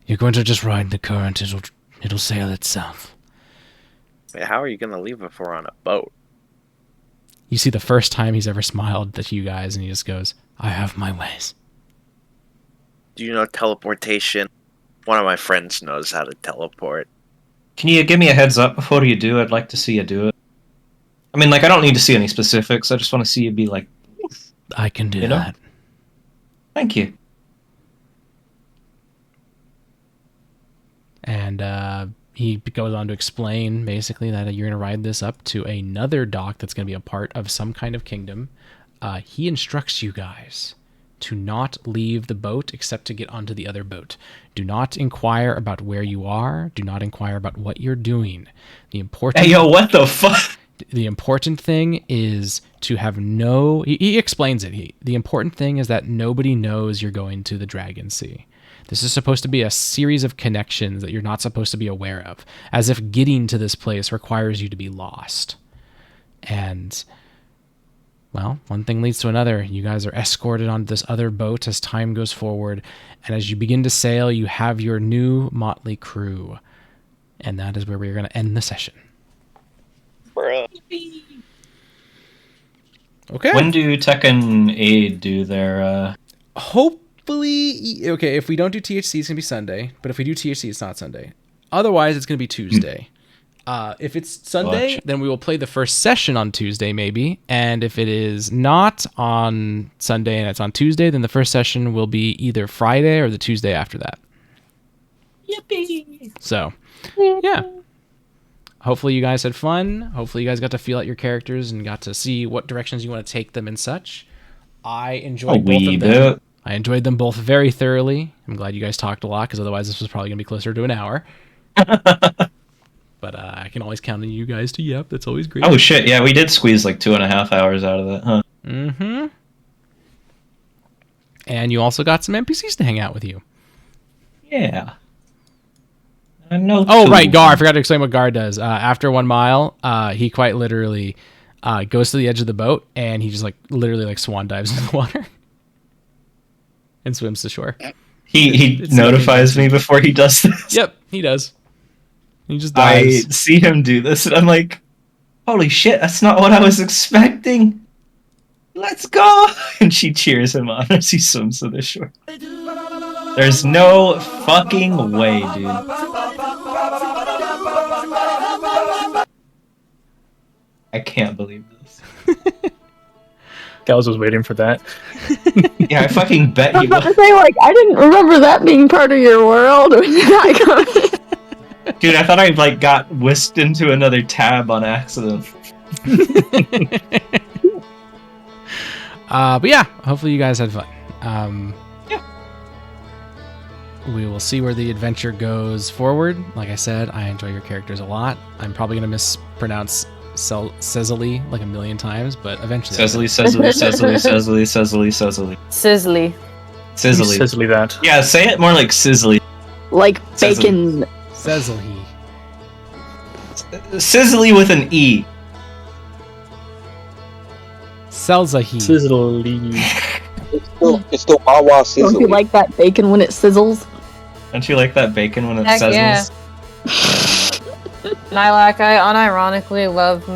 You're going to just ride the current. It'll sail itself." Wait, how are you gonna leave if we're on a boat? You see the first time he's ever smiled at you guys, and he just goes, "I have my ways." Do you know teleportation? One of my friends knows how to teleport. Can you give me a heads up before you do? I'd like to see you do it. I mean, like, I don't need to see any specifics. I just want to see you be like, I can do You know? that. thank you. And he goes on to explain basically that you're going to ride this up to another dock that's going to be a part of some kind of kingdom. He instructs you guys to not leave the boat except to get onto the other boat. Do not inquire about where you are. Do not inquire about what you're doing. The important Hey, yo, what the fuck? The important thing is to have no... He explains it. The important thing is that nobody knows you're going to the Dragon Sea. This is supposed to be a series of connections that you're not supposed to be aware of, as if getting to this place requires you to be lost. And, well, one thing leads to another. You guys are escorted onto this other boat as time goes forward, and as you begin to sail, you have your new motley crew. And that is where we're going to end the session. Bruh. Okay. When do Tekken Aid do their, Hopefully, okay, if we don't do THC, it's going to be Sunday. But if we do THC, it's not Sunday. Otherwise, it's going to be Tuesday. If it's Sunday, Watch. then we will play the first session on Tuesday, maybe. And if it is not on Sunday and it's on Tuesday, then the first session will be either Friday or the Tuesday after that. Yippee! So, yeah. Hopefully you guys had fun. Hopefully you guys got to feel out your characters and got to see what directions you want to take them and such. I enjoyed both of them. I enjoyed them both very thoroughly. I'm glad you guys talked a lot, because otherwise this was probably going to be closer to an hour. But I can always count on you guys to yep. That's always great. Oh shit! Yeah, we did squeeze like 2.5 hours out of that, huh? Mm-hmm. And you also got some NPCs to hang out with you. Yeah. I know. Oh, right, Gar. I forgot to explain what Gar does. After 1 mile, he quite literally goes to the edge of the boat, and he just like literally like swan dives into the water and swims to shore. He It's notifies me before he does this. Yep, he does. He just I dives. see him do this, and I'm like, holy shit, that's not what I was expecting. Let's go! And she cheers him on as he swims to the shore. There's no fucking way, dude. I can't believe this. Gals was waiting for that. Yeah, I fucking bet I he was about was. to say, like, I didn't remember that being part of your world. When did that come in? Dude, I thought I like got whisked into another tab on accident. But yeah, hopefully you guys had fun. Yeah. We will see where the adventure goes forward. Like I said, I enjoy your characters a lot. I'm probably going to mispronounce Cecily like a million times, but eventually... Sizzly. Sizzly. Sizzly. Sizzly that. Yeah, say it more like sizzly. Like Sizzly. bacon. Cecily. Sizzly with an E. Selzahi. Sizzly. It's the Wawa Don't you sizzle. like that bacon when it sizzles? Don't you like that bacon when it Heck sizzles? yeah. Lilac, I unironically love